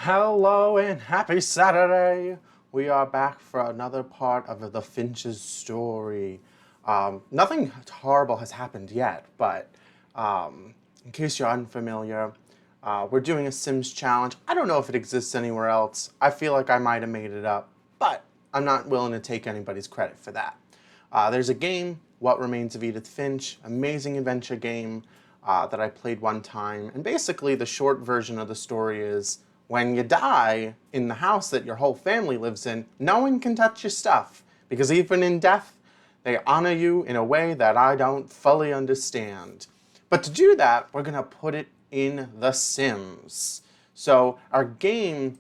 Hello and happy Saturday! We are back for another part of the Finches story. Nothing horrible has happened yet, but in case you're unfamiliar, we're doing a Sims challenge. I don't know if it exists anywhere else. I feel like I might have made it up, but I'm not willing to take anybody's credit for that. There's a game, What Remains of Edith Finch, amazing adventure game that I played one time. And basically, the short version of the story is when you die in the house that your whole family lives in, no one can touch your stuff. Because even in death, they honor you in a way that I don't fully understand. But to do that, we're going to put it in The Sims. So our game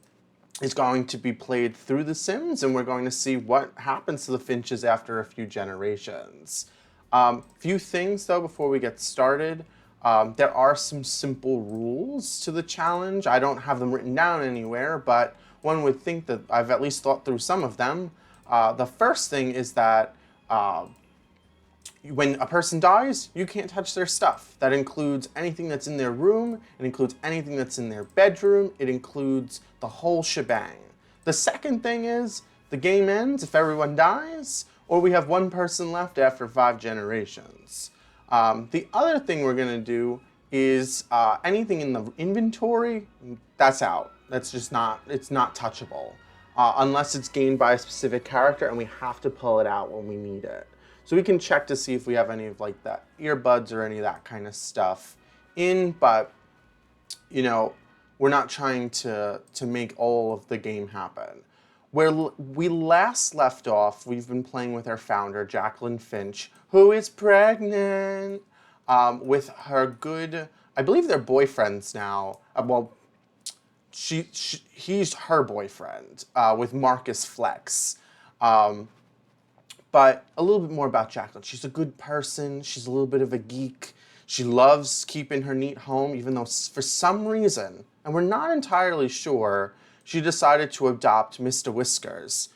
is going to be played through The Sims, and we're going to see what happens to the Finches after a few generations. Few things, though, before we get started. There are some simple rules to the challenge. I don't have them written down anywhere, but one would think that I've at least thought through some of them. The first thing is that when a person dies, you can't touch their stuff. That includes anything that's in their room, it includes anything that's in their bedroom, it includes the whole shebang. The second thing is the game ends if everyone dies, or we have one person left after 5 generations. The other thing we're going to do is anything in the inventory, that's out. That's just not, it's not touchable. Unless it's gained by a specific character and we have to pull it out when we need it. So we can check to see if we have any of like that earbuds or any of that kind of stuff in, but you know, we're not trying to make all of the game happen. Where we last left off, we've been playing with our founder, Jacqueline Finch, who is pregnant with her good, I believe they're boyfriends now. He's her boyfriend with Marcus Flex. But a little bit more about Jacqueline. She's a good person. She's a little bit of a geek. She loves keeping her neat home, even though for some reason, and we're not entirely sure, she decided to adopt Mr. Whiskers,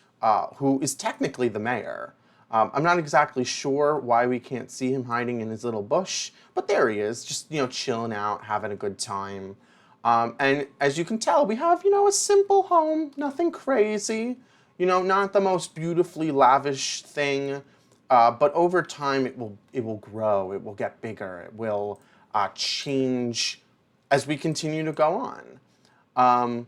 who is technically the mayor. I'm not exactly sure why we can't see him hiding in his little bush, but there he is, just, chilling out, having a good time. And as you can tell, we have, a simple home, nothing crazy. Not the most beautifully lavish thing, but over time it will grow, it will get bigger, it will change as we continue to go on.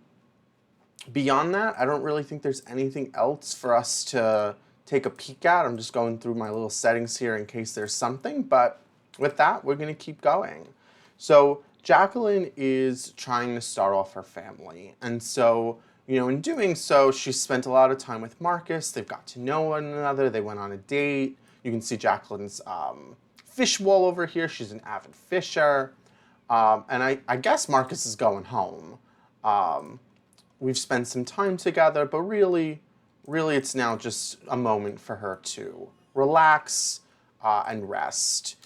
Beyond that, I don't really think there's anything else for us to take a peek at. I'm just going through my little settings here in case there's something, but with that, we're going to keep going. So Jacqueline is trying to start off her family, and so in doing so, she spent a lot of time with Marcus. They've got to know one another. They went on a date. You can see Jacqueline's fish wall over here. She's an avid fisher. And I guess Marcus is going home. We've spent some time together, but really it's now just a moment for her to relax and rest.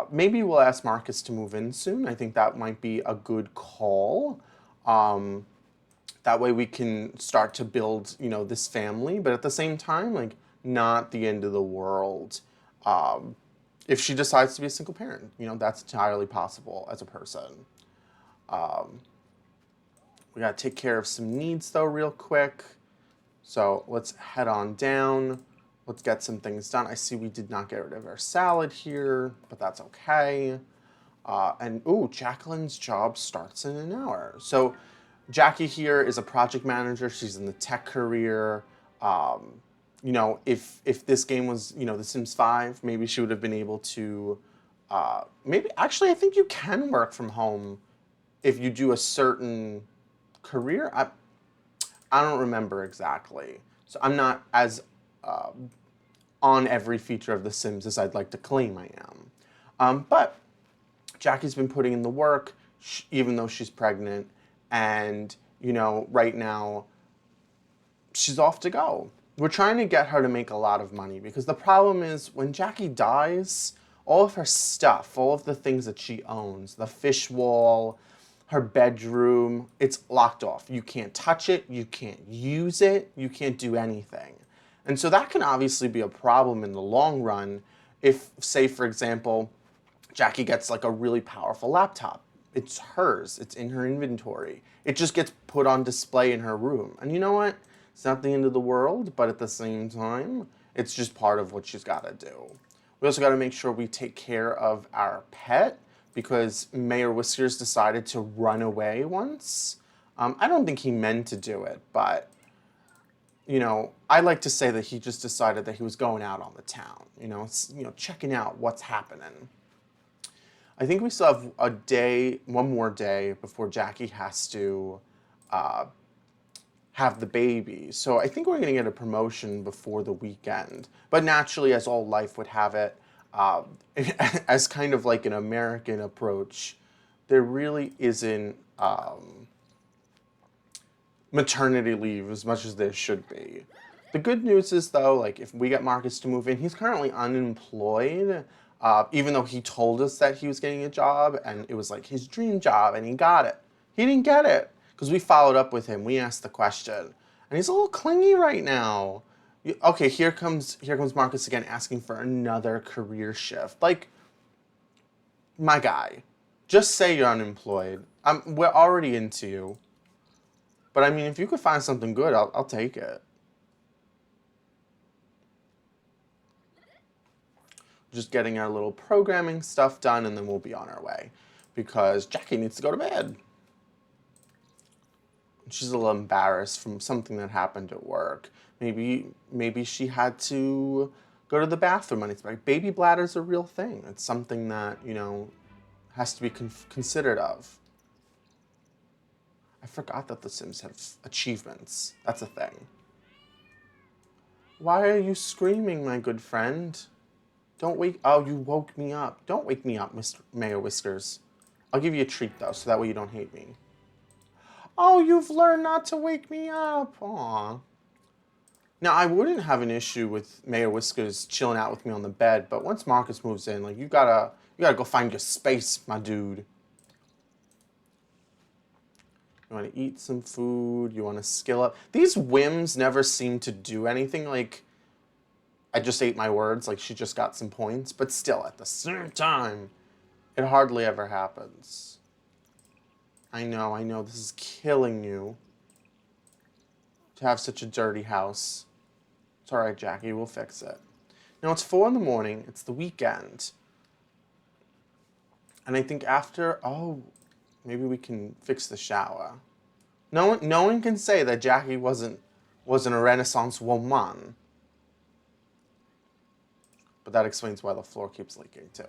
Maybe we'll ask Marcus to move in soon. I think that might be a good call. That way we can start to build, this family, but at the same time, not the end of the world. If she decides to be a single parent, that's entirely possible as a person. We gotta take care of some needs though real quick. So let's head on down. Let's get some things done. I see we did not get rid of our salad here, but that's okay. Jacqueline's job starts in an hour. So Jackie here is a project manager. She's in the tech career. If this game was, The Sims 5, maybe she would have been able to, actually, I think you can work from home if you do a certain career. I don't remember exactly. So I'm not as on every feature of The Sims as I'd like to claim I am. But Jackie's been putting in the work, even though she's pregnant. And, right now, she's off to go. We're trying to get her to make a lot of money because the problem is when Jackie dies, all of her stuff, all of the things that she owns, the fish wall, her bedroom, it's locked off. You can't touch it, you can't use it, you can't do anything. And so that can obviously be a problem in the long run if, say, for example, Jackie gets like a really powerful laptop. It's hers. It's in her inventory. It just gets put on display in her room. And you know what? It's not the end of the world, but at the same time, it's just part of what she's got to do. We also got to make sure we take care of our pet because Mayor Whiskers decided to run away once. I don't think he meant to do it, but I like to say that he just decided that he was going out on the town. Checking out what's happening. I think we still have one more day before Jackie has to uh, have the baby. So I think we're going to get a promotion before the weekend. But naturally, as all life would have it, uh, as kind of like an American approach, there really isn't maternity leave as much as there should be. The good news is though, like if we get Marcus to move in, he's currently unemployed, even though he told us that he was getting a job and it was like his dream job and he got it. He didn't get it because we followed up with him. We asked the question and he's a little clingy right now. Okay, here comes Marcus again asking for another career shift. Like, my guy, just say you're unemployed. We're already into you. But I mean, if you could find something good, I'll take it. Just getting our little programming stuff done, and then we'll be on our way. Because Jackie needs to go to bed. She's a little embarrassed from something that happened at work. Maybe she had to go to the bathroom unexpectedly. Baby bladder's a real thing. It's something that, has to be considered of. I forgot that The Sims have achievements. That's a thing. Why are you screaming, my good friend? Don't wake... Oh, you woke me up. Don't wake me up, Mr. Mayor Whiskers. I'll give you a treat, though, so that way you don't hate me. Oh, you've learned not to wake me up. Aw. Now, I wouldn't have an issue with Mayor Whiskers chilling out with me on the bed, but once Marcus moves in, like, you gotta go find your space, my dude. You want to eat some food. You want to skill up. These whims never seem to do anything. Like, I just ate my words. Like, she just got some points. But still, at the same time, it hardly ever happens. I know. This is killing you. To have such a dirty house. It's all right, Jackie. We'll fix it. Now, it's 4 in the morning. It's the weekend. And I think after... Oh... Maybe we can fix the shower. No one can say that Jackie wasn't a Renaissance woman. But that explains why the floor keeps leaking too.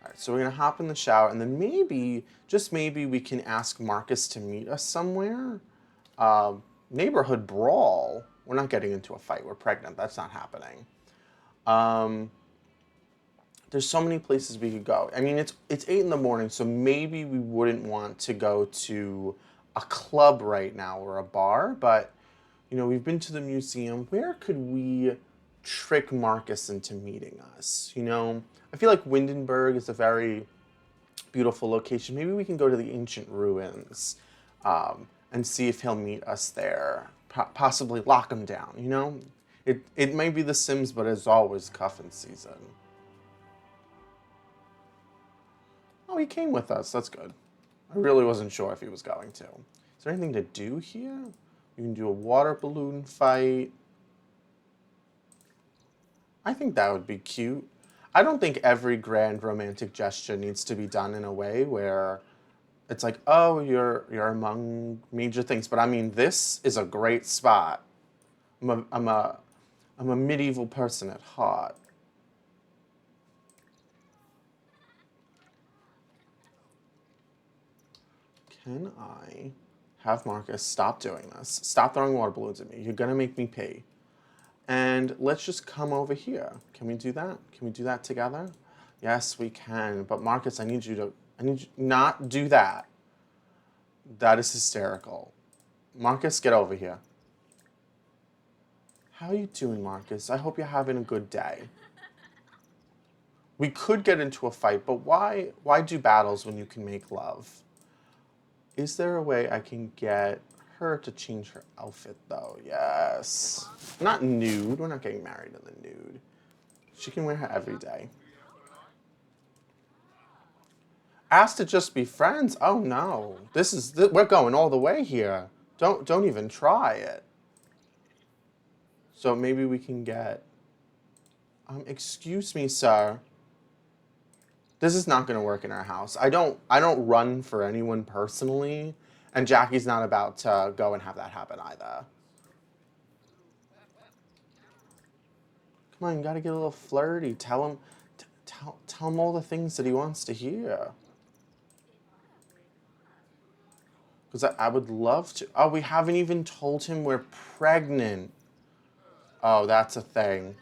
Alright, so we're gonna hop in the shower and then maybe, just maybe, we can ask Marcus to meet us somewhere. Neighborhood brawl. We're not getting into a fight. We're pregnant. That's not happening. There's so many places we could go. I mean, it's 8 in the morning, so maybe we wouldn't want to go to a club right now or a bar, but, we've been to the museum. Where could we trick Marcus into meeting us? I feel like Windenburg is a very beautiful location. Maybe we can go to the ancient ruins and see if he'll meet us there. Possibly lock him down, It might be The Sims, but as always, cuffing season. Oh, he came with us. That's good. I really wasn't sure if he was going to. Is there anything to do here? We can do a water balloon fight. I think that would be cute. I don't think every grand romantic gesture needs to be done in a way where it's like, oh, you're among major things. But I mean, this is a great spot. I'm a medieval person at heart. Can I have Marcus stop doing this? Stop throwing water balloons at me. You're gonna make me pee. And let's just come over here. Can we do that? Can we do that together? Yes, we can. But Marcus, I need you to not do that. That is hysterical. Marcus, get over here. How are you doing, Marcus? I hope you're having a good day. We could get into a fight, but why do battles when you can make love? Is there a way I can get her to change her outfit, though? Yes. Not nude. We're not getting married in the nude. She can wear her every day. Asked to just be friends? Oh no. We're going all the way here. Don't even try it. So maybe we can get excuse me, sir. This is not going to work in our house. I don't run for anyone personally, and Jackie's not about to go and have that happen either. Come on, you got to get a little flirty. Tell him all the things that he wants to hear. Because I would love to. Oh, we haven't even told him we're pregnant. Oh, that's a thing.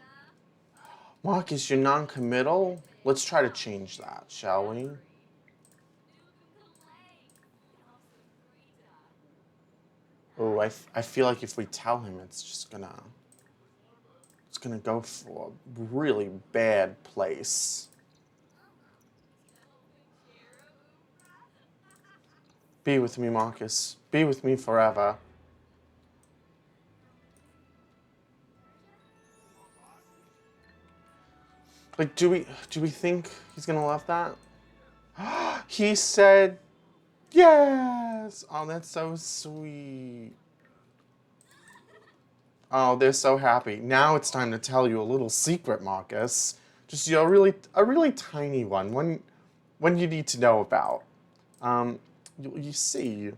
Marcus, you're non-committal? Let's try to change that, shall we? Oh, I feel like if we tell him, it's gonna go for a really bad place. Be with me, Marcus. Be with me forever. Like, do we think he's gonna love that? He said yes. Oh, that's so sweet. Oh, they're so happy. Now it's time to tell you a little secret, Marcus. Just a really tiny one you need to know about. You see.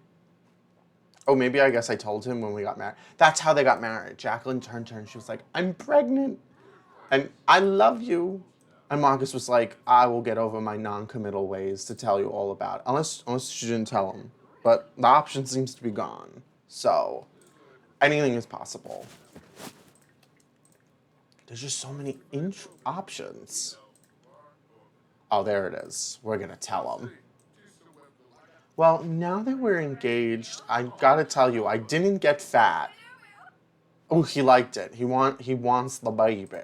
Oh, maybe I guess I told him when we got married. That's how they got married. Jacqueline turned to her and she was like, "I'm pregnant, and I love you." And Marcus was like, "I will get over my non-committal ways to tell you all about it." Unless she didn't tell him, but the option seems to be gone. So anything is possible. There's just so many options. Oh, there it is. We're gonna tell him. Well, now that we're engaged, I gotta tell you, I didn't get fat. Oh, he liked it. He wants the baby.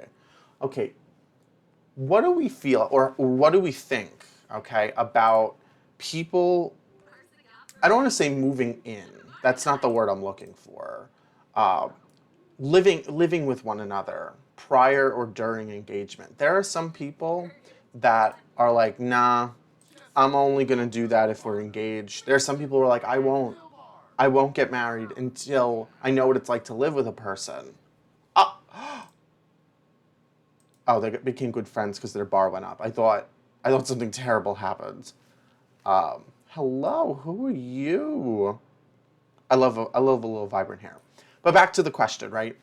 Okay, what do we feel or what do we think? Okay, about people. I don't want to say moving in. That's not the word I'm looking for. Uh, living with one another prior or during engagement. There are some people that are like, nah, I'm only gonna do that if we're engaged. There are some people who are like, I won't get married until I know what it's like to live with a person. Oh, oh, they became good friends because their bar went up. I thought something terrible happened. Hello, who are you? I love a little vibrant hair. But back to the question, right?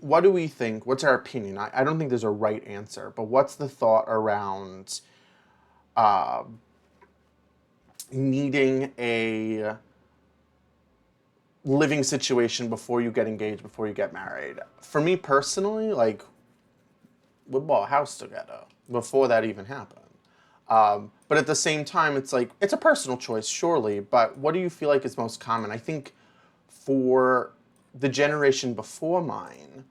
What do we think? What's our opinion? I don't think there's a right answer, but what's the thought around uh, needing a living situation before you get engaged, before you get married? For me personally, like, we bought a house together before that even happened. But at the same time, it's like it's a personal choice, surely. But what do you feel like is most common? I think for the generation before mine,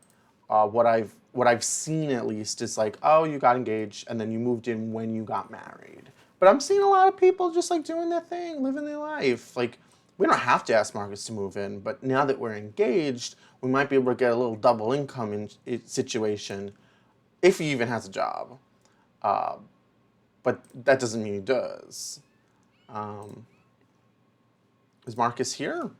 what I've seen at least is like, oh, you got engaged and then you moved in when you got married. But I'm seeing a lot of people just like doing their thing, living their life. Like, we don't have to ask Marcus to move in, but now that we're engaged, we might be able to get a little double income situation if he even has a job. Uh, but that doesn't mean he does. Um, is Marcus here?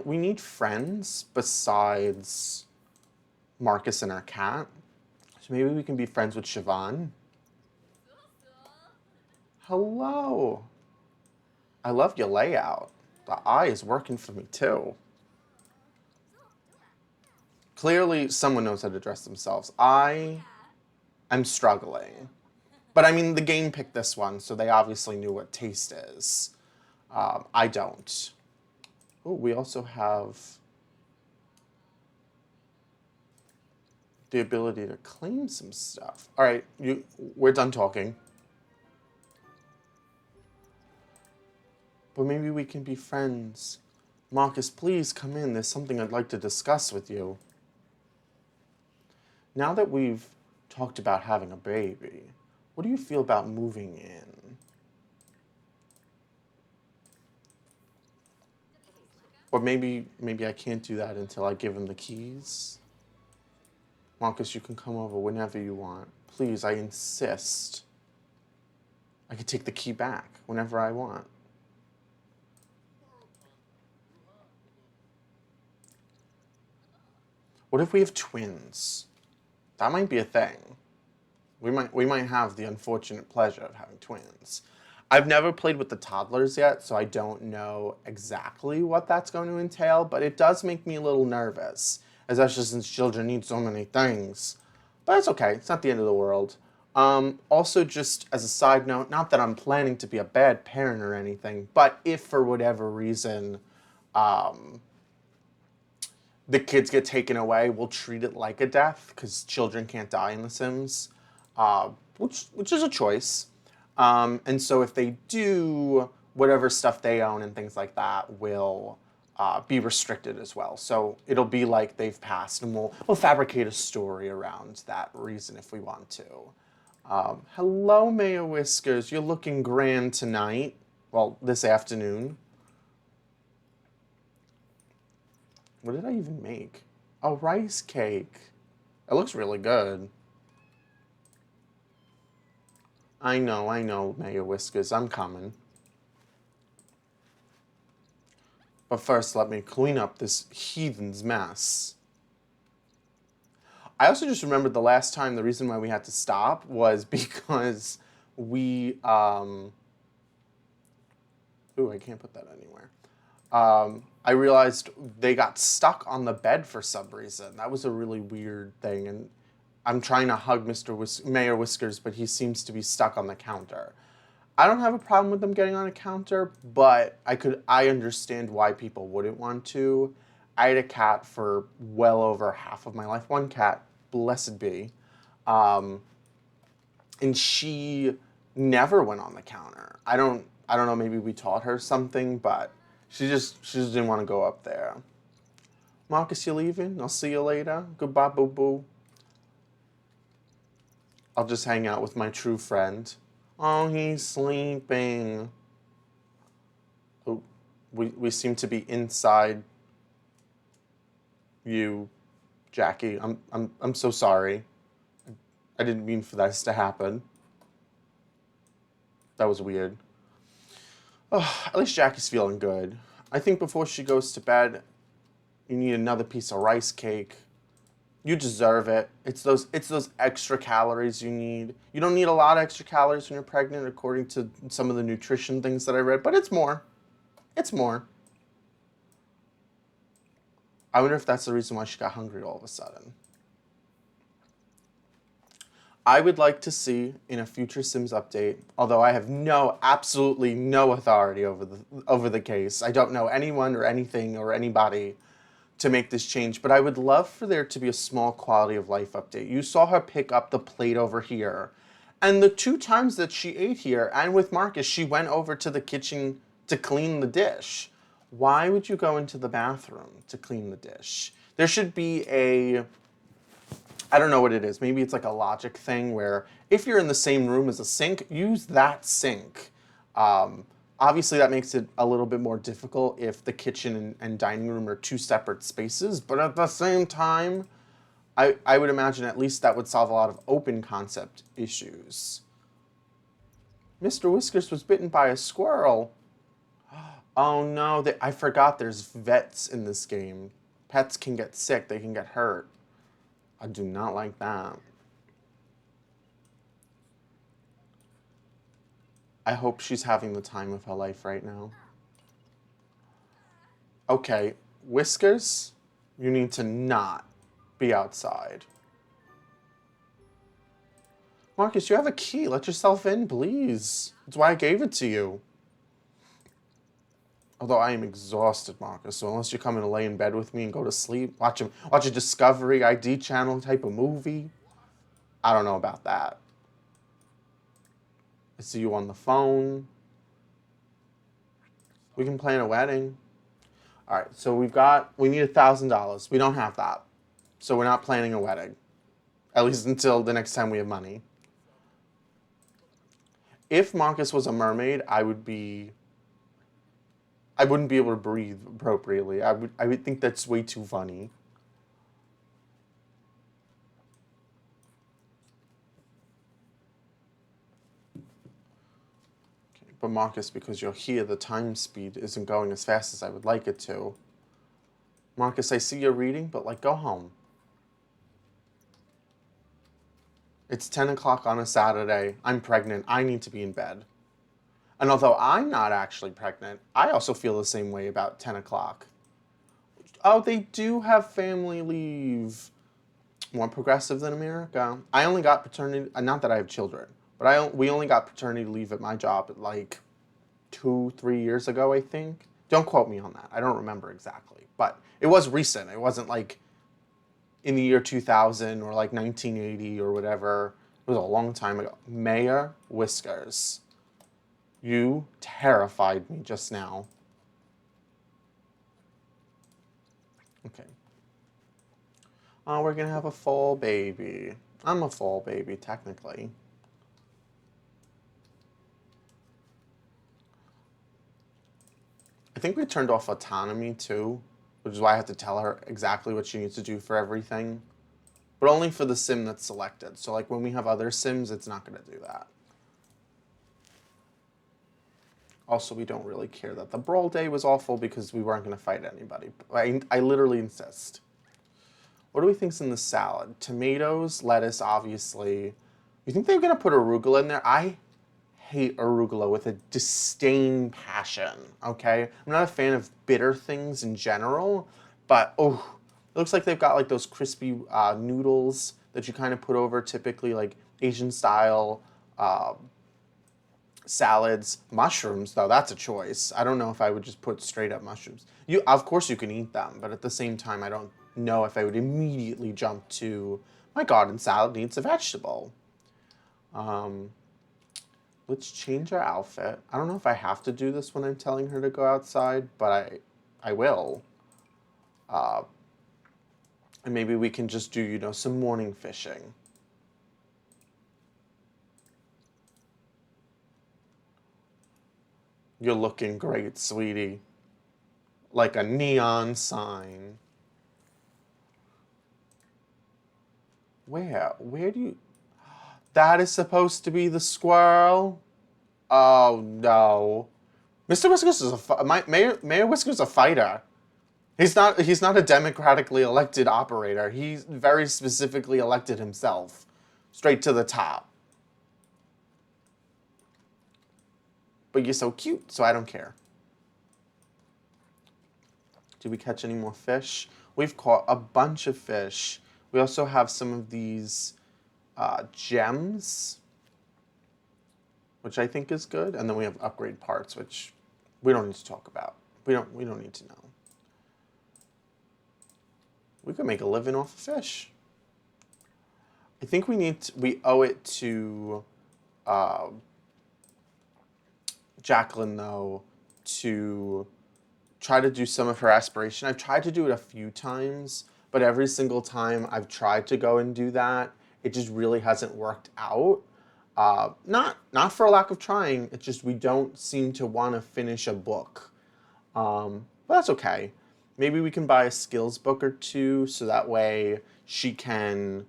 We need friends besides Marcus and our cat. So maybe we can be friends with Siobhan. Hello. I love your layout. The eye is working for me too. Clearly, someone knows how to dress themselves. I am struggling. But I mean, the game picked this one, so they obviously knew what taste is. I don't. Oh, we also have the ability to claim some stuff. All right, we're done talking. But maybe we can be friends. Marcus, please come in. There's something I'd like to discuss with you. Now that we've talked about having a baby, what do you feel about moving in? Or maybe I can't do that until I give him the keys. Marcus, you can come over whenever you want. Please, I insist. I could take the key back whenever I want. What if we have twins? That might be a thing. We might have the unfortunate pleasure of having twins. I've never played with the toddlers yet, so I don't know exactly what that's going to entail, but it does make me a little nervous, especially since children need so many things. But it's okay. It's not the end of the world. Also, just as a side note, not that I'm planning to be a bad parent or anything, but if for whatever reason the kids get taken away, we'll treat it like a death because children can't die in The Sims, which is a choice. And so if they do, whatever stuff they own and things like that will be restricted as well. So it'll be like they've passed, and we'll fabricate a story around that reason if we want to. Hello, Mayor Whiskers. You're looking grand tonight. Well, this afternoon. What did I even make? A rice cake. It looks really good. I know, Mayor Whiskers. I'm coming. But first, let me clean up this heathen's mess. I also just remembered the last time the reason why we had to stop was because we, ooh, I can't put that anywhere. I realized they got stuck on the bed for some reason. That was a really weird thing, and I'm trying to hug Mayor Whiskers, but he seems to be stuck on the counter. I don't have a problem with them getting on a counter, but I understand why people wouldn't want to. I had a cat for well over half of my life. One cat, blessed be. And she never went on the counter. I don't know, maybe we taught her something, but she just didn't want to go up there. Marcus, you leaving? I'll see you later. Goodbye, boo-boo. I'll just hang out with my true friend. Oh, he's sleeping. Oh, we seem to be inside you, Jackie. I'm so sorry. I didn't mean for this to happen. That was weird. Oh, at least Jackie's feeling good. I think before she goes to bed, you need another piece of rice cake. You deserve it. It's those extra calories you need. You don't need a lot of extra calories when you're pregnant, according to some of the nutrition things that I read, but it's more. It's more. I wonder if that's the reason why she got hungry all of a sudden. I would like to see in a future Sims update, although I have absolutely no authority over the case. I don't know anyone or anything or anybody to make this change, but I would love for there to be a small quality of life update. You saw her pick up the plate over here, and the 2 times that she ate here and with Marcus, she went over to the kitchen to clean the dish. Why would you go into the bathroom to clean the dish? There should be I don't know what it is. Maybe it's like a logic thing where if you're in the same room as a sink, use that sink. Obviously, that makes it a little bit more difficult if the kitchen and dining room are 2 separate spaces. But at the same time, I would imagine at least that would solve a lot of open concept issues. Mr. Whiskers was bitten by a squirrel. Oh no, I forgot there's vets in this game. Pets can get sick, they can get hurt. I do not like that. I hope she's having the time of her life right now. Okay, Whiskers, you need to not be outside. Marcus, you have a key. Let yourself in, please. That's why I gave it to you. Although I am exhausted, Marcus, so unless you're coming to lay in bed with me and go to sleep, watch a Discovery ID channel type of movie, I don't know about that. I see you on the phone. We can plan a wedding. All right, so we need $1,000. We don't have that. So we're not planning a wedding. At least until the next time we have money. If Marcus was a mermaid, I wouldn't be able to breathe appropriately. I would think that's way too funny. But Marcus, because you're here, the time speed isn't going as fast as I would like it to. Marcus, I see you're reading, but like, go home. It's 10 o'clock on a Saturday. I'm pregnant. I need to be in bed. And although I'm not actually pregnant, I also feel the same way about 10 o'clock. Oh, they do have family leave. More progressive than America. I only got paternity, not that I have children, but we only got paternity leave at my job like 2-3 years ago, I think. Don't quote me on that. I don't remember exactly. But it was recent. It wasn't like in the year 2000 or like 1980 or whatever. It was a long time ago. Mayor Whiskers. You terrified me just now. Okay. Oh, we're going to have a fall baby. I'm a fall baby, technically. I think we turned off autonomy, too, which is why I have to tell her exactly what she needs to do for everything. But only for the sim that's selected. So, like, when we have other sims, it's not going to do that. Also, we don't really care that the brawl day was awful because we weren't going to fight anybody. I literally insist. What do we think's in the salad? Tomatoes, lettuce, obviously. You think they're going to put arugula in there? I hate arugula with a disdain passion, okay? I'm not a fan of bitter things in general, but, oh, it looks like they've got like those crispy noodles that you kind of put over typically like Asian style salads. Mushrooms, though, that's a choice. I don't know if I would just put straight up mushrooms. Of course you can eat them, but at the same time, I don't know if I would immediately jump to, my garden salad needs a vegetable. Let's change our outfit. I don't know if I have to do this when I'm telling her to go outside, but I will. And maybe we can just do, some morning fishing. You're looking great, sweetie. Like a neon sign. Where do you... That is supposed to be the squirrel? Oh, no. Mr. Whiskers is Mayor Whiskers is a fighter. He's not a democratically elected operator. He's very specifically elected himself. Straight to the top. But you're so cute, so I don't care. Did we catch any more fish? We've caught a bunch of fish. We also have some of these gems, which I think is good. And then we have upgrade parts, which we don't need to talk about. We don't need to know. We could make a living off of fish. I think we owe it to Jacqueline, though, to try to do some of her aspiration. I've tried to do it a few times, but every single time I've tried to go and do that, it just really hasn't worked out. Not for a lack of trying, it's just we don't seem to want to finish a book. But that's okay. Maybe we can buy a skills book or two so that way she can,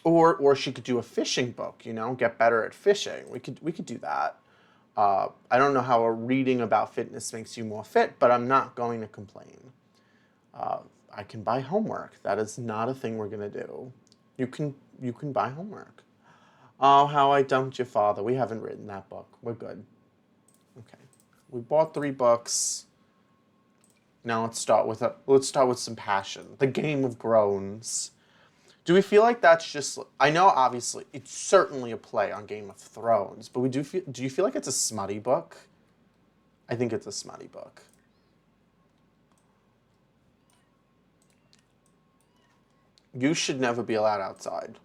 or she could do a fishing book, get better at fishing. We could do that. I don't know how a reading about fitness makes you more fit, but I'm not going to complain. I can buy homework. That is not a thing we're gonna do. You can buy homework. Oh, How I Dumped Your Father. We haven't written that book. We're good. Okay. We bought 3 books. Now let's start with some passion. The Game of Groans. Do we feel like that's just... I know, obviously, it's certainly a play on Game of Thrones, but do you feel like it's a smutty book? I think it's a smutty book. You should never be allowed outside.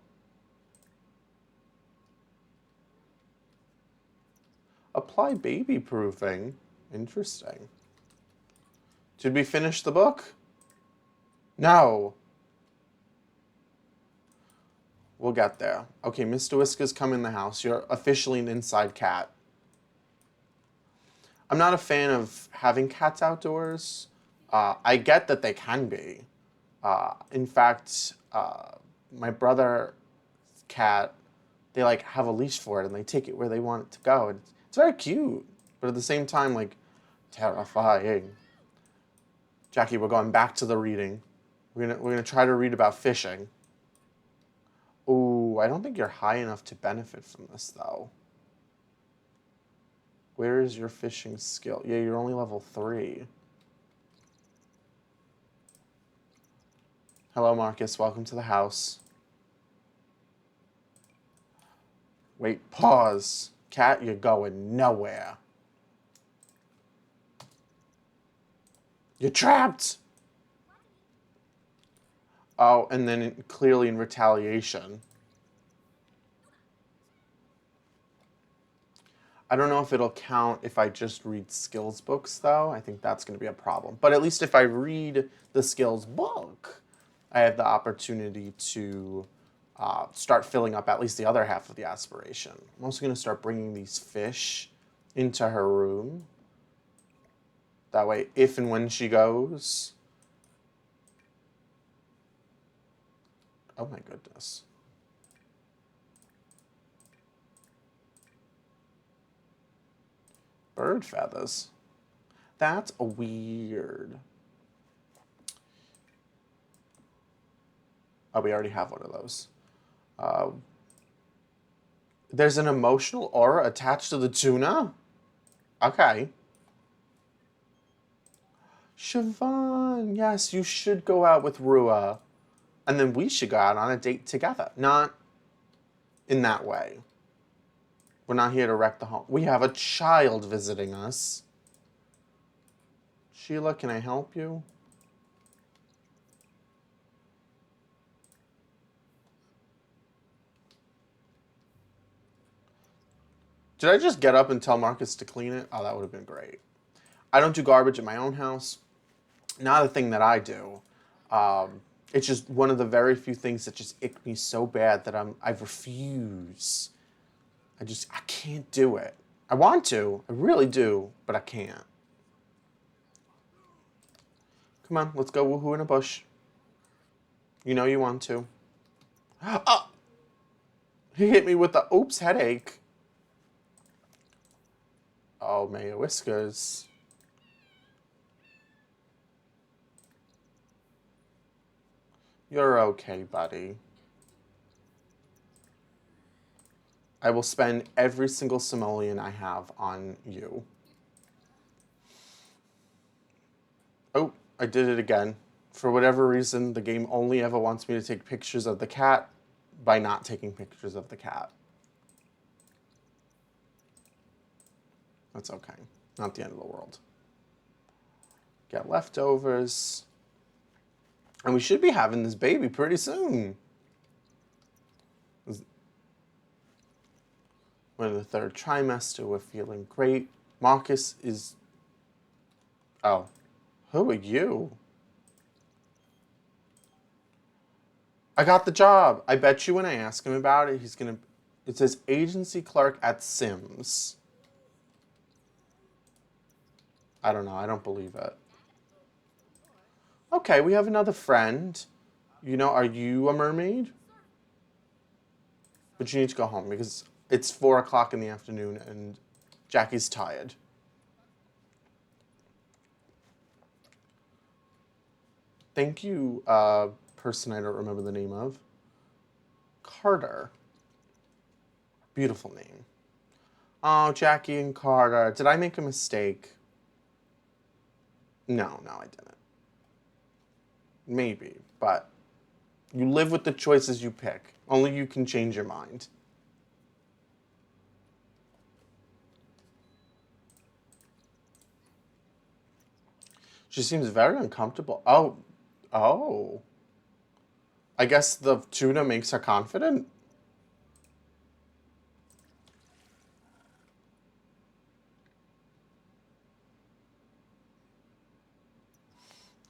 Apply baby proofing. Interesting. Did we finish the book? No. We'll get there. Okay, Mr. Whiskers, come in the house. You're officially an inside cat. I'm not a fan of having cats outdoors. I get that they can be. In fact, my brother's cat they like have a leash for it and they take it where they want it to go. And it's very cute, but at the same time, like, terrifying. Jackie, we're going back to the reading. We're gonna try to read about fishing. Ooh, I don't think you're high enough to benefit from this though. Where is your fishing skill? Yeah, you're only level 3. Hello, Marcus. Welcome to the house. Wait, pause. Cat, you're going nowhere. You're trapped! Oh, and then clearly in retaliation. I don't know if it'll count if I just read skills books, though. I think that's going to be a problem. But at least if I read the skills book, I have the opportunity to start filling up at least the other half of the aspiration. I'm also going to start bringing these fish into her room. That way, if and when she goes... Oh my goodness. Bird feathers. That's weird. Oh, we already have one of those. There's an emotional aura attached to the tuna? Okay. Siobhan, yes, you should go out with Rua. And then we should go out on a date together. Not in that way. We're not here to wreck the home. We have a child visiting us. Sheila, can I help you? Did I just get up and tell Marcus to clean it? Oh, that would have been great. I don't do garbage at my own house. Not a thing that I do. It's just one of the very few things that just ick me so bad that I refuse. I can't do it. I want to, I really do, but I can't. Come on, let's go woohoo in a bush. You know you want to. Oh! He hit me with the oops headache. Oh, Mayo Whiskers. You're okay, buddy. I will spend every single simoleon I have on you. Oh, I did it again. For whatever reason, the game only ever wants me to take pictures of the cat by not taking pictures of the cat. That's okay. Not the end of the world. Get leftovers. And we should be having this baby pretty soon. We're in the 3rd trimester. We're feeling great. Marcus is... Oh. Who are you? I got the job. I bet you when I ask him about it, he's going to... It says agency clerk at Sims. I don't know. I don't believe it. Okay, we have another friend. You know, are you a mermaid? But you need to go home because it's 4 o'clock in the afternoon and Jackie's tired. Thank you, person I don't remember the name of. Carter. Beautiful name. Oh, Jackie and Carter. Did I make a mistake? No, I didn't. Maybe, but you live with the choices you pick. Only you can change your mind. She seems very uncomfortable. Oh. I guess the tuna makes her confident?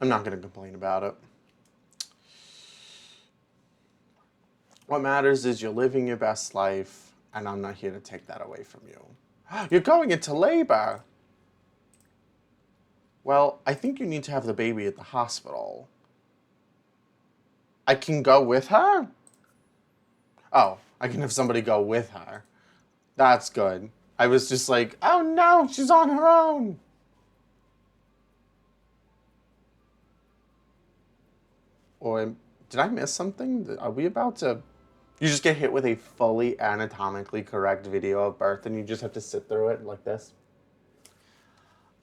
I'm not going to complain about it. What matters is you're living your best life, and I'm not here to take that away from you. You're going into labor! Well, I think you need to have the baby at the hospital. I can go with her? Oh, I can have somebody go with her. That's good. I was just like, oh no, she's on her own. Or did I miss something? Are we about to... You just get hit with a fully anatomically correct video of birth and you just have to sit through it like this?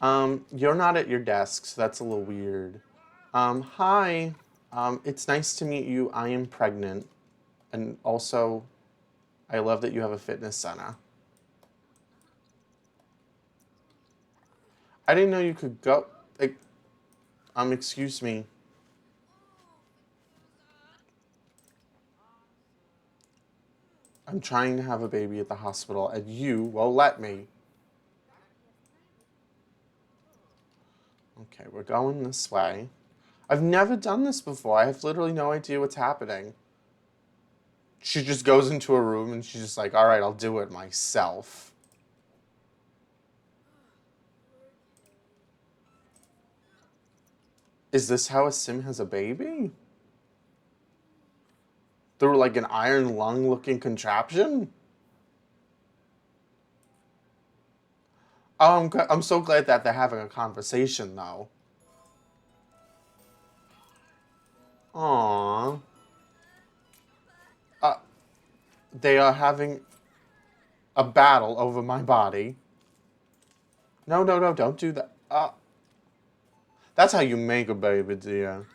You're not at your desk, so that's a little weird. Hi. It's nice to meet you. I am pregnant. And also, I love that you have a fitness center. I didn't know you could go... Like, excuse me. I'm trying to have a baby at the hospital, and you won't let me. Okay, we're going this way. I've never done this before. I have literally no idea what's happening. She just goes into a room, and she's just like, all right, I'll do it myself. Is this how a sim has a baby? Through like an iron lung looking contraption? Oh, I'm so glad that they're having a conversation though. Aww. Uh, they are having a battle over my body. No, no, no, don't do that. That's how you make a baby, dear.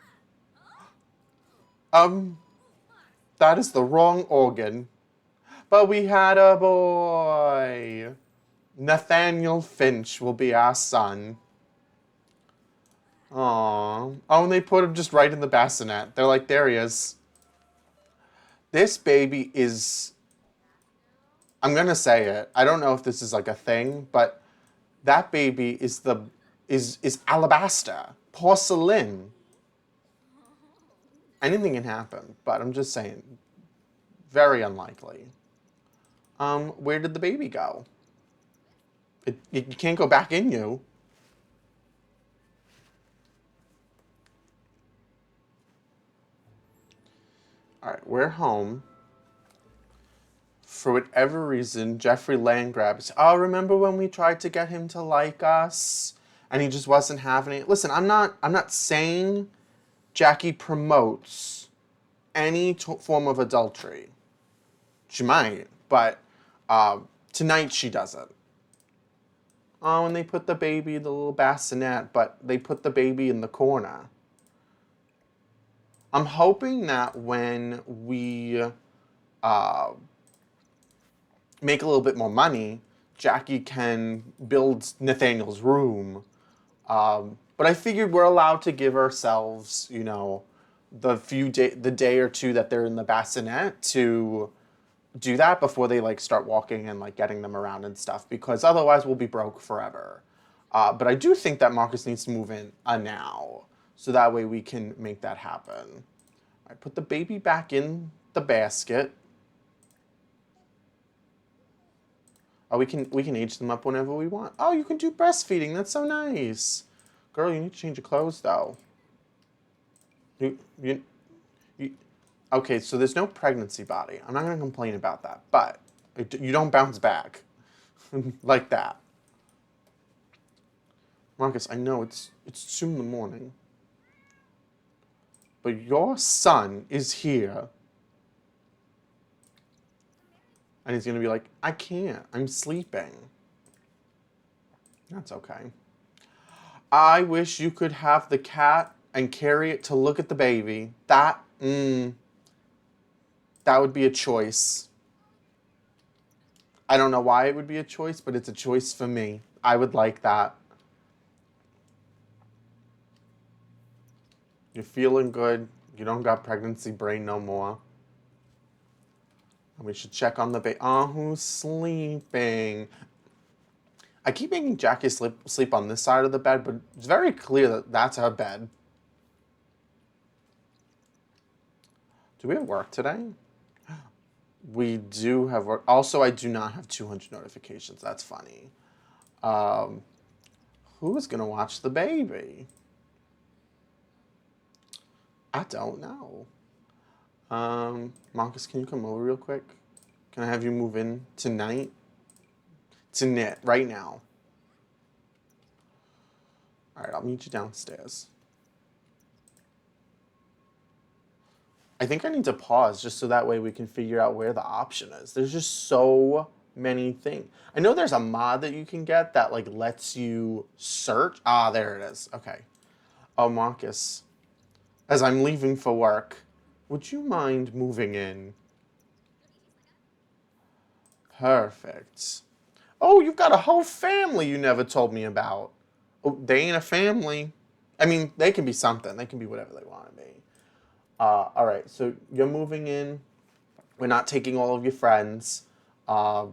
That is the wrong organ. But we had a boy. Nathaniel Finch will be our son. Aww. Oh, and they put him just right in the bassinet. They're like, there he is. This baby is... I'm gonna say it. I don't know if this is like a thing, but that baby is is alabaster. Porcelain. Anything can happen, but I'm just saying. Very unlikely. Where did the baby go? It can't go back in you. Alright, we're home. For whatever reason, Jeffrey Landgrab is, oh, remember when we tried to get him to like us? And he just wasn't having it. Listen, I'm not saying Jackie promotes any form of adultery. She might, but tonight she doesn't. Oh, and they put the baby in the little bassinet, but they put the baby in the corner. I'm hoping that when we make a little bit more money, Jackie can build Nathaniel's room. But I figured we're allowed to give ourselves, you know, the day or two that they're in the bassinet to do that before they like start walking and like getting them around and stuff, because otherwise we'll be broke forever. But I do think that Marcus needs to move in now, so that way we can make that happen. I put the baby back in the basket. Oh, we can age them up whenever we want. Oh, you can do breastfeeding. That's so nice. Girl, you need to change your clothes though. You, okay, so there's no pregnancy body. I'm not going to complain about that, but you don't bounce back like that. Marcus, I know it's 2 in the morning, but your son is here. And he's going to be like, I can't. I'm sleeping. That's okay. I wish you could have the cat and carry it to look at the baby. That would be a choice. I don't know why it would be a choice, but it's a choice for me. I would like that. You're feeling good. You don't got pregnancy brain no more. And we should check on the baby. Oh, who's sleeping? I keep making Jackie sleep on this side of the bed, but it's very clear that that's her bed. Do we have work today? We do have work. Also, I do not have 200 notifications. That's funny. Who is going to watch the baby? I don't know. Marcus, can you come over real quick? Can I have you move in tonight? To knit right now. All right, I'll meet you downstairs. I think I need to pause just so that way we can figure out where the option is. There's just so many things. I know there's a mod that you can get that like lets you search. Ah, there it is. Okay. Oh, Marcus, as I'm leaving for work, would you mind moving in? Perfect. Oh, you've got a whole family you never told me about. Oh, they ain't a family. I mean, they can be something. They can be whatever they want to be. All right, so you're moving in. We're not taking all of your friends. Uh,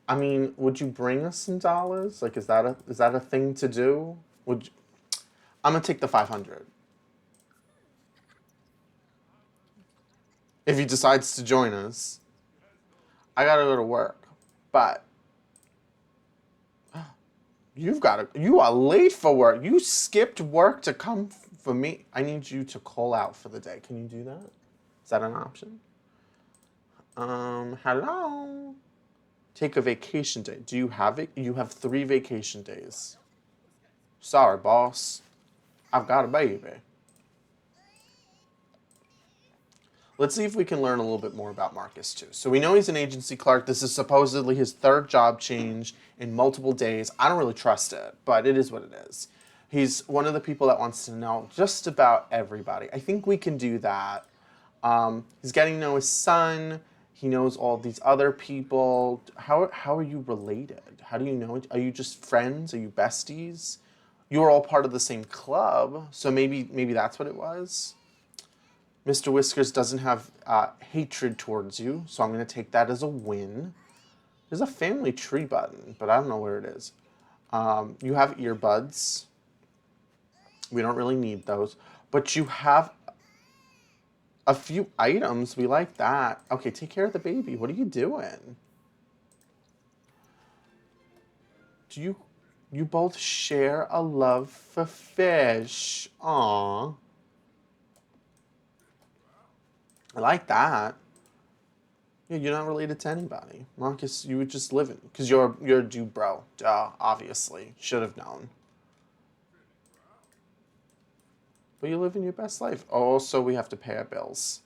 I mean, would you bring us some dollars? Like, is that a thing to do? Would you, I'm gonna take the 500 if he decides to join us. I gotta go to work, but you are late for work. You skipped work to come for me. I need you to call out for the day. Can you do that? Is that an option? Hello. Take a vacation day. Do you have it? You have 3 vacation days. Sorry, boss. I've got a baby. Let's see if we can learn a little bit more about Marcus, too. So we know he's an agency clerk. This is supposedly his 3rd job change in multiple days. I don't really trust it, but it is what it is. He's one of the people that wants to know just about everybody. I think we can do that. He's getting to know his son. He knows all these other people. How are you related? How do you know it? Are you just friends? Are you besties? You are all part of the same club, so maybe that's what it was. Mr. Whiskers doesn't have hatred towards you, so I'm going to take that as a win. There's a family tree button, but I don't know where it is. You have earbuds. We don't really need those. But you have a few items. We like that. Okay, take care of the baby. What are you doing? Do you both share a love for fish? Aww. I like that. Yeah, you're not related to anybody. Marcus, you would just live in, because you're a dude bro. Duh, obviously. Should have known. But you live in your best life. Oh, so we have to pay our bills.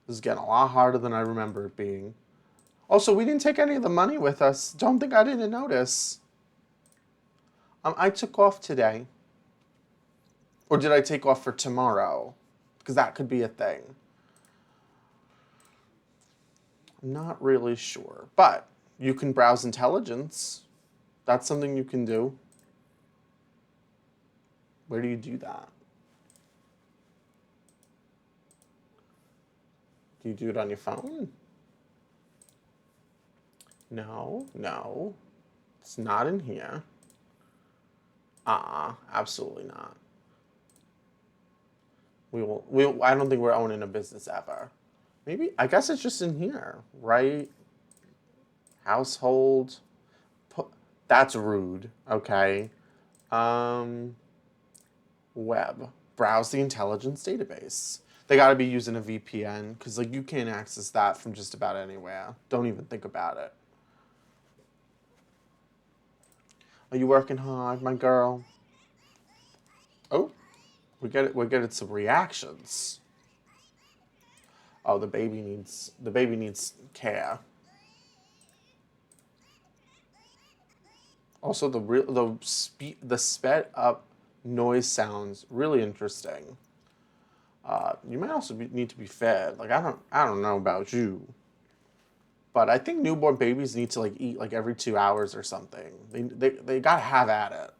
This is getting a lot harder than I remember it being. Also, we didn't take any of the money with us. Don't think I didn't notice. I took off today. Or did I take off for tomorrow? Because that could be a thing. I'm not really sure. But you can browse intelligence. That's something you can do. Where do you do that? Do you do it on your phone? No. It's not in here. Absolutely not. I don't think we're owning a business ever. Maybe, I guess it's just in here, right? Household. That's rude, okay. Web. Browse the intelligence database. They gotta be using a VPN, because like you can't access that from just about anywhere. Don't even think about it. Are you working hard, my girl? Oh, we're getting some reactions. Oh, the baby needs care. Also, the sped up noise sounds really interesting. You might also need to be fed. Like I don't know about you, but I think newborn babies need to like eat like every 2 hours or something. They gotta have at it.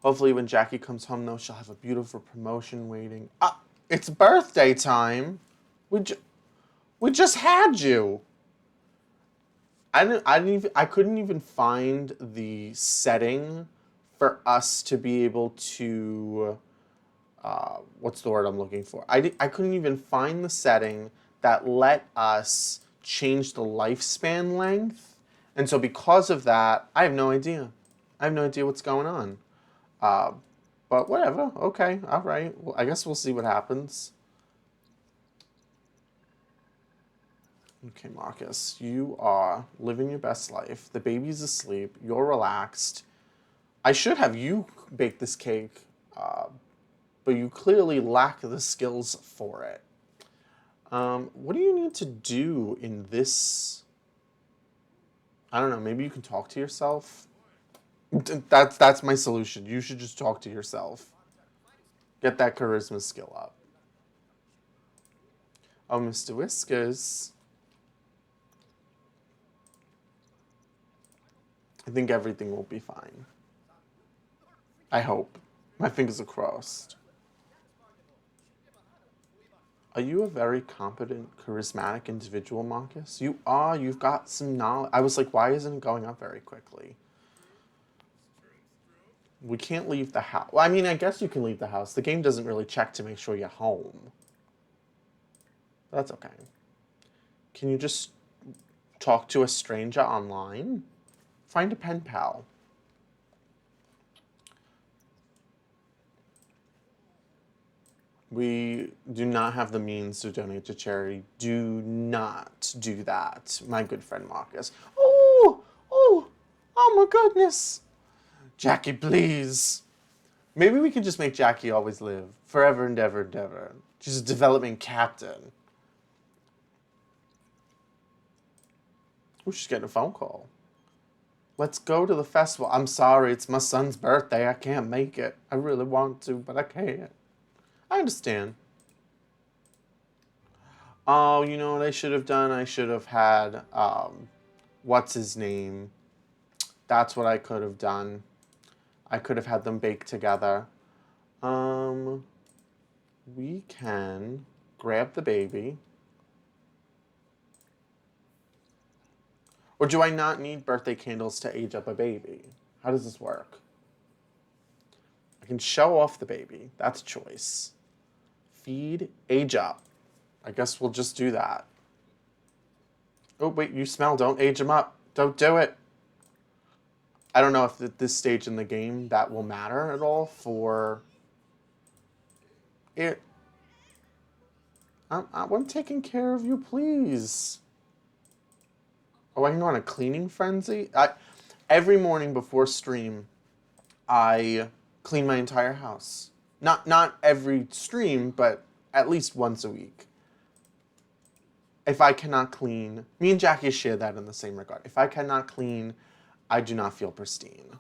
Hopefully, when Jackie comes home, though, she'll have a beautiful promotion waiting. It's birthday time. We ju- we just had you. I couldn't even find the setting for us to be able to. What's the word I'm looking for? I couldn't even find the setting that let us change the lifespan length, and so because of that, I have no idea. I have no idea what's going on. Uh, but whatever. Okay. All right. Well, I guess we'll see what happens. Okay, Marcus, you are living your best life. The baby's asleep. You're relaxed. I should have you bake this cake, uh, but you clearly lack the skills for it. What do you need to do in this? I don't know. Maybe you can talk to yourself. That's my solution. You should just talk to yourself. Get that charisma skill up. Oh, Mr. Whiskers. I think everything will be fine. I hope. My fingers are crossed. Are you a very competent, charismatic individual, Marcus? You are. You've got some knowledge. I was like, why isn't it going up very quickly? We can't leave the house. Well, I mean, I guess you can leave the house. The game doesn't really check to make sure you're home. That's okay. Can you just talk to a stranger online? Find a pen pal. We do not have the means to donate to charity. Do not do that, my good friend Marcus. Oh my goodness. Jackie, please. Maybe we can just make Jackie always live. Forever and ever and ever. She's a development captain. Oh, she's getting a phone call. Let's go to the festival. I'm sorry, it's my son's birthday. I can't make it. I really want to, but I can't. I understand. Oh, you know what I should have done? I should have had, what's his name? That's what I could have done. I could have had them bake together. We can grab the baby. Or do I not need birthday candles to age up a baby? How does this work? I can show off the baby. That's a choice. Feed, age up. I guess we'll just do that. Oh, wait, you smell. Don't age him up. Don't do it. I don't know if at this stage in the game that will matter at all for it. I'm taking care of you, please. Oh, I can go on a cleaning frenzy? Every morning before stream, I clean my entire house. Not every stream, but at least once a week. If I cannot clean, me and Jackie share that in the same regard. If I cannot clean, I do not feel pristine.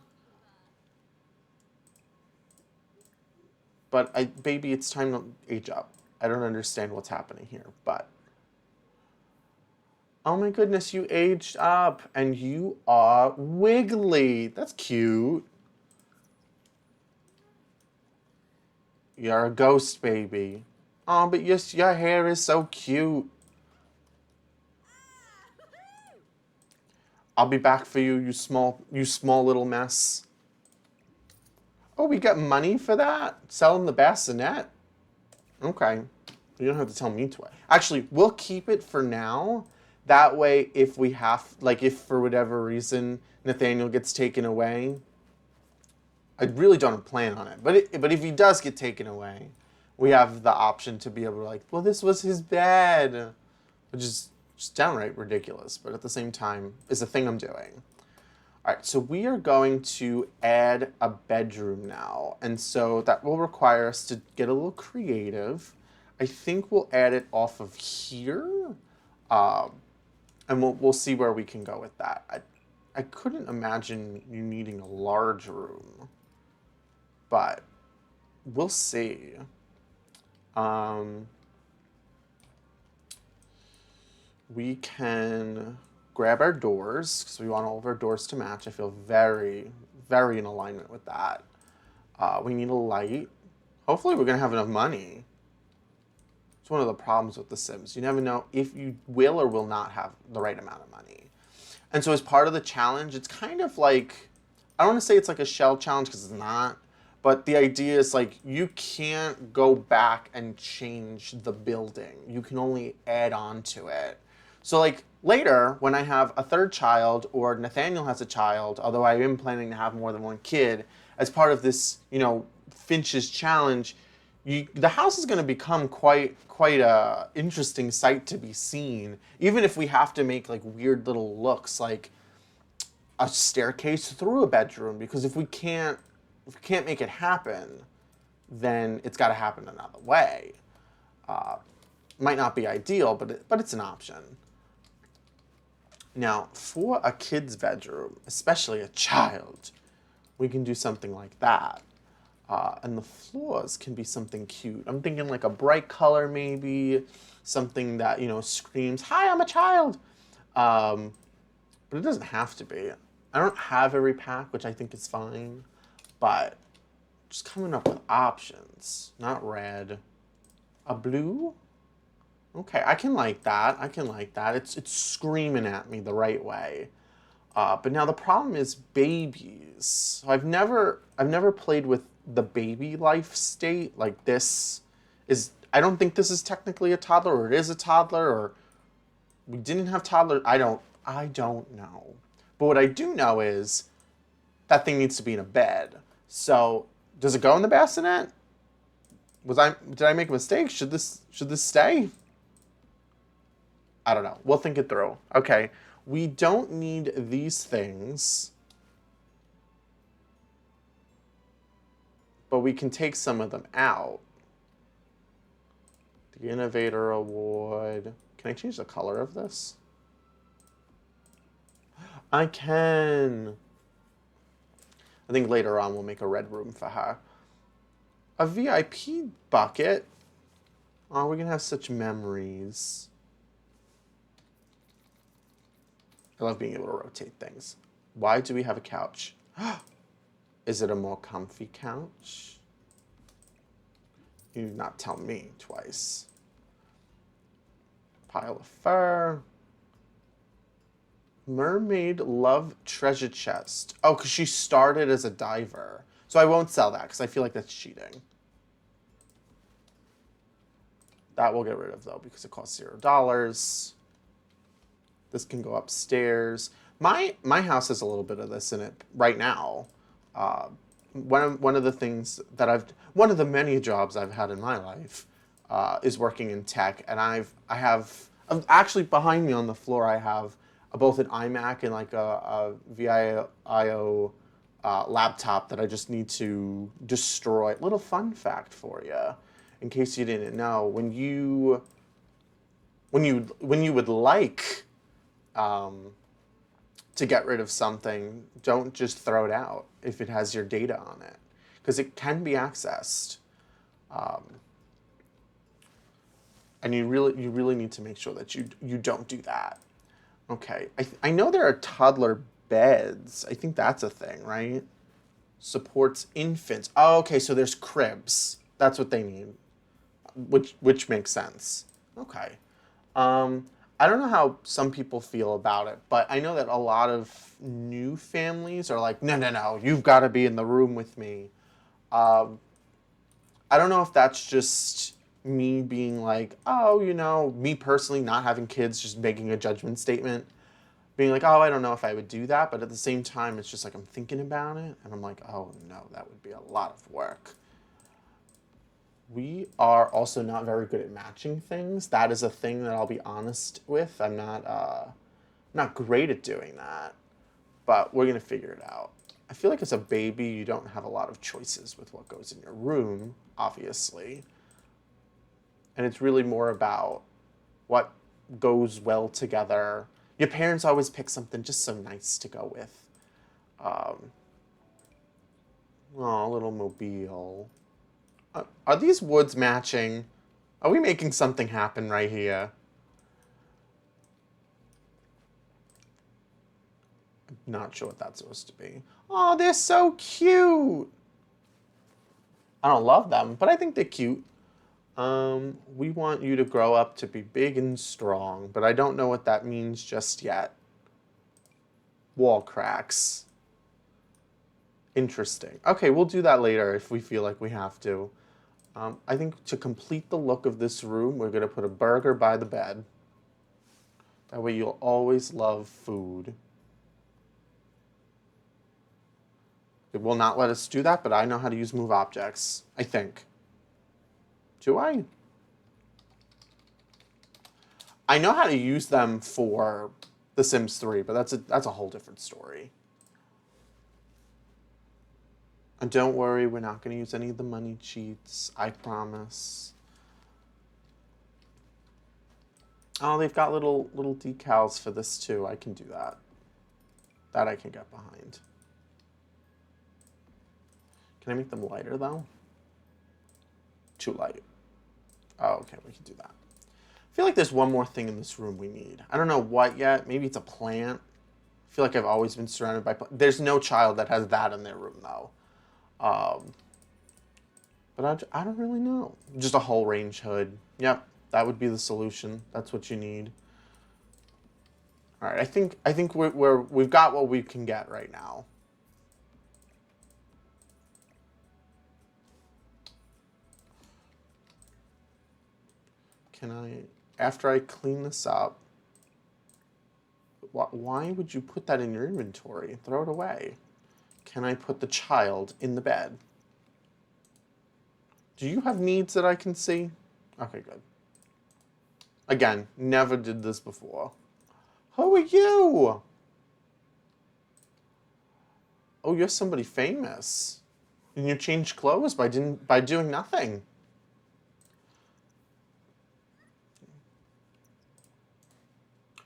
But baby, it's time to age up. I don't understand what's happening here, but oh my goodness, you aged up and you are wiggly. That's cute. You're a ghost baby. Oh, but your hair is so cute. I'll be back for you, you small little mess. Oh, we got money for that? Selling the bassinet? Okay. You don't have to tell me to. Actually, we'll keep it for now. That way, if we have, like, if for whatever reason Nathaniel gets taken away, I really don't plan on it. But if he does get taken away, we have the option to be able to, like, well, this was his bed, which is just downright ridiculous. But at the same time, is a thing I'm doing. All right, so we are going to add a bedroom now. And so that will require us to get a little creative. I think we'll add it off of here. And we'll see where we can go with that. I couldn't imagine you needing a large room. But we'll see. We can grab our doors, because we want all of our doors to match. I feel very, very in alignment with that. We need a light. Hopefully we're going to have enough money. It's one of the problems with The Sims. You never know if you will or will not have the right amount of money. And so as part of the challenge, it's kind of like, I don't want to say it's like a shell challenge because it's not, but the idea is like you can't go back and change the building. You can only add on to it. So like later, when I have a third child or Nathaniel has a child, although I am planning to have more than one kid, as part of this, Finches challenge, the house is going to become quite a interesting sight to be seen, even if we have to make like weird little looks, like a staircase through a bedroom, because if we can't make it happen, then it's got to happen another way. Might not be ideal, but it's an option. Now, for a kid's bedroom, especially a child, we can do something like that. And the floors can be something cute. I'm thinking like a bright color, maybe something that, screams, "Hi, I'm a child." But it doesn't have to be. I don't have every pack, which I think is fine, but just coming up with options. Not red. A blue? Okay, I can like that. I can like that. It's screaming at me the right way. But now the problem is babies. So I've never played with the baby life state. Like this is, I don't think this is technically a toddler, or it is a toddler, or we didn't have toddler. I don't know. But what I do know is that thing needs to be in a bed. So does it go in the bassinet? Did I make a mistake? Should this stay? I don't know. We'll think it through. Okay. We don't need these things, but we can take some of them out. The Innovator Award. Can I change the color of this? I can. I think later on we'll make a red room for her. A VIP bucket. Oh, we're going to have such memories. I love being able to rotate things. Why do we have a couch? Is it a more comfy couch? You did not tell me twice. Pile of fur. Mermaid Love Treasure Chest. Oh, because she started as a diver. So I won't sell that because I feel like that's cheating. That we'll get rid of though because it costs $0. This can go upstairs. My house has a little bit of this in it right now. One of the things that one of the many jobs I've had in my life is working in tech, and I have actually behind me on the floor I have both an iMac and like a VIO laptop that I just need to destroy. Little fun fact for you, in case you didn't know, when you would like to get rid of something, don't just throw it out if it has your data on it, because it can be accessed. And you really need to make sure that you don't do that. Okay, I know there are toddler beds. I think that's a thing, right? Supports infants. Oh, okay, so there's cribs. That's what they need, which makes sense. Okay. I don't know how some people feel about it, but I know that a lot of new families are like, no, you've got to be in the room with me. I don't know if that's just me being like, oh, me personally not having kids, just making a judgment statement, being like, oh, I don't know if I would do that, but at the same time, it's just like I'm thinking about it, and I'm like, oh no, that would be a lot of work. We are also not very good at matching things. That is a thing that I'll be honest with. I'm not great at doing that, but we're gonna figure it out. I feel like as a baby, you don't have a lot of choices with what goes in your room, obviously. And it's really more about what goes well together. Your parents always pick something just so nice to go with. Oh, little mobile. Are these woods matching? Are we making something happen right here? I'm not sure what that's supposed to be. Oh, they're so cute. I don't love them, but I think they're cute. We want you to grow up to be big and strong, but I don't know what that means just yet. Wall cracks. Interesting. Okay, we'll do that later if we feel like we have to. I think to complete the look of this room, we're going to put a burger by the bed. That way you'll always love food. It will not let us do that, but I know how to use move objects, I think. Do I? I know how to use them for The Sims 3, but that's a whole different story. And don't worry, we're not going to use any of the money cheats. I promise. Oh, they've got little decals for this too. I can do that. That I can get behind. Can I make them lighter though? Too light. Oh, okay, we can do that. I feel like there's one more thing in this room we need. I don't know what yet. Maybe it's a plant. I feel like I've always been surrounded by plants. There's no child that has that in their room though. But I don't really know. Just a whole range hood. Yep, that would be the solution. That's what you need. All right, I think we've got what we can get right now. Can I, after I clean this up, why would you put that in your inventory? Throw it away. Can I put the child in the bed? Do you have needs that I can see? Okay, good. Again, never did this before. Who are you? Oh, you're somebody famous. And you changed clothes by doing nothing.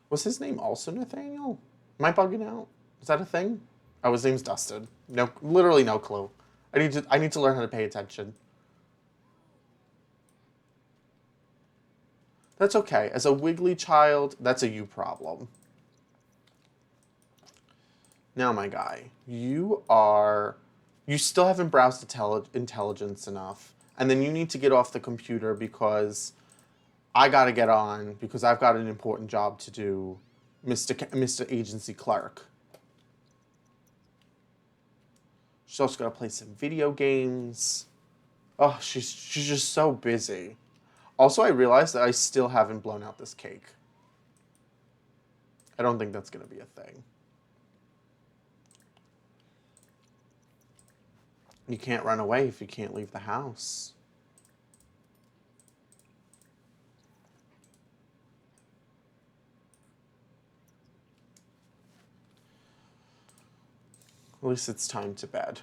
Was his name also Nathaniel? Am I bugging out? Is that a thing? Oh, his name's Dustin. No, literally no clue. I need to learn how to pay attention. That's okay. As a wiggly child, that's a you problem. Now, my guy, you still haven't browsed intelligence enough. And then you need to get off the computer because I got to get on because I've got an important job to do, Mr. Agency Clerk. She's also got to play some video games. Oh, she's just so busy. Also, I realized that I still haven't blown out this cake. I don't think that's going to be a thing. You can't run away if you can't leave the house. At least it's time to bed.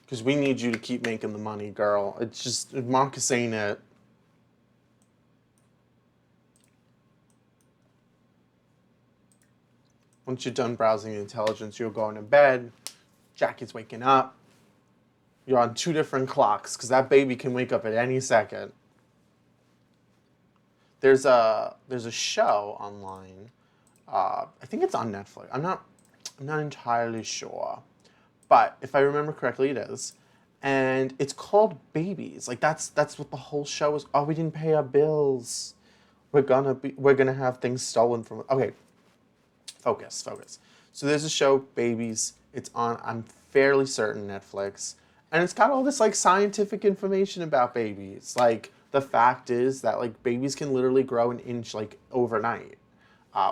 Because we need you to keep making the money, girl. It's just, Marcus ain't it. Once you're done browsing intelligence, you're going to bed. Jackie's waking up. You're on 2 different clocks because that baby can wake up at any second. There's a show online. I think it's on Netflix. I'm not entirely sure, but if I remember correctly, it is. And it's called Babies. Like that's what the whole show is. Oh, we didn't pay our bills. We're gonna have things stolen from. Okay, focus. So there's a show, Babies. It's on, I'm fairly certain, Netflix. And it's got all this like scientific information about babies. Like the fact is that like babies can literally grow an inch like overnight,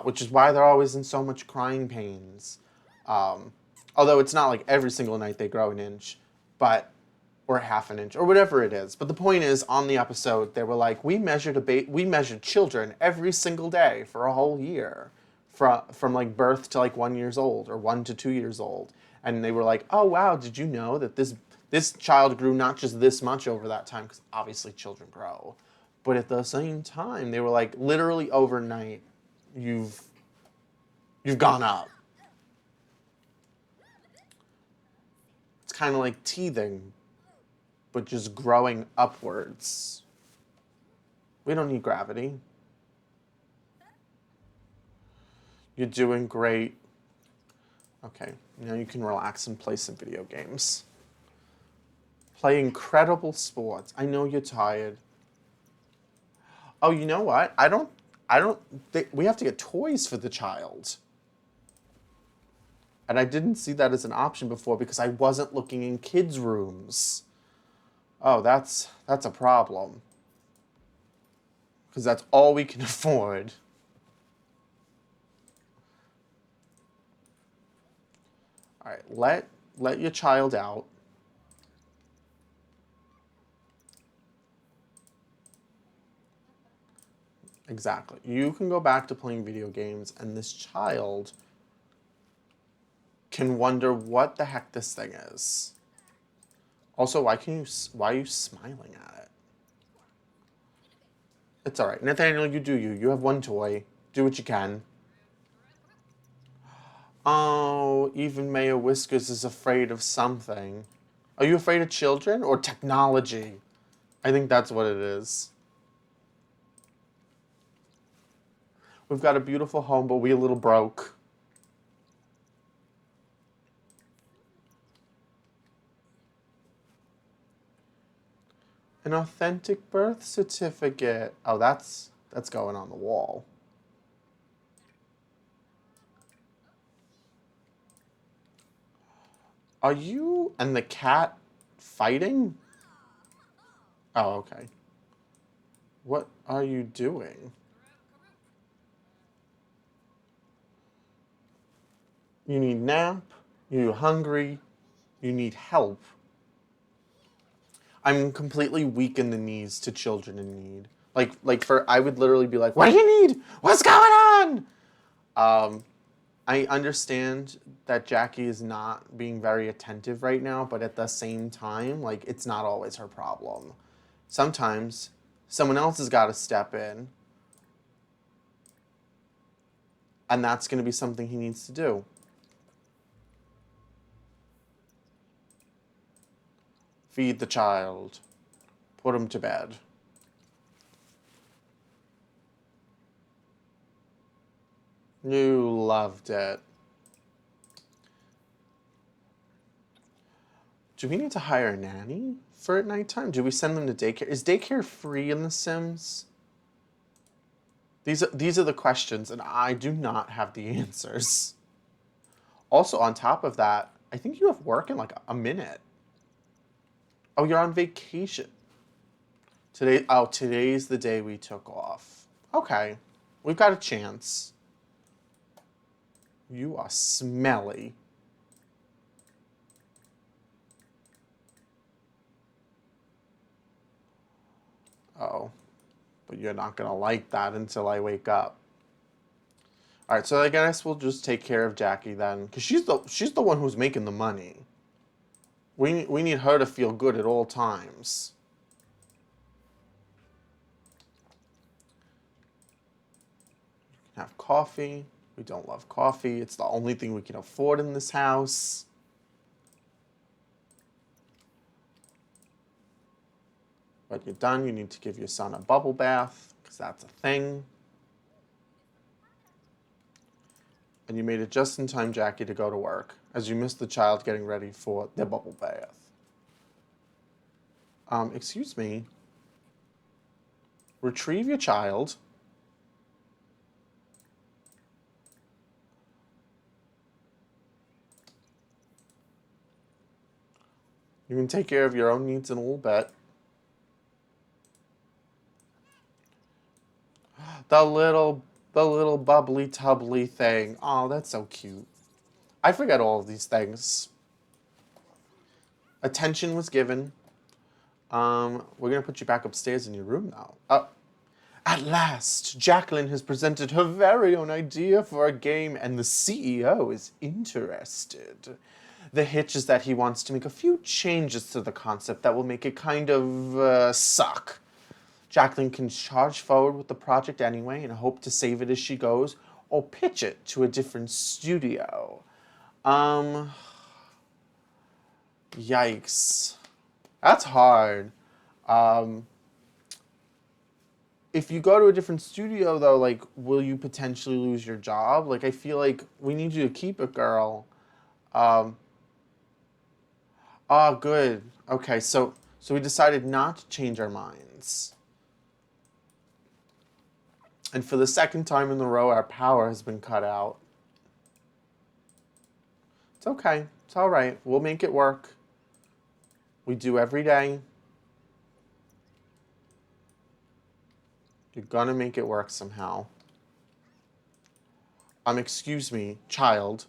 which is why they're always in so much crying pains. Although it's not like every single night they grow an inch, but or half an inch or whatever it is. But the point is, on the episode, they were like, we measured children every single day for a whole year, from like birth to like 1 year old or 1 to 2 years old. And they were like, oh wow, did you know that this child grew not just this much over that time? Because obviously children grow, but at the same time, they were like, literally overnight, you've gone up. It's kind of like teething, but just growing upwards. We don't need gravity. You're doing great. Okay, now you can relax and play some video games. Play incredible sports. I know you're tired. Oh, you know what? We have to get toys for the child. And I didn't see that as an option before because I wasn't looking in kids' rooms. Oh, that's a problem. Because that's all we can afford. All right, let your child out. Exactly. You can go back to playing video games, and this child can wonder what the heck this thing is. Also, why are you smiling at it? It's all right. Nathaniel, you do you. You have one toy. Do what you can. Oh, even Mayor Whiskers is afraid of something. Are you afraid of children or technology? I think that's what it is. We've got a beautiful home, but we a little broke. An authentic birth certificate. Oh, that's going on the wall. Are you and the cat fighting? Oh, okay. What are you doing? You need nap. You're hungry. You need help. I'm completely weak in the knees to children in need. I would literally be like, "What do you need? What's going on?" Um, I understand that Jackie is not being very attentive right now, but at the same time, like it's not always her problem. Sometimes someone else has got to step in, and that's going to be something he needs to do. Feed the child. Put him to bed. You loved it. Do we need to hire a nanny for at nighttime? Do we send them to daycare? Is daycare free in The Sims? These are the questions, and I do not have the answers. Also, on top of that, I think you have work in like a minute. Oh, you're on vacation. Today's the day we took off. Okay, we've got a chance. You are smelly. Oh, but you're not gonna like that until I wake up. All right, so I guess we'll just take care of Jackie then, because she's the one who's making the money. We need her to feel good at all times. Have coffee. We don't love coffee. It's the only thing we can afford in this house. But you're done. You need to give your son a bubble bath, because that's a thing. And you made it just in time, Jackie, to go to work, as you missed the child getting ready for their bubble bath. Excuse me. Retrieve your child. You can take care of your own needs in a little bit. The little bubbly tubbly thing. Oh, that's so cute. I forget all of these things. Attention was given. We're gonna put you back upstairs in your room now. At last, Jacqueline has presented her very own idea for a game, and the CEO is interested. The hitch is that he wants to make a few changes to the concept that will make it kind of suck. Jacqueline can charge forward with the project anyway and hope to save it as she goes, or pitch it to a different studio. Um, Yikes. That's hard. Um, if you go to a different studio, though, like, will you potentially lose your job? Like, I feel like we need you to keep it, girl. Um, Good. Okay, so we decided not to change our minds. And for the second time in the row, our power has been cut out. It's okay. It's all right. We'll make it work. We do every day. You're gonna make it work somehow. Excuse me, child.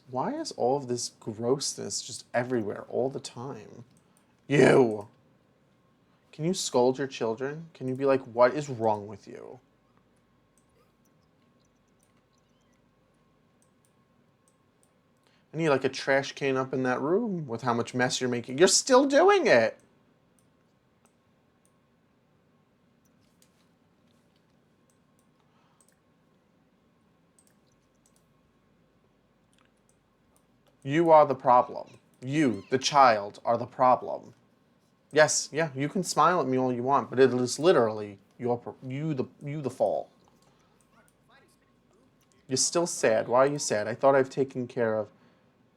Why is all of this grossness just everywhere all the time? You! Can you scold your children? Can you be like, what is wrong with you? I need like a trash can up in that room with how much mess you're making. You're still doing it. You are the problem. You, the child, are the problem. Yes, yeah, you can smile at me all you want, but it is literally you the fault. You're still sad. Why are you sad? I thought I've taken care of.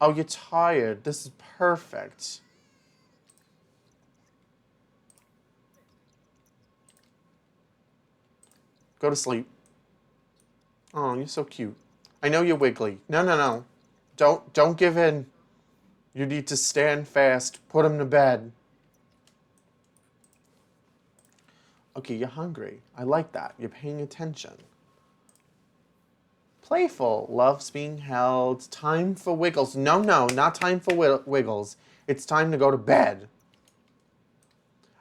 Oh, you're tired. This is perfect. Go to sleep. Oh, you're so cute. I know you're wiggly. No, no, no. Don't give in. You need to stand fast. Put him to bed. Okay, you're hungry. I like that. You're paying attention. Playful. Loves being held. Time for wiggles. No, no, not time for wiggles. It's time to go to bed.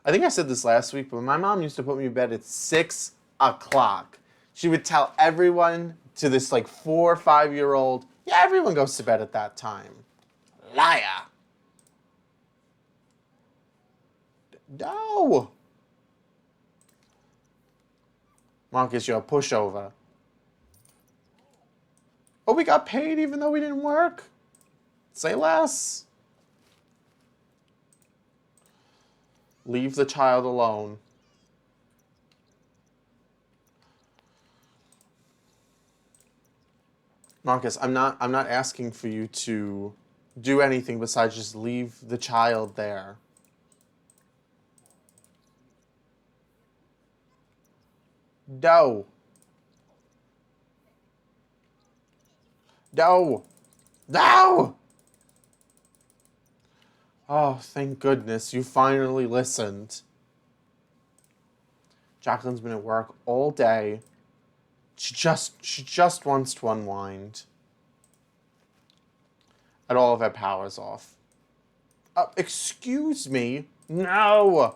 I think I said this last week, but my mom used to put me to bed at 6 o'clock. She would tell everyone to this like 4 or 5 year old, yeah, everyone goes to bed at that time. Liar. No. Marcus, you're a pushover. Oh, we got paid even though we didn't work? Say less. Leave the child alone. Marcus, I'm not asking for you to do anything besides just leave the child there. No. No. No. Oh, thank goodness you finally listened. Jacqueline's been at work all day. She just wants to unwind. And all of her power's off. Excuse me? No!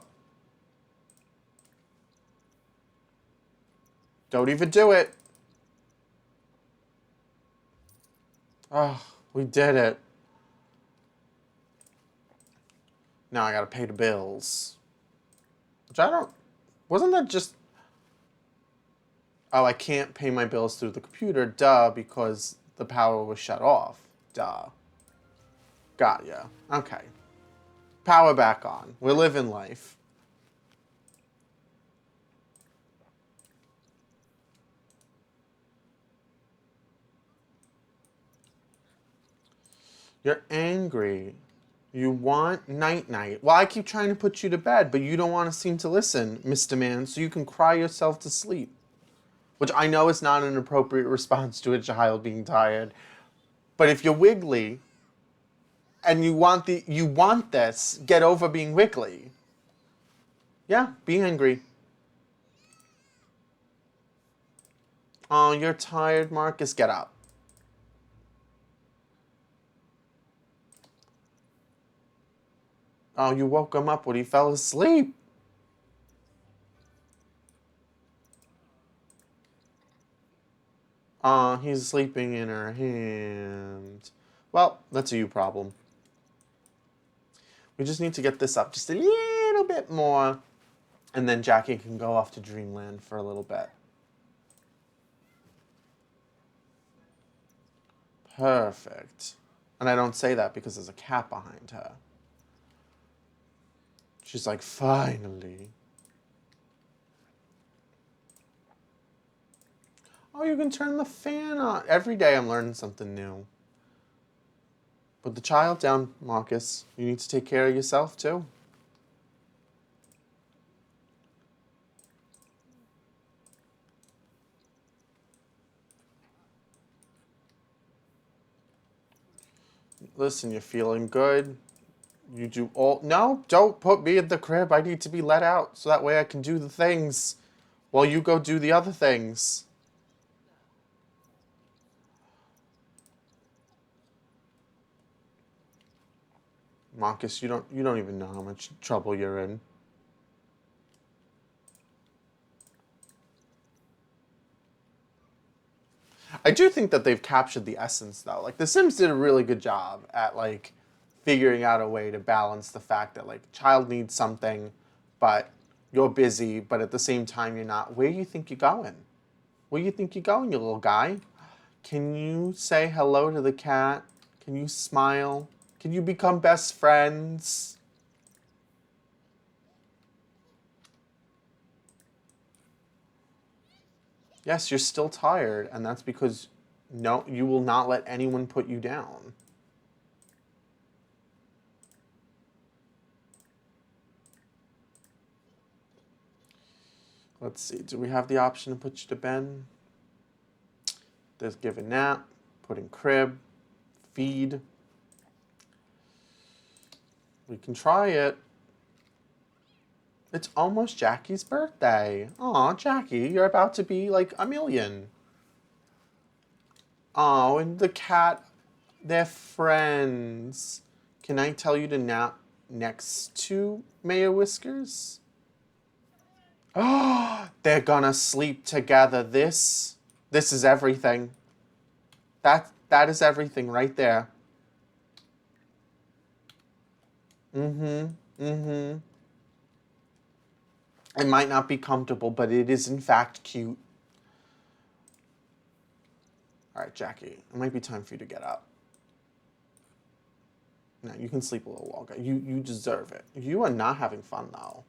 Don't even do it. Oh, we did it. Now I gotta pay the bills. Which I don't... Wasn't that just... Oh, I can't pay my bills through the computer. Duh, because the power was shut off. Duh. Got ya. Okay. Power back on. We're living life. You're angry. You want night-night. Well, I keep trying to put you to bed, but you don't want to seem to listen, Mr. Man, so you can cry yourself to sleep. Which I know is not an appropriate response to a child being tired. But if you're wiggly and you want this, get over being wiggly. Yeah, be angry. Oh, you're tired, Marcus. Get up. Oh, you woke him up when he fell asleep. Oh, he's sleeping in her hand. Well, that's a you problem. We just need to get this up just a little bit more. And then Jackie can go off to Dreamland for a little bit. Perfect. And I don't say that because there's a cat behind her. She's like, finally. Oh, you can turn the fan on. Every day I'm learning something new. Put the child down, Marcus. You need to take care of yourself, too. Listen, you're feeling good. You do all... No, don't put me in the crib. I need to be let out so that way I can do the things while you go do the other things. Marcus, you don't even know how much trouble you're in. I do think that they've captured the essence, though. Like, The Sims did a really good job at, like, figuring out a way to balance the fact that, like, child needs something, but you're busy, but at the same time, you're not. Where do you think you're going? Where do you think you're going, you little guy? Can you say hello to the cat? Can you smile? Can you become best friends? Yes, you're still tired, and that's because no, you will not let anyone put you down. Let's see, do we have the option to put you to bed? There's give a nap, put in crib, feed. We can try it. It's almost Jackie's birthday. Aw, Jackie, you're about to be like a million. Oh, and the cat, they're friends. Can I tell you to nap next to Mayor Whiskers? Oh, they're gonna sleep together. This is everything. That is everything right there. Mm-hmm. Mm-hmm. It might not be comfortable, but it is in fact cute. All right, Jackie, it might be time for you to get up. Now, you can sleep a little longer. You deserve it. You are not having fun, though.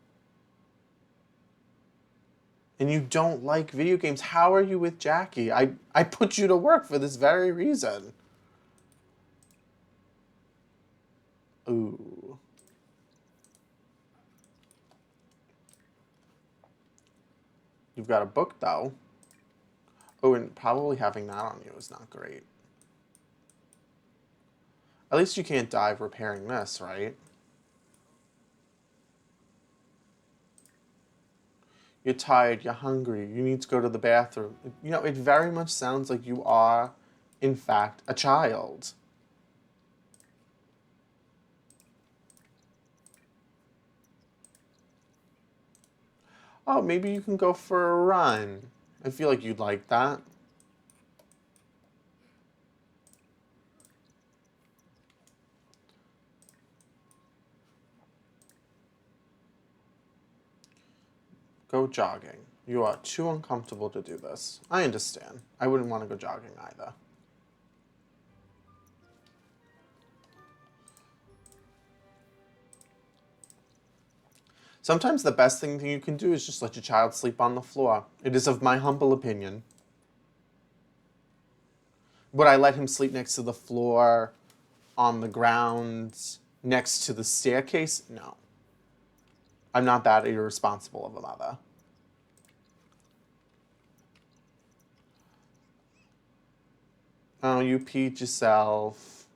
And you don't like video games. How are you with Jackie? I put you to work for this very reason. Ooh. You've got a book, though. Oh, and probably having that on you is not great. At least you can't die repairing this, right? You're tired, you're hungry, you need to go to the bathroom. You know, it very much sounds like you are, in fact, a child. Oh, maybe you can go for a run. I feel like you'd like that. Go jogging. You are too uncomfortable to do this. I understand. I wouldn't want to go jogging either. Sometimes the best thing you can do is just let your child sleep on the floor. It is of my humble opinion. Would I let him sleep next to the floor, on the ground, next to the staircase? No. I'm not that irresponsible of a mother. Oh, you peed yourself.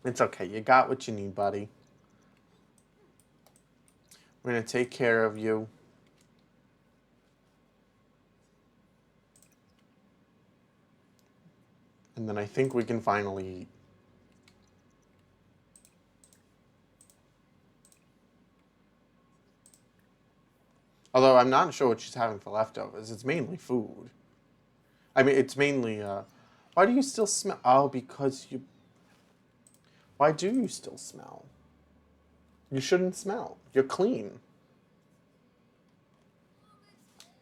It's okay. You got what you need, buddy. We're going to take care of you. And then I think we can finally eat. Although I'm not sure what she's having for leftovers. It's mainly food. I mean, it's mainly, why do you still smell? Oh, because you... Why do you still smell? You shouldn't smell. You're clean.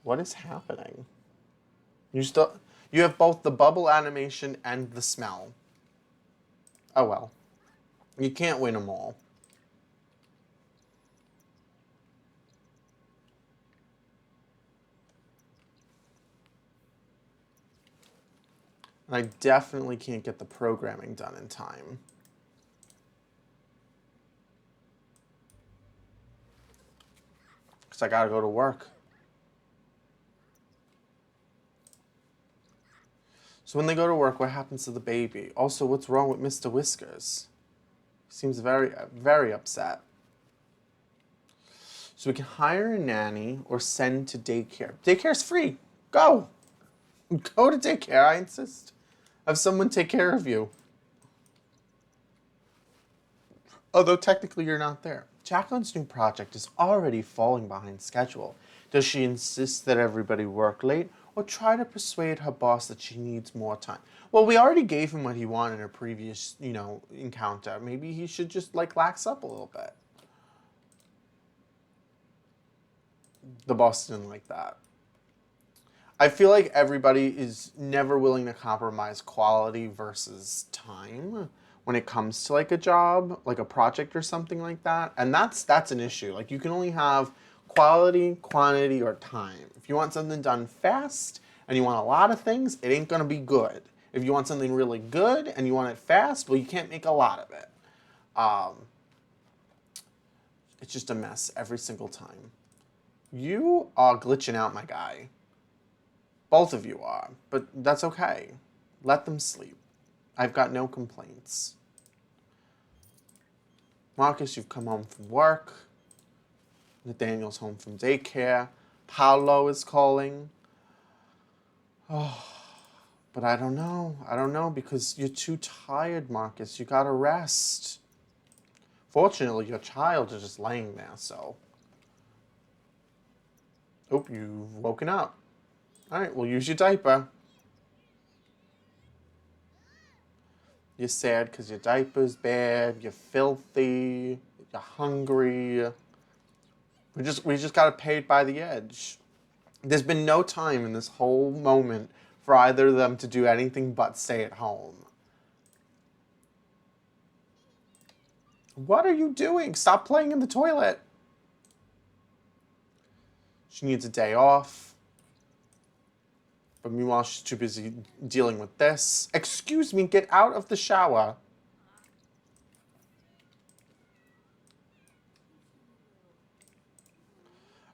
What is happening? You still... You have both the bubble animation and the smell. Oh well. You can't win them all. And I definitely can't get the programming done in time. Because I gotta go to work. So when they go to work, what happens to the baby? Also, what's wrong with Mr. Whiskers? He seems very, very upset. So we can hire a nanny or send to daycare. Daycare's free. Go. Go to daycare, I insist. Have someone take care of you. Although technically you're not there. Jacqueline's new project is already falling behind schedule. Does she insist that everybody work late or try to persuade her boss that she needs more time? Well, we already gave him what he wanted in a previous, encounter. Maybe he should just lax up a little bit. The boss didn't like that. I feel like everybody is never willing to compromise quality versus time when it comes to a job, like a project or something like that. And that's an issue. Like you can only have quality, quantity, or time. If you want something done fast and you want a lot of things, it ain't gonna be good. If you want something really good and you want it fast, well, you can't make a lot of it. Um, it's just a mess every single time. You are glitching out, my guy. Both of you are, but that's okay. Let them sleep. I've got no complaints. Marcus, you've come home from work. Nathaniel's home from daycare. Paolo is calling. Oh, but I don't know. I don't know because you're too tired, Marcus. You gotta rest. Fortunately, your child is just laying there, so. Oh, you've woken up. All right, we'll use your diaper. You're sad because your diaper's bad. You're filthy. You're hungry. We just got it paid by the edge. There's been no time in this whole moment for either of them to do anything but stay at home. What are you doing? Stop playing in the toilet. She needs a day off. But meanwhile, she's too busy dealing with this. Excuse me, get out of the shower.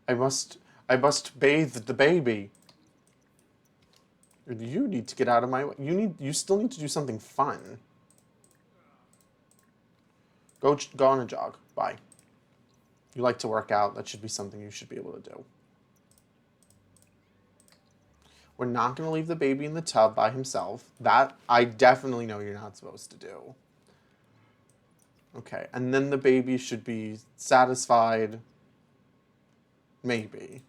I must bathe the baby. You need to get out of my way. You still need to do something fun. Go on a jog. Bye. You like to work out. That should be something you should be able to do. We're not going to leave the baby in the tub by himself. That I definitely know you're not supposed to do. Okay, and then the baby should be satisfied. Maybe.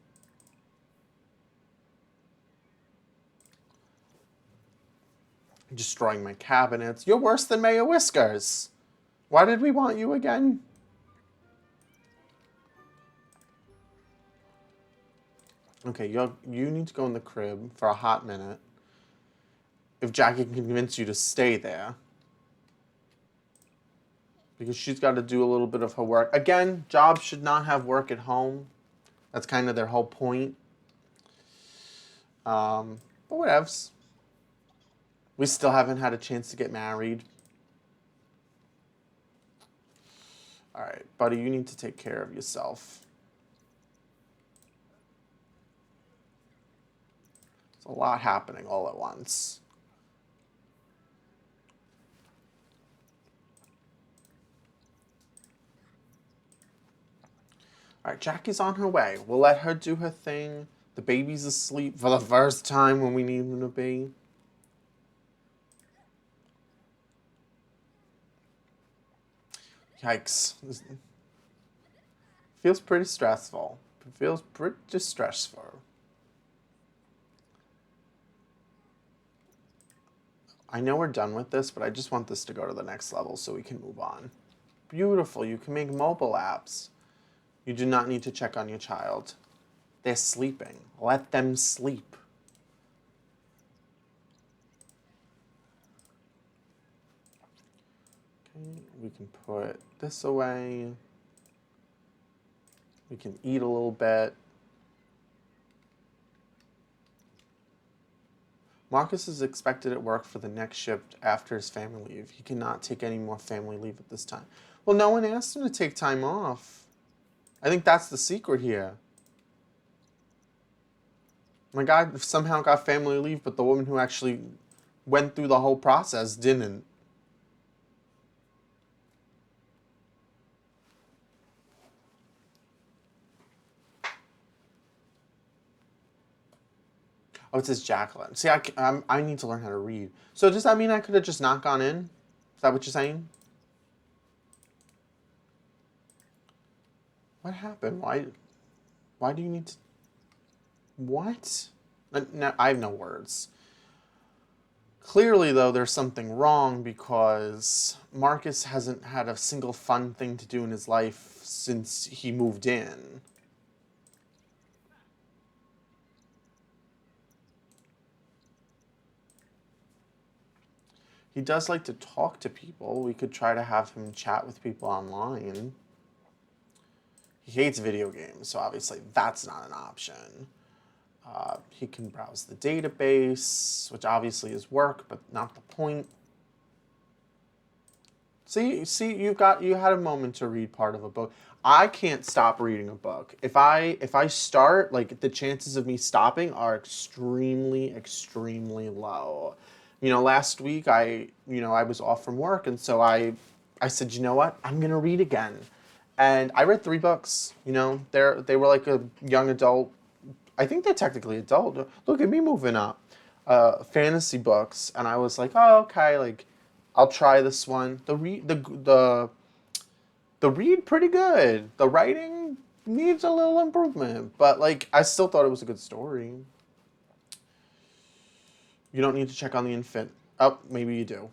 Destroying my cabinets. You're worse than Mayor Whiskers. Why did we want you again? Okay, you need to go in the crib for a hot minute. If Jackie can convince you to stay there. Because she's got to do a little bit of her work. Again, jobs should not have work at home. That's kind of their whole point. But whatevs. We still haven't had a chance to get married. All right, buddy, you need to take care of yourself. There's a lot happening all at once. All right, Jackie's on her way. We'll let her do her thing. The baby's asleep for the first time when we need him to be. Yikes. Feels pretty stressful. It feels pretty stressful. I know we're done with this, but I just want this to go to the next level so we can move on. Beautiful. You can make mobile apps. You do not need to check on your child. They're sleeping. Let them sleep. Okay, we can put this away. We can eat a little bit. Marcus is expected at work for the next shift after his family leave. He cannot take any more family leave at this time. Well, no one asked him to take time off. I think that's the secret here. My guy somehow got family leave, but the woman who actually went through the whole process didn't. Oh, it says Jacqueline. See, I need to learn how to read. So does that mean I could have just not gone in? Is that what you're saying? What happened? Why do you need to... What? No, I have no words. Clearly, though, there's something wrong because Marcus hasn't had a single fun thing to do in his life since he moved in. He does like to talk to people. We could try to have him chat with people online. He hates video games, so obviously that's not an option. He can browse the database, which obviously is work, but not the point. See, you had a moment to read part of a book. I can't stop reading a book. If I start, like the chances of me stopping are extremely, extremely low. Last week I was off from work, and so I said, you know what, I'm gonna read again, and I read 3 books. They were like a young adult. I think they're technically adult. Look at me moving up. Fantasy books, and I was like, oh, okay, like I'll try this one. The read pretty good. The writing needs a little improvement, but like I still thought it was a good story. You don't need to check on the infant. Oh, maybe you do.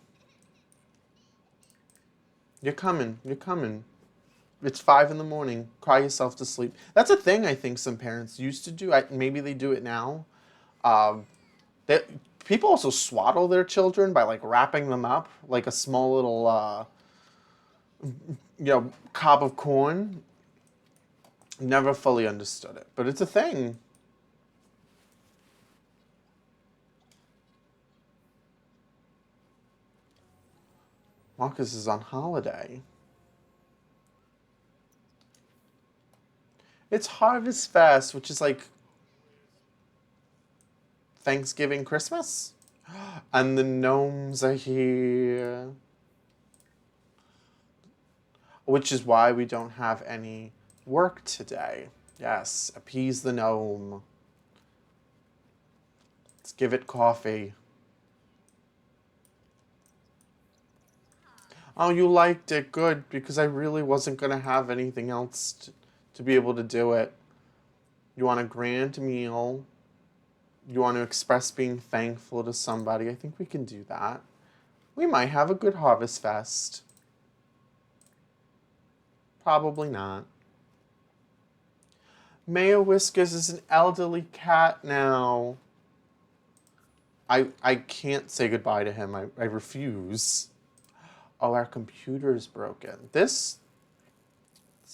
You're coming. You're coming. It's 5 in the morning. Cry yourself to sleep. That's a thing I think some parents used to do. Maybe they do it now. Um, they, People also swaddle their children by like wrapping them up like a small little cob of corn. Never fully understood it, but it's a thing. Marcus is on holiday. It's Harvest Fest, which is like Thanksgiving, Christmas, and the gnomes are here, which is why we don't have any work today. Yes, appease the gnome. Let's give it coffee. Oh, you liked it. Good, because I really wasn't going to have anything else to be able to do it. You want a grand meal. You want to express being thankful to somebody. I think we can do that. We might have a good Harvest Fest. Probably not. Maya Whiskers is an elderly cat now. I can't say goodbye to him. I refuse. Oh, our computer is broken. It's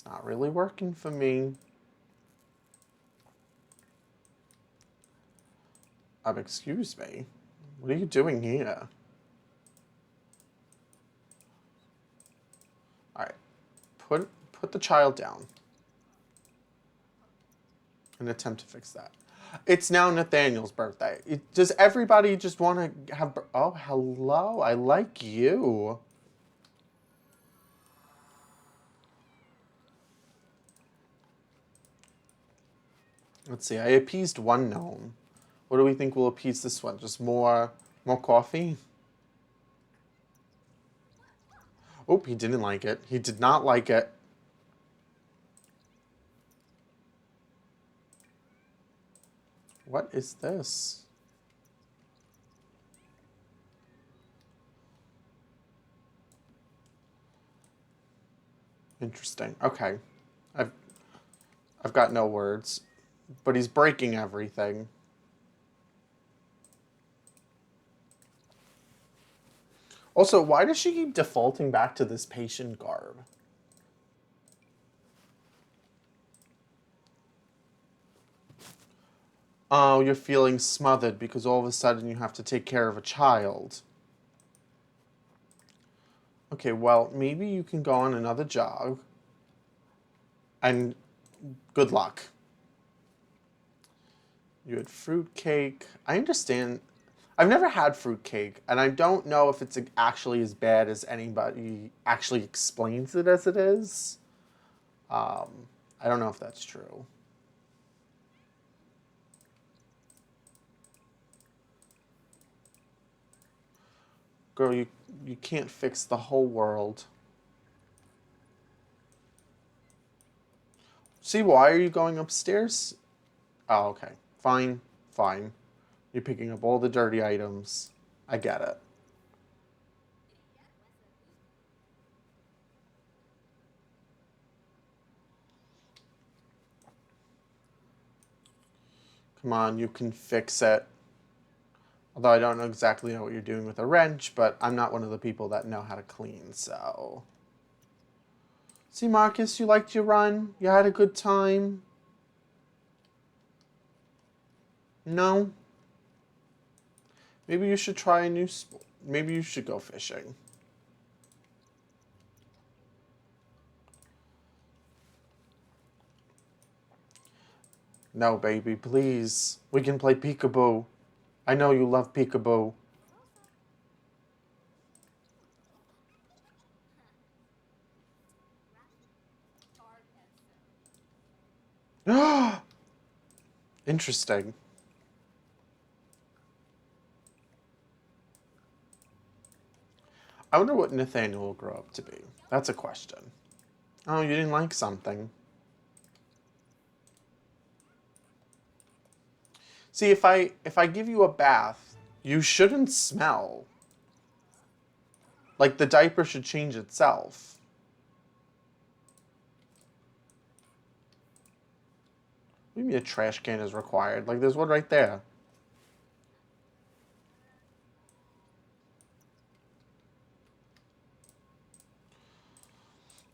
not really working for me. Excuse me. What are you doing here? All right. Put the child down. And attempt to fix that. It's now Nathaniel's birthday. Does everybody just want to have... Oh, hello. I like you. Let's see. I appeased one gnome. What do we think will appease this one? Just more coffee? Oh, he didn't like it. He did not like it. What is this? Interesting. Okay. I've got no words. But he's breaking everything. Also, why does she keep defaulting back to this patient garb? Oh, you're feeling smothered because all of a sudden you have to take care of a child. Okay, well, maybe you can go on another jog. And good luck. You had fruitcake. I understand. I've never had fruitcake, and I don't know if it's actually as bad as anybody actually explains it as it is. I don't know if that's true. Girl, you can't fix the whole world. See, why are you going upstairs? Oh, okay. Fine. Fine. You're picking up all the dirty items. I get it. Come on, you can fix it. Although I don't know exactly what you're doing with a wrench, but I'm not one of the people that know how to clean, so. See, Marcus, you liked your run? You had a good time? No? Maybe you should try a new sport. Maybe you should go fishing. No, baby, please. We can play peekaboo. I know you love peekaboo. Interesting. I wonder what Nathaniel will grow up to be. That's a question. Oh, you didn't like something. See, if I give you a bath, you shouldn't smell. Like the diaper should change itself. Maybe a trash can is required. Like there's one right there.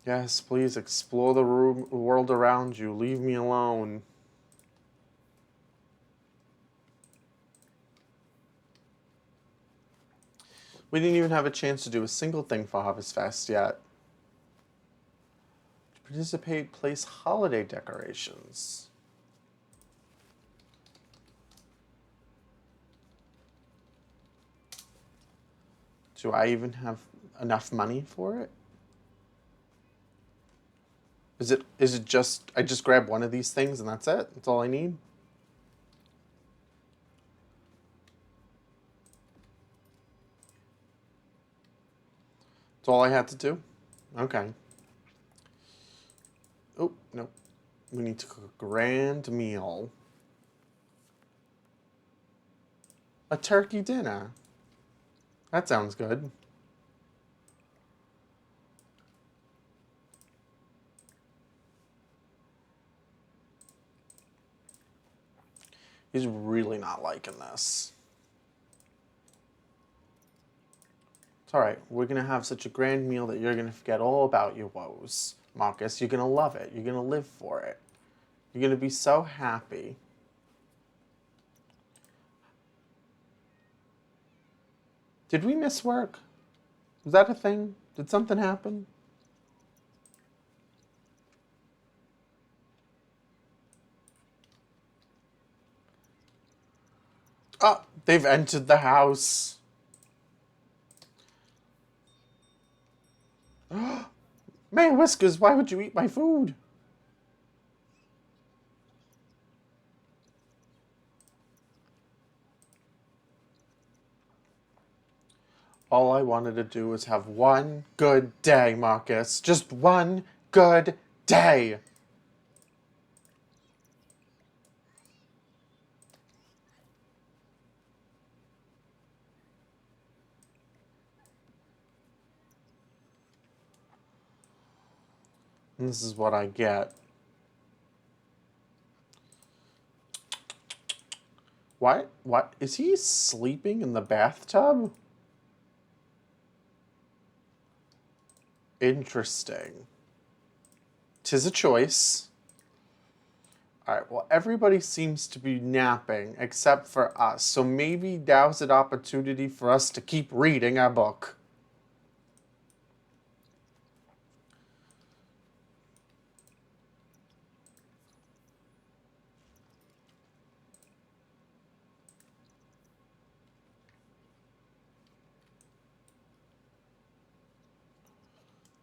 Yes, please explore the world around you. Leave me alone. We didn't even have a chance to do a single thing for Harvest Fest yet. To participate, place holiday decorations. Do I even have enough money for it? Is it just I just grab one of these things and that's it? That's all I need? That's all I had to do? Okay. Oh, no. We need to cook a grand meal. A turkey dinner. That sounds good. He's really not liking this. It's alright. We're going to have such a grand meal that you're going to forget all about your woes. Marcus, you're going to love it. You're going to live for it. You're going to be so happy. Did we miss work? Was that a thing? Did something happen? Oh, they've entered the house. Man, Whiskers, why would you eat my food? All I wanted to do was have one good day, Marcus. Just one good day. And this is what I get. What? Is he sleeping in the bathtub? Interesting. 'Tis a choice. Alright, well, everybody seems to be napping except for us, so maybe now's an opportunity for us to keep reading our book.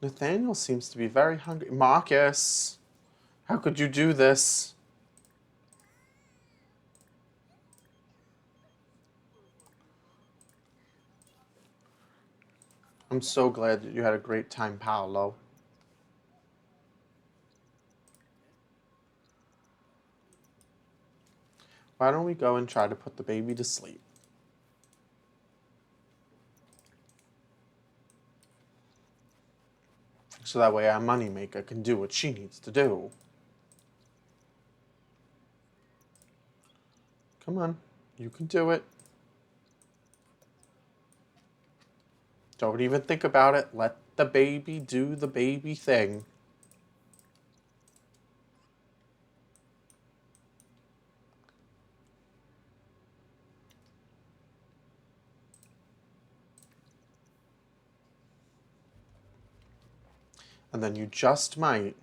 Nathaniel seems to be very hungry. Marcus, how could you do this? I'm so glad that you had a great time, Paolo. Why don't we go and try to put the baby to sleep? So that way our moneymaker can do what she needs to do. Come on, you can do it. Don't even think about it. Let the baby do the baby thing. And then you just might,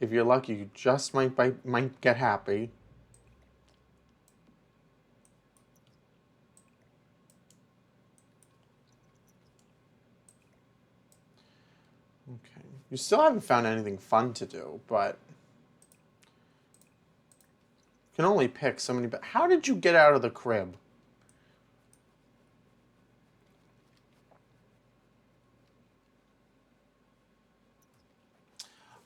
if you're lucky, you just might get happy. Okay. You still haven't found anything fun to do, but you can only pick so many. But how did you get out of the crib?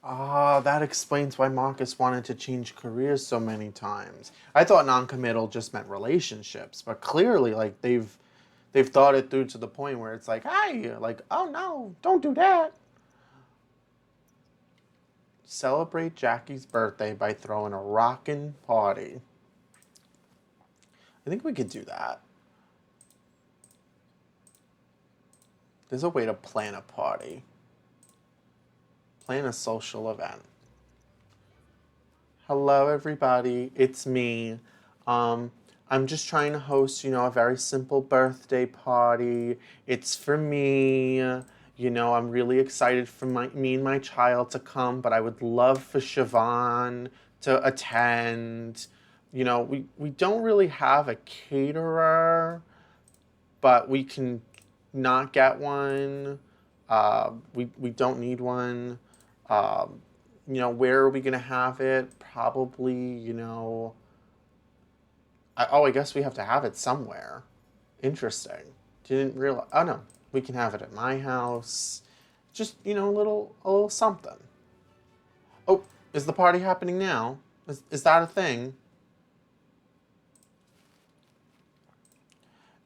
Ah, that explains why Marcus wanted to change careers so many times. I thought non-committal just meant relationships, but clearly, like they've thought it through to the point where it's like, hey, like, oh no, don't do that. Celebrate Jackie's birthday by throwing a rockin' party. I think we could do that. There's a way to plan a party. Plan a social event. Hello, everybody. It's me. I'm just trying to host, a very simple birthday party. It's for me. I'm really excited for me and my child to come, but I would love for Siobhan to attend. We don't really have a caterer, but we can not get one. We don't need one. Where are we going to have it? Probably, I guess we have to have it somewhere. Interesting. Didn't realize. Oh, no. We can have it at my house. Just, a little something. Oh, is the party happening now? Is that a thing?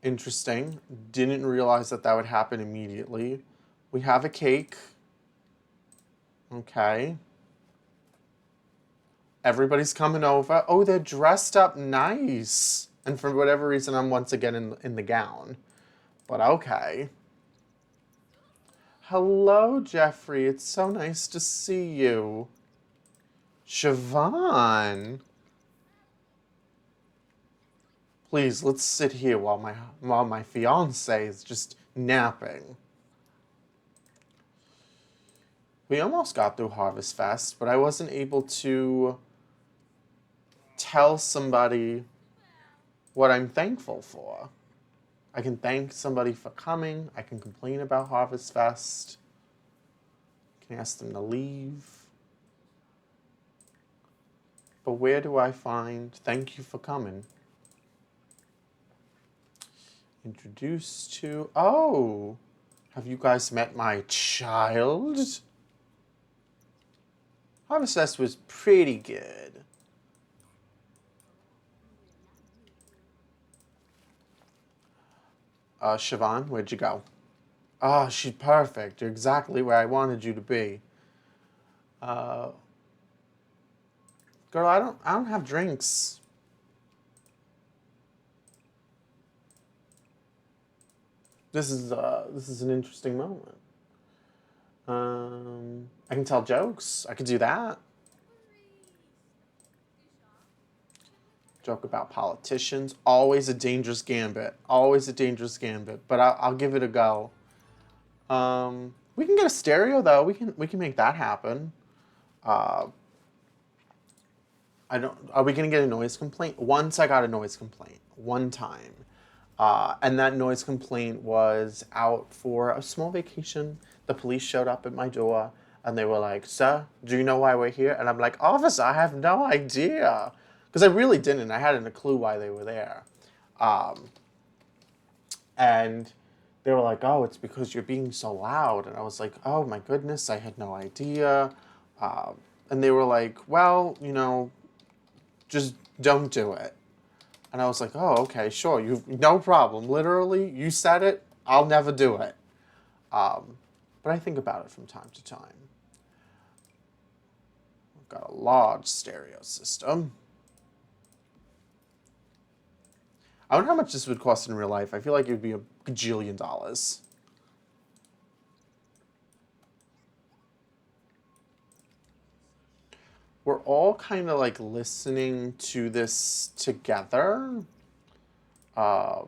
Interesting. Didn't realize that would happen immediately. We have a cake. Okay. Everybody's coming over. Oh, they're dressed up nice. And for whatever reason, I'm once again in the gown. But okay. Hello, Jeffrey. It's so nice to see you. Siobhan. Please, let's sit here while my fiance is just napping. We almost got through Harvest Fest, but I wasn't able to tell somebody what I'm thankful for. I can thank somebody for coming. I can complain about Harvest Fest. I can ask them to leave. But where do I find thank you for coming? Introduced to... Oh! Have you guys met my child? Harvest Fest was pretty good. Siobhan, where'd you go? Oh, she's perfect. You're exactly where I wanted you to be. Girl, I don't have drinks. This is an interesting moment. I can tell jokes. I could do that. Joke about politicians. Always a dangerous gambit. Always a dangerous gambit. But I'll give it a go. We can get a stereo though. We can make that happen. Are we gonna get a noise complaint? Once I got a noise complaint. One time. And that noise complaint was out for a small vacation. The police showed up at my door and they were like, "Sir, do you know why we're here?" And I'm like, "Officer, I have no idea." Because I really didn't. I hadn't a clue why they were there. And they were like, "Oh, it's because you're being so loud." And I was like, "Oh my goodness, I had no idea." And they were like, "Well, just don't do it." And I was like, oh, okay, sure, you no problem. Literally, you said it, I'll never do it. But I think about it from time to time. I've got a large stereo system. I wonder how much this would cost in real life. I feel like it would be a gajillion dollars. We're all kind of like listening to this together. Uh,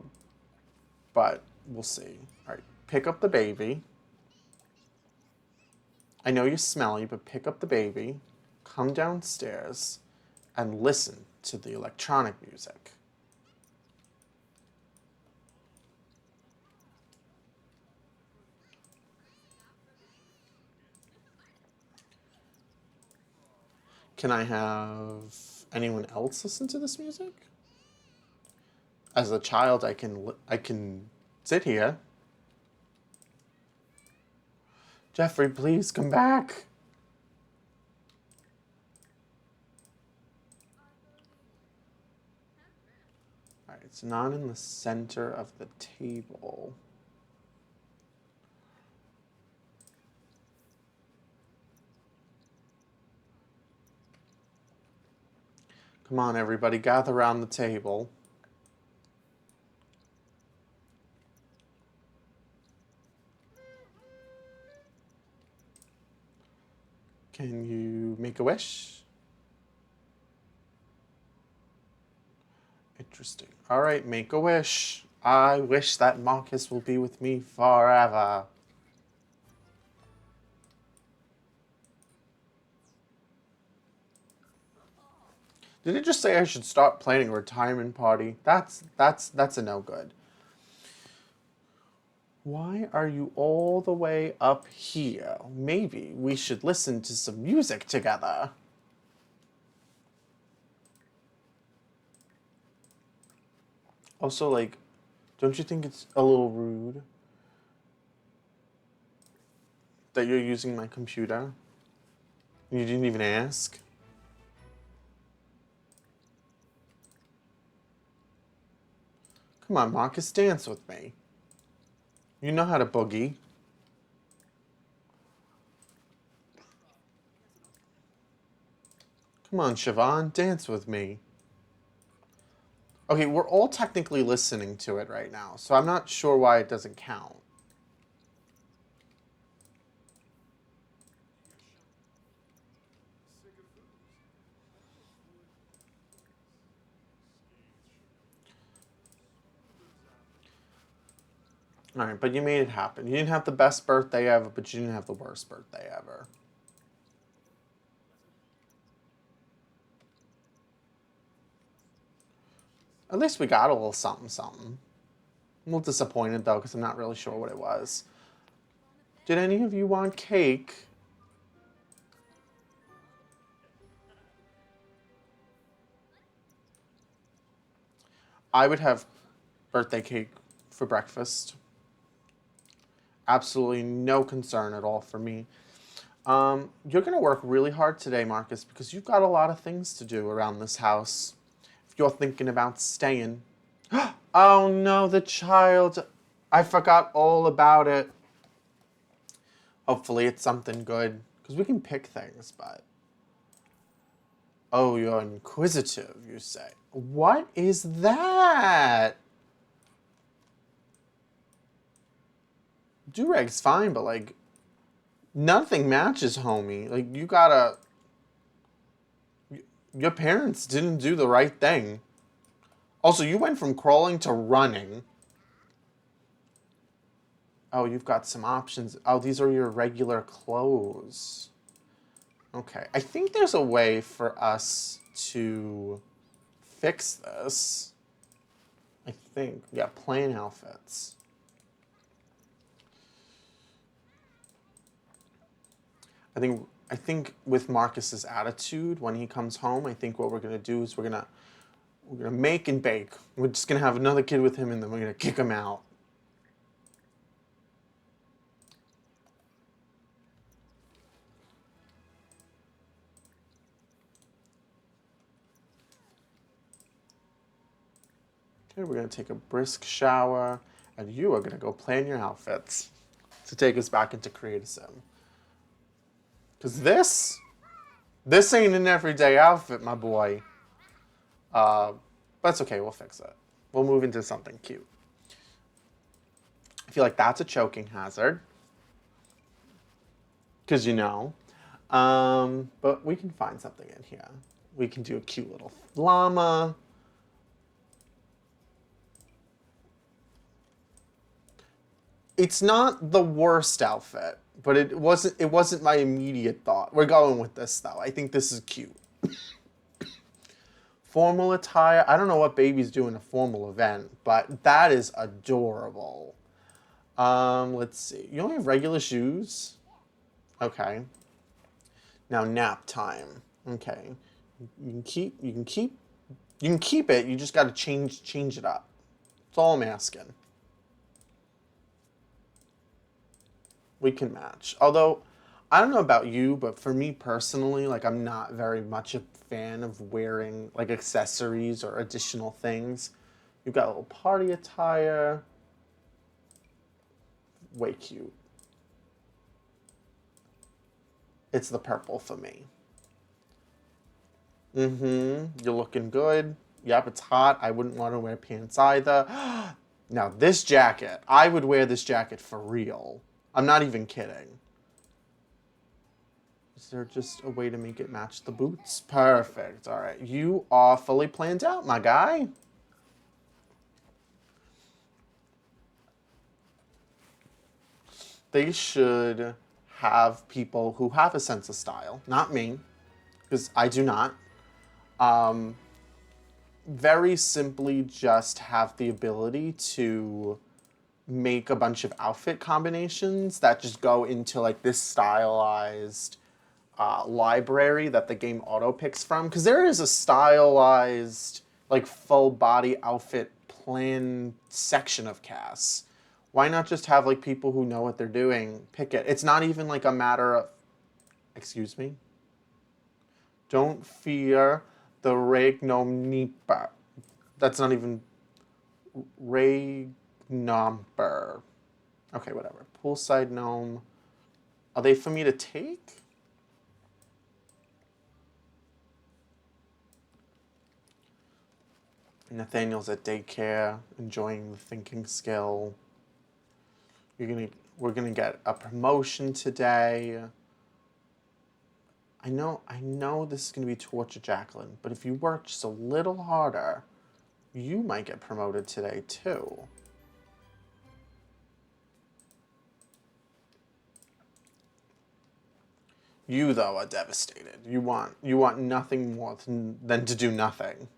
but we'll see. All right, pick up the baby. I know you're smelly, but pick up the baby, come downstairs, and listen to the electronic music. Can I have anyone else listen to this music? As a child, I can sit here. Jeffrey, please come back. All right, it's not in the center of the table. Come on, everybody, gather around the table. Can you make a wish? Interesting. All right, make a wish. I wish that Marcus will be with me forever. Did it just say I should stop planning a retirement party? That's a no good. Why are you all the way up here? Maybe we should listen to some music together. Also, like, don't you think it's a little rude that you're using my computer? You didn't even ask? Come on, Marcus, dance with me. You know how to boogie. Come on, Siobhan, dance with me. Okay, we're all technically listening to it right now, so I'm not sure why it doesn't count. All right, but you made it happen. You didn't have the best birthday ever, but you didn't have the worst birthday ever. At least we got a little something something. I'm a little disappointed though, because I'm not really sure what it was. Did any of you want cake? I would have birthday cake for breakfast. Absolutely no concern at all for me. You're gonna work really hard today, Marcus, because you've got a lot of things to do around this house. If you're thinking about staying. Oh no, the child. I forgot all about it. Hopefully it's something good, because we can pick things, but... Oh, you're inquisitive, you say. What is that? Durag's fine, but like, nothing matches homie. Like, you gotta... Your parents didn't do the right thing. Also, you went from crawling to running. Oh, you've got some options. Oh, these are your regular clothes. Okay, I think there's a way for us to fix this. I think. Yeah, plain outfits. I think with Marcus's attitude when he comes home, I think what we're gonna do is we're gonna make and bake. We're just gonna have another kid with him, and then we're gonna kick him out. Okay, we're gonna take a brisk shower, and you are gonna go plan your outfits to take us back into Create a Sim. Cause this ain't an everyday outfit, my boy. But that's okay, we'll fix it. We'll move into something cute. I feel like that's a choking hazard. Because you know. But we can find something in here. We can do a cute little llama. It's not the worst outfit, but it wasn't my immediate thought. We're going with this though. I think this is cute. Formal attire. I don't know what babies do in a formal event, but that is adorable. Let's see. You only have regular shoes? Okay. Now nap time. Okay. You can keep it. You just got to change it up. That's all I'm asking. We can match. Although, I don't know about you, but for me personally, like I'm not very much a fan of wearing like accessories or additional things. You've got a little party attire. Way cute. It's the purple for me. You're looking good. Yep, it's hot. I wouldn't want to wear pants either. Now, this jacket, I would wear this jacket for real. I'm not even kidding. Is there just a way to make it match the boots? Perfect. All right. You are fully planned out, my guy. They should have people who have a sense of style. Not me, because I do not. Um, very simply just have the ability to make a bunch of outfit combinations that just go into like this stylized library that the game auto picks from. Because there is a stylized like full body outfit plan section of casts. Why not just have like people who know what they're doing pick it? It's not even like a matter of, excuse me? Don't fear the Regnomnipa. That's not even Regnomper. Okay, whatever. Poolside gnome. Are they for me to take? Nathaniel's at daycare, enjoying the thinking skill. We're gonna get a promotion today. I know this is gonna be torture, Jacqueline, but if you work just a little harder, you might get promoted today too. You though are devastated. You want nothing more than to do nothing.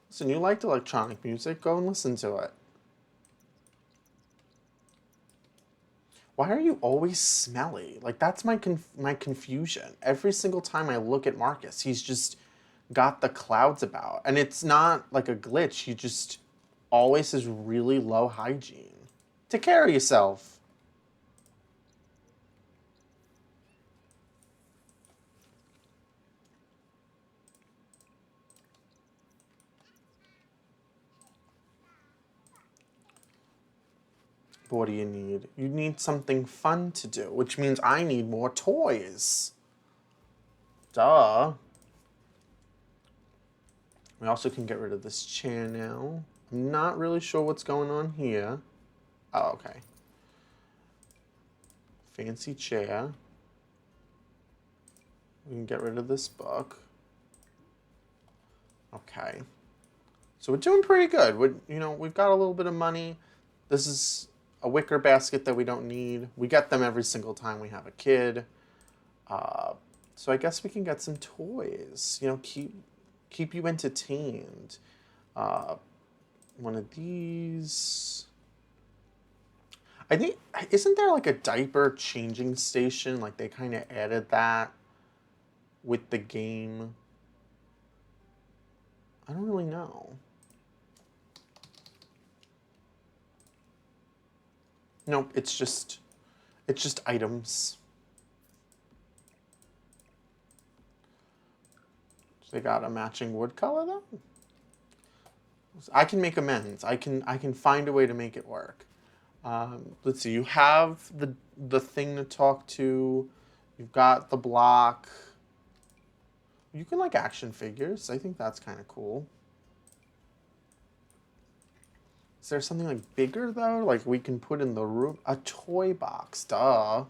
Listen, you liked electronic music, go and listen to it. Why are you always smelly? Like that's my confusion. Every single time I look at Marcus, he's just got the clouds about. And it's not like a glitch. He just always has really low hygiene. Take care of yourself. But what do you need? You need something fun to do, which means I need more toys. Duh. We also can get rid of this chair now. I'm not really sure what's going on here. Oh, okay. Fancy chair. We can get rid of this book. Okay. So we're doing pretty good. We've got a little bit of money. This is a wicker basket that we don't need. We get them every single time we have a kid. So I guess we can get some toys. Keep you entertained. One of these. I think, isn't there like a diaper changing station? Like they kind of added that with the game. I don't really know. Nope, it's just items. They got a matching wood color though. I can make amends. I can find a way to make it work. Let's see. You have the thing to talk to. You've got the block. You can like action figures. I think that's kind of cool. Is there something like bigger though? Like we can put in the room? A toy box. Duh.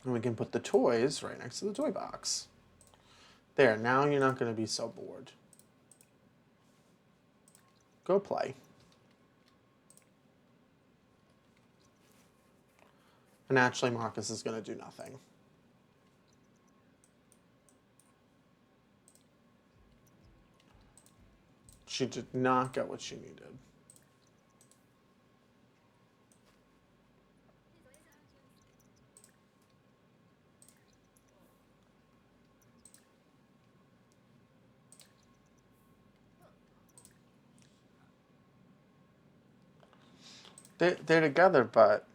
And we can put the toys right next to the toy box. There, now you're not going to be so bored. Go play. And actually, Marcus is going to do nothing. She did not get what she needed. They're together, but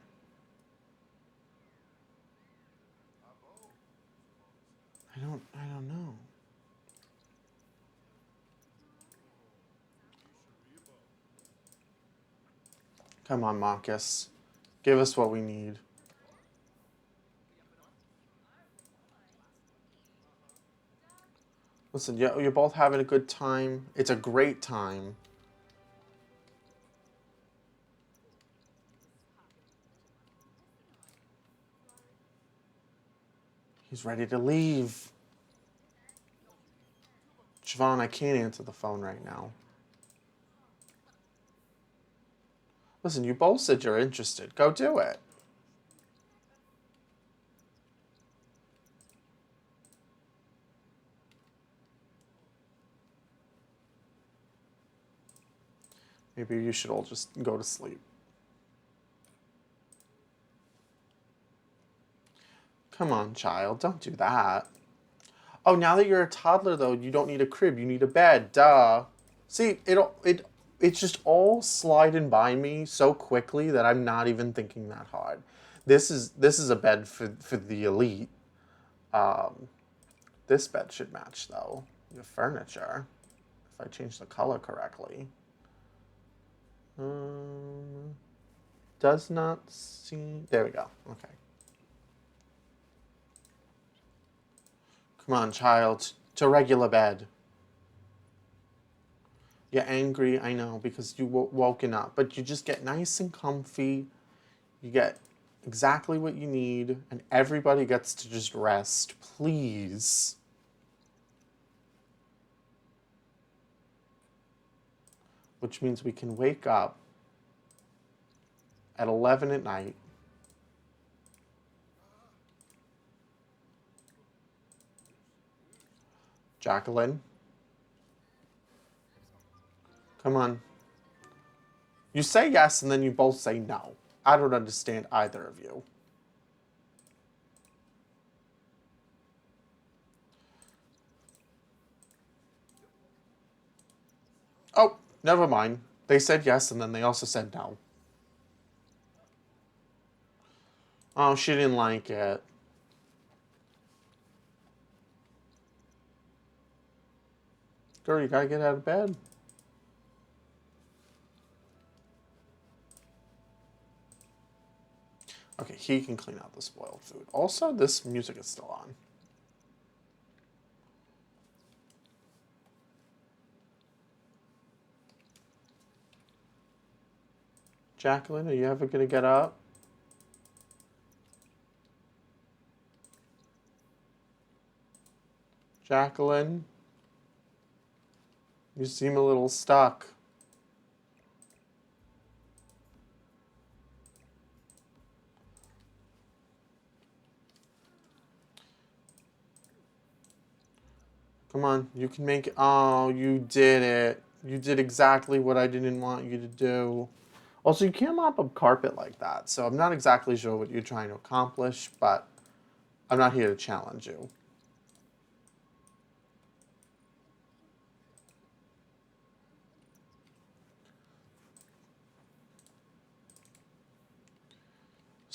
I don't know. Come on, Marcus. Give us what we need. Listen, you're both having a good time. It's a great time. He's ready to leave. Siobhan, I can't answer the phone right now. Listen, you both said you're interested. Go do it. Maybe you should all just go to sleep. Come on, child. Don't do that. Oh, now that you're a toddler, though, you don't need a crib. You need a bed. Duh. See, it's just all sliding by me so quickly that I'm not even thinking that hard. This is a bed for the elite. This bed should match, though. The furniture. If I change the color correctly. Does not seem... There we go. Okay. Come on, child. To regular bed. You're angry, I know, because you woken up. But you just get nice and comfy. You get exactly what you need. And everybody gets to just rest. Please. Which means we can wake up at 11 at night. Jacqueline. Come on. You say yes and then you both say no. I don't understand either of you. Oh, never mind. They said yes and then they also said no. Oh, she didn't like it. Girl, you gotta get out of bed. Okay, he can clean out the spoiled food. Also, this music is still on. Jacqueline, are you ever gonna get up? Jacqueline? You seem a little stuck. Come on, you can make it. Oh, you did it. You did exactly what I didn't want you to do. Also, you can't mop up carpet like that, so I'm not exactly sure what you're trying to accomplish, but I'm not here to challenge you.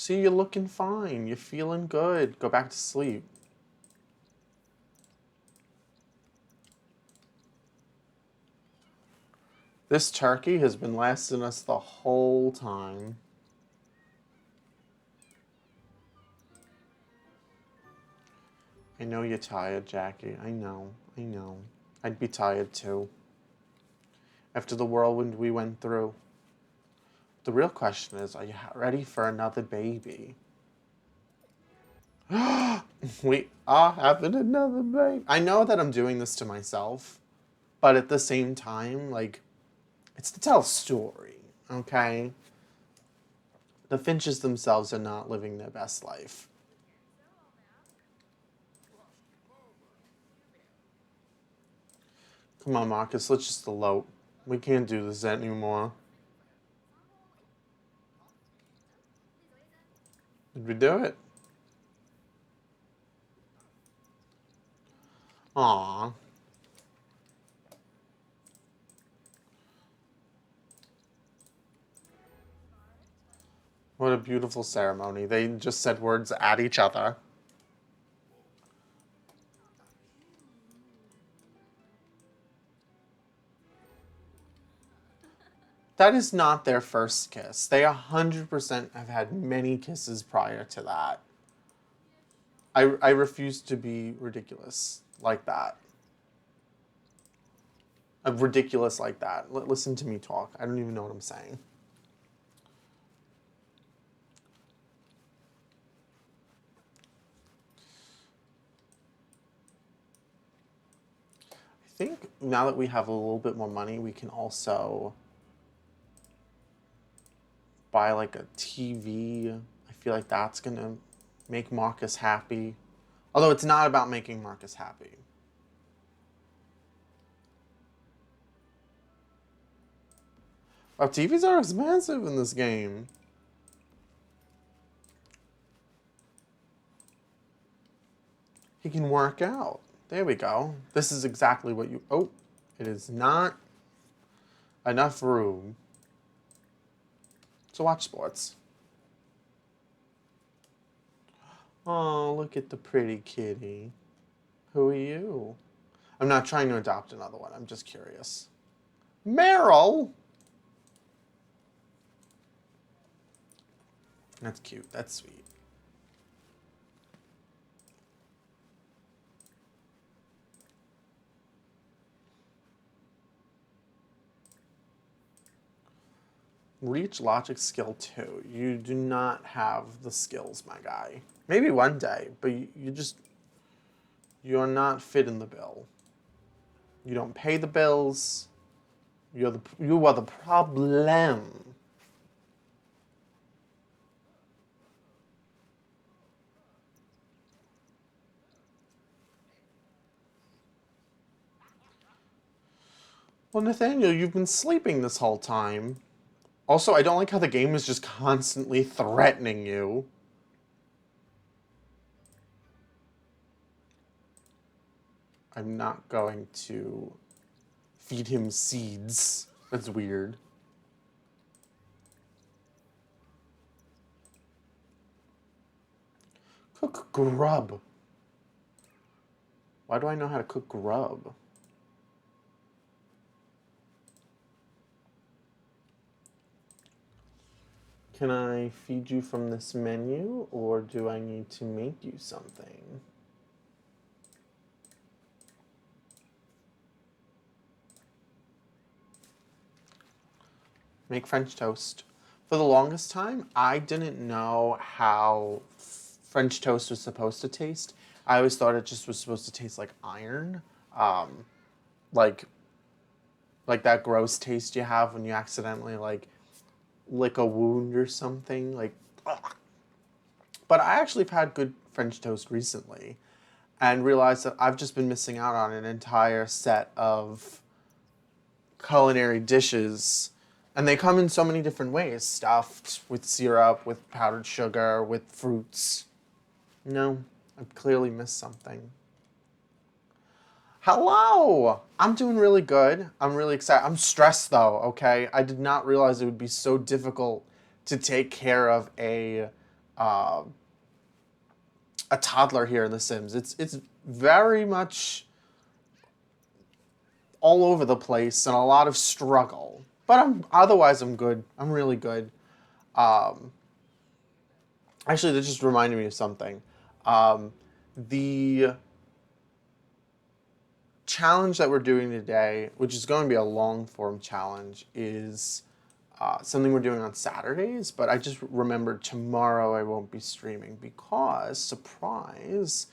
See, you're looking fine. You're feeling good. Go back to sleep. This turkey has been lasting us the whole time. I know you're tired, Jackie. I know. I know. I'd be tired too. After the whirlwind we went through. The real question is, are you ready for another baby? We are having another baby. I know that I'm doing this to myself, but at the same time, like, it's to tell a story, okay? The Finches themselves are not living their best life. Come on, Marcus, let's just elope. We can't do this anymore. Did we do it? Aww. What a beautiful ceremony. They just said words at each other. That is not their first kiss. They 100% have had many kisses prior to that. I refuse to be ridiculous like that. Ridiculous like that. Listen to me talk. I don't even know what I'm saying. I think now that we have a little bit more money, we can also buy like a TV. I feel like that's gonna make Marcus happy. Although it's not about making Marcus happy. Wow, TVs are expensive in this game. He can work out. There we go. This is exactly what you... Oh, it is not enough room to watch sports. Oh, look at the pretty kitty. Who are you? I'm not trying to adopt another one. I'm just curious. Meryl! That's cute. That's sweet. Reach logic skill 2. You do not have the skills, my guy. Maybe one day, but you're not fit in the bill. You don't pay the bills. You are the problem. Well, Nathaniel, you've been sleeping this whole time. Also, I don't like how the game is just constantly threatening you. I'm not going to feed him seeds. That's weird. Cook grub. Why do I know how to cook grub? Can I feed you from this menu, or do I need to make you something? Make French toast. For the longest time, I didn't know how French toast was supposed to taste. I always thought it just was supposed to taste like iron. Um, like that gross taste you have when you accidentally like lick a wound or something. Like, ugh. But I actually have had good French toast recently and realized that I've just been missing out on an entire set of culinary dishes. And they come in so many different ways. Stuffed, with syrup, with powdered sugar, with fruits. No, I've clearly missed something. Hello! I'm doing really good. I'm really excited. I'm stressed though, okay? I did not realize it would be so difficult to take care of a uh, a toddler here in The Sims. It's very much all over the place and a lot of struggle. But I'm good. I'm really good. Um, Actually, that just reminded me of something. The challenge that we're doing today, which is going to be a long form challenge, is something we're doing on Saturdays. But I just remembered tomorrow I won't be streaming because, surprise,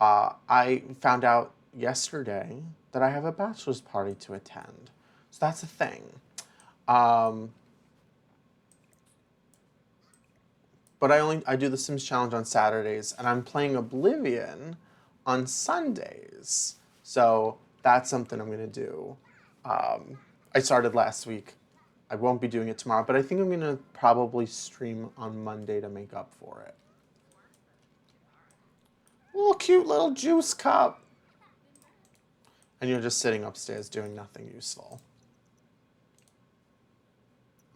I found out yesterday that I have a bachelor's party to attend. So that's a thing. Um, but I do the Sims challenge on Saturdays, and I'm playing Oblivion on Sundays. So that's something I'm gonna do. I started last week. I won't be doing it tomorrow, but I think I'm gonna probably stream on Monday to make up for it. Little cute little juice cup. And you're just sitting upstairs doing nothing useful.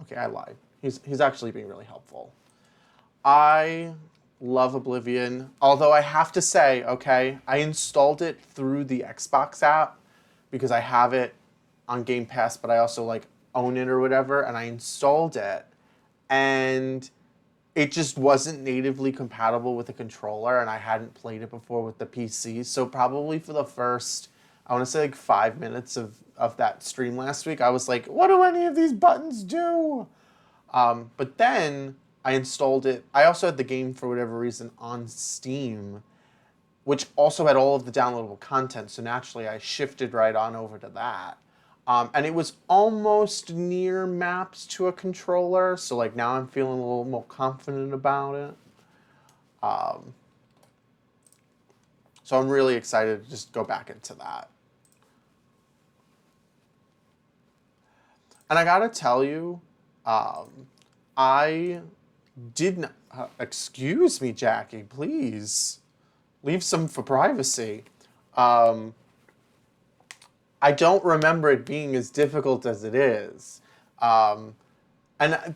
Okay, I lied. He's actually being really helpful. I love Oblivion, although I have to say, okay, I installed it through the Xbox app because I have it on Game Pass, but I also like own it or whatever, and I installed it, and it just wasn't natively compatible with the controller, and I hadn't played it before with the PC, so probably for the first, I want to say like 5 minutes of that stream last week, I was like, what do any of these buttons do? But then I installed it. I also had the game, for whatever reason, on Steam, which also had all of the downloadable content. So naturally, I shifted right on over to that. And it was almost near maps to a controller. So like now I'm feeling a little more confident about it. So I'm really excited to just go back into that. And I gotta tell you, I did not. Excuse me, Jackie, please. Leave some for privacy. I don't remember it being as difficult as it is. And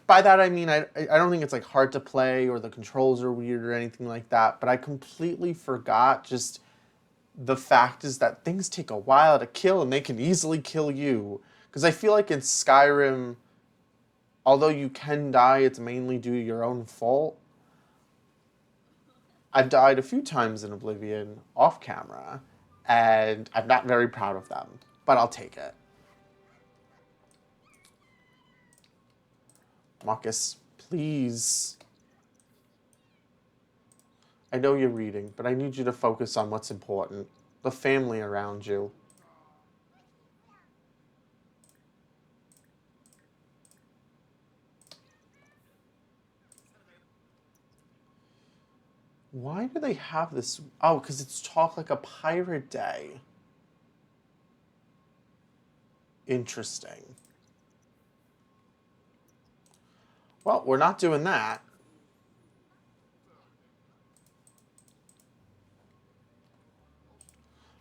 by that I mean, I don't think it's like hard to play or the controls are weird or anything like that, but I completely forgot just the fact is that things take a while to kill and they can easily kill you. Because I feel like in Skyrim, although you can die, it's mainly due to your own fault. I've died a few times in Oblivion off camera, and I'm not very proud of them, but I'll take it. Marcus, please. I know you're reading, but I need you to focus on what's important. The family around you. Why do they have this? Oh, because it's Talk Like a Pirate Day. Interesting. Well, we're not doing that.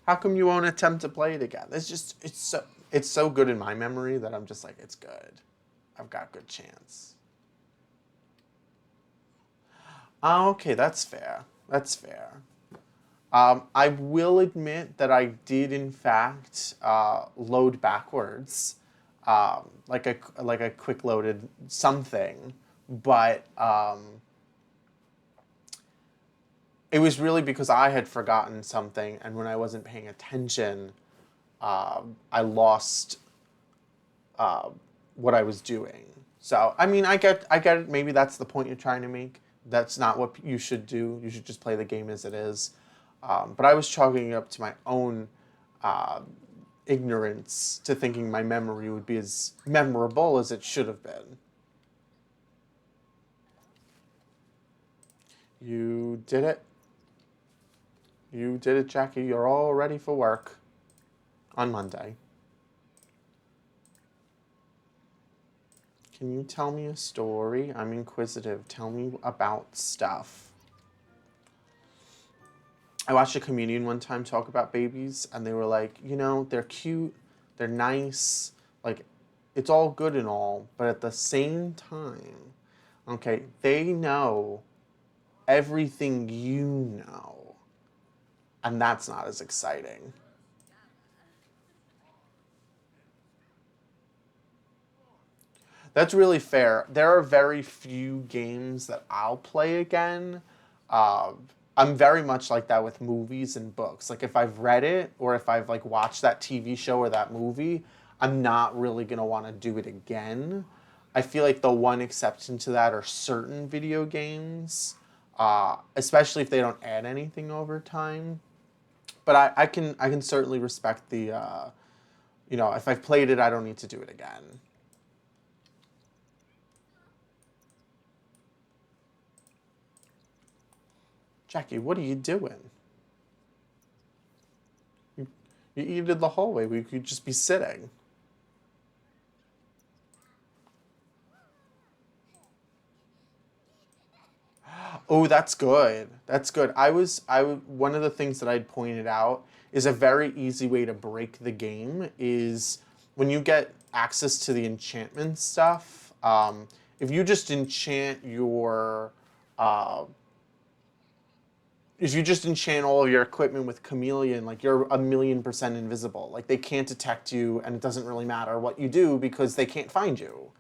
How come you won't attempt to play it again? It's so good in my memory that I'm just like, it's good. I've got good chance. Okay, that's fair. That's fair. I will admit that I did, in fact, load backwards, like a quick loaded something, but it was really because I had forgotten something, and when I wasn't paying attention, I lost what I was doing. So, I mean, I get it. Maybe that's the point you're trying to make. That's not what you should do. You should just play the game as it is. But I was chalking it up to my own ignorance to thinking my memory would be as memorable as it should have been. You did it. You did it, Jackie. You're all ready for work on Monday. Can you tell me a story? I'm inquisitive. Tell me about stuff. I watched a comedian one time talk about babies, and they were like, you know, they're cute, they're nice, like, it's all good and all, but at the same time, okay, they know everything you know. And that's not as exciting. That's really fair. There are very few games that I'll play again. Uh, I'm very much like that with movies and books. Like if I've read it or if I've like watched that TV show or that movie, I'm not really gonna want to do it again. I feel like the one exception to that are certain video games, especially if they don't add anything over time. But I can certainly respect the if I've played it, I don't need to do it again. Jackie, what are you doing? You, you eat in the hallway. We could just be sitting. Oh, that's good. That's good. One of the things that I'd pointed out is a very easy way to break the game is when you get access to the enchantment stuff. If you just enchant your uh, if you just enchant all of your equipment with chameleon, like you're 1,000,000% invisible. Like they can't detect you, and it doesn't really matter what you do because they can't find you.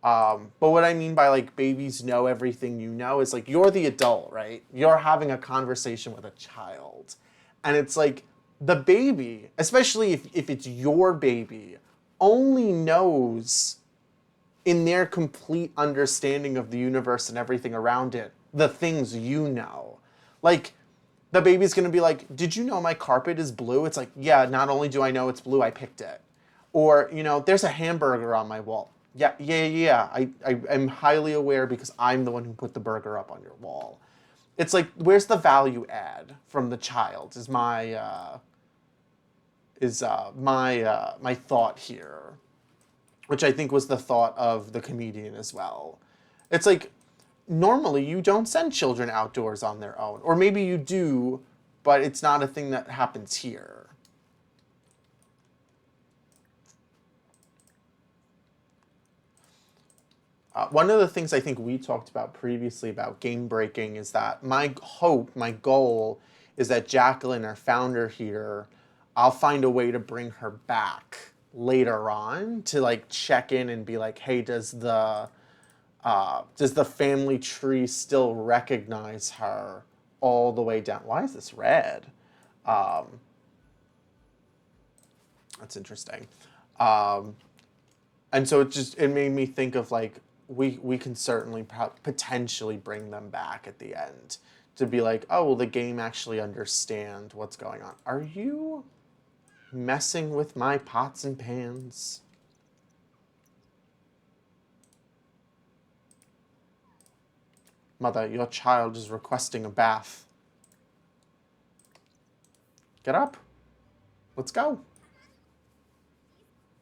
But what I mean by like babies know everything you know is like you're the adult, right? You're having a conversation with a child. And it's like the baby, especially if it's your baby, only knows in their complete understanding of the universe and everything around it, the things you know. Like the baby's gonna be like, "Did you know my carpet is blue?" It's like, "Yeah, not only do I know it's blue, I picked it." Or, there's a hamburger on my wall. Yeah, yeah, yeah. I am highly aware because I'm the one who put the burger up on your wall. It's like, where's the value add from the child? Is my thought here, which I think was the thought of the comedian as well. It's like normally you don't send children outdoors on their own, or maybe you do, but it's not a thing that happens here. One of the things I think we talked about previously about game breaking is that my hope, my goal, is that Jacqueline, our founder here, I'll find a way to bring her back later on to like check in and be like, hey, does the family tree still recognize her all the way down? Why is this red? Um, that's interesting. Um, and so it made me think of like we can certainly potentially bring them back at the end to be like, oh, will the game actually understand what's going on? Are you messing with my pots and pans? Mother, your child is requesting a bath. Get up. Let's go.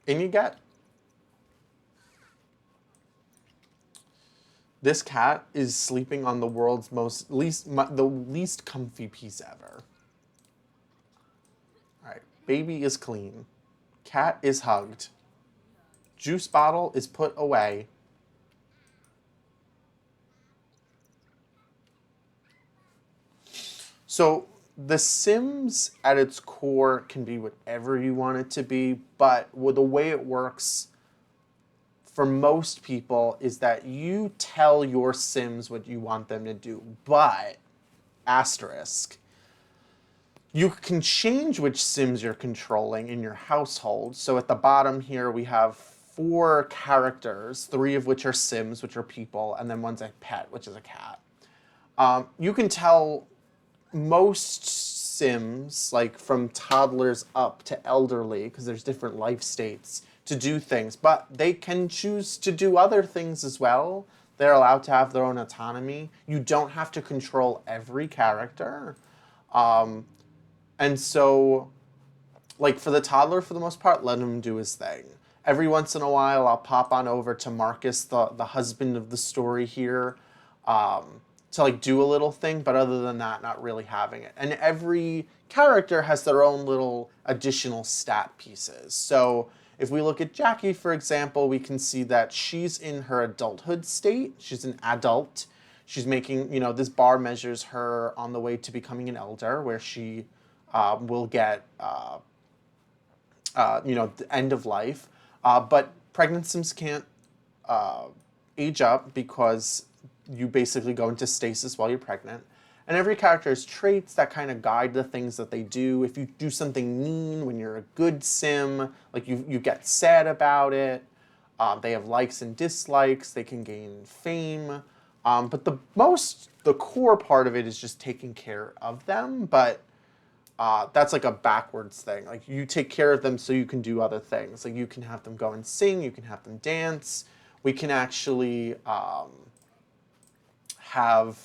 In you get. This cat is sleeping on the world's the least comfy piece ever. All right, baby is clean. Cat is hugged. Juice bottle is put away. So The Sims at its core can be whatever you want it to be, but the way it works for most people is that you tell your Sims what you want them to do, but asterisk, you can change which Sims you're controlling in your household. So at the bottom here, we have 4 characters, 3 of which are Sims, which are people, and then one's a pet, which is a cat. You can tell most Sims, like from toddlers up to elderly, because there's different life states, to do things, but they can choose to do other things as well. They're allowed to have their own autonomy. You don't have to control every character. And so, like for the toddler, for the most part, let him do his thing. Every once in a while, I'll pop on over to Marcus, the husband of the story here, to like do a little thing, but other than that, not really having it. And every character has their own little additional stat pieces. So if we look at Jackie, for example, we can see that she's in her adulthood state. She's an adult. She's making, this bar measures her on the way to becoming an elder, where she will get, the end of life. But pregnant Sims can't uh, age up because you basically go into stasis while you're pregnant. And every character has traits that kind of guide the things that they do. If you do something mean when you're a good sim, like you get sad about it. They have likes and dislikes. They can gain fame. But the core part of it is just taking care of them. But that's like a backwards thing. Like you take care of them so you can do other things. Like you can have them go and sing. You can have them dance. We can actually have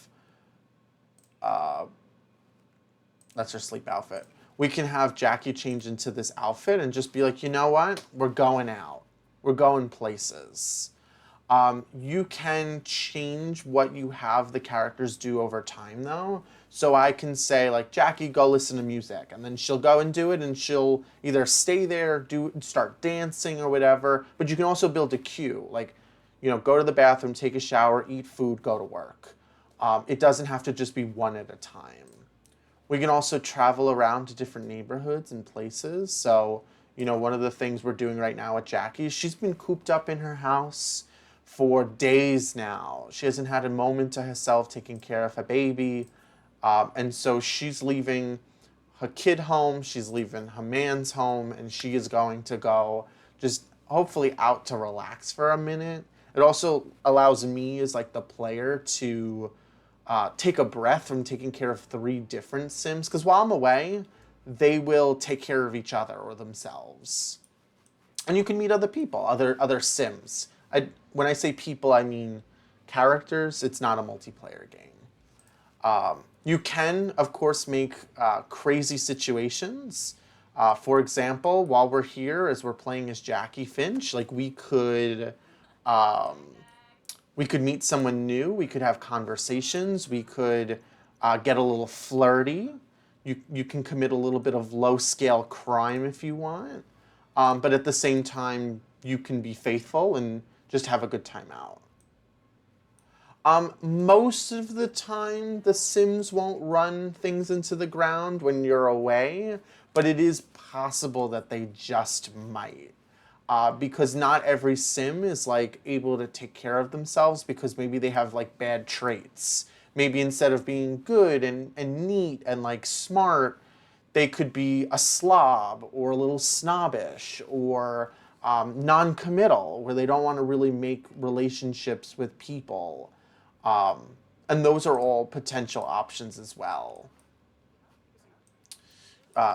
that's her sleep outfit. We can have Jackie change into this outfit and just be like, you know what? We're going out. We're going places. You can change what you have the characters do over time, though. So I can say, like, Jackie, go listen to music. And then she'll go and do it, and she'll either stay there, start dancing or whatever. But you can also build a queue. Like, go to the bathroom, take a shower, eat food, go to work. It doesn't have to just be one at a time. We can also travel around to different neighborhoods and places. So, one of the things we're doing right now with Jackie, she's been cooped up in her house for days now. She hasn't had a moment to herself taking care of her baby. And so she's leaving her kid home, she's leaving her man's home, and she is going to go just hopefully out to relax for a minute. It also allows me as like the player to take a breath from taking care of 3 different Sims, because while I'm away, they will take care of each other or themselves. And you can meet other people, other Sims. When I say people, I mean characters. It's not a multiplayer game. You can, of course, make crazy situations. For example, while we're here, as we're playing as Jackie Finch, like we could meet someone new. We could have conversations. We could get a little flirty. You can commit a little bit of low-scale crime if you want. But at the same time, you can be faithful and just have a good time out. Most of the time, the Sims won't run things into the ground when you're away, but it is possible that they just might. Because not every Sim is like able to take care of themselves because maybe they have like bad traits. Maybe instead of being good and neat and like smart, they could be a slob or a little snobbish or non-committal, where they don't want to really make relationships with people. And those are all potential options as well.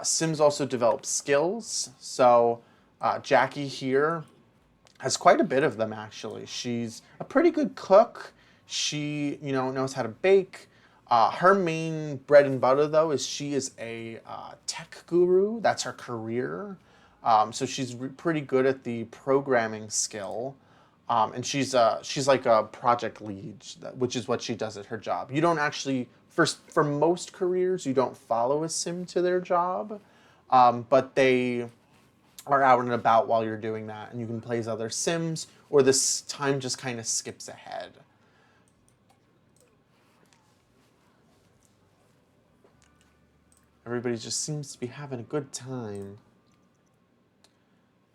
Sims also develop skills. So Jackie here has quite a bit of them, actually. She's a pretty good cook. She, knows how to bake. Her main bread and butter, though, is she is a tech guru. That's her career. So she's pretty good at the programming skill. And she's like a project lead, which is what she does at her job. You don't actually, for most careers, you don't follow a sim to their job, but they are out and about while you're doing that, and you can play as other sims, or this time just kind of skips ahead. Everybody just seems to be having a good time.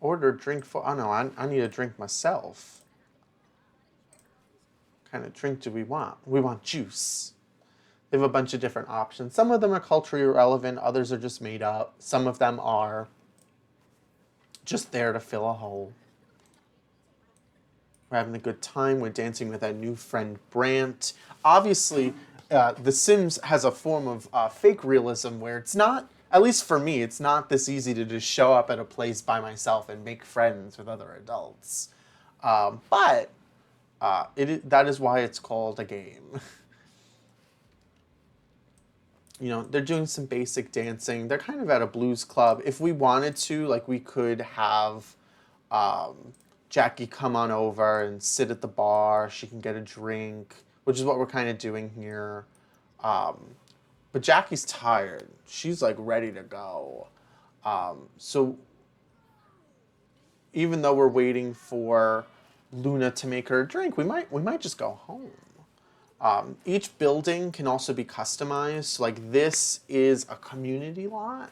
Order a drink for, oh no, I need a drink myself. What kind of drink do we want? We want juice. They have a bunch of different options. Some of them are culturally relevant, others are just made up. Some of them are just there to fill a hole. We're having a good time. We're dancing with our new friend Brant. Obviously, The Sims has a form of fake realism where it's not, at least for me, it's not this easy to just show up at a place by myself and make friends with other adults. But that is why it's called a game. They're doing some basic dancing. They're kind of at a blues club. If we wanted to, like, we could have Jackie come on over and sit at the bar. She can get a drink, which is what we're kind of doing here. But Jackie's tired. She's, like, ready to go. So even though we're waiting for Luna to make her a drink, we might just go home. Each building can also be customized. So, like, this is a community lot,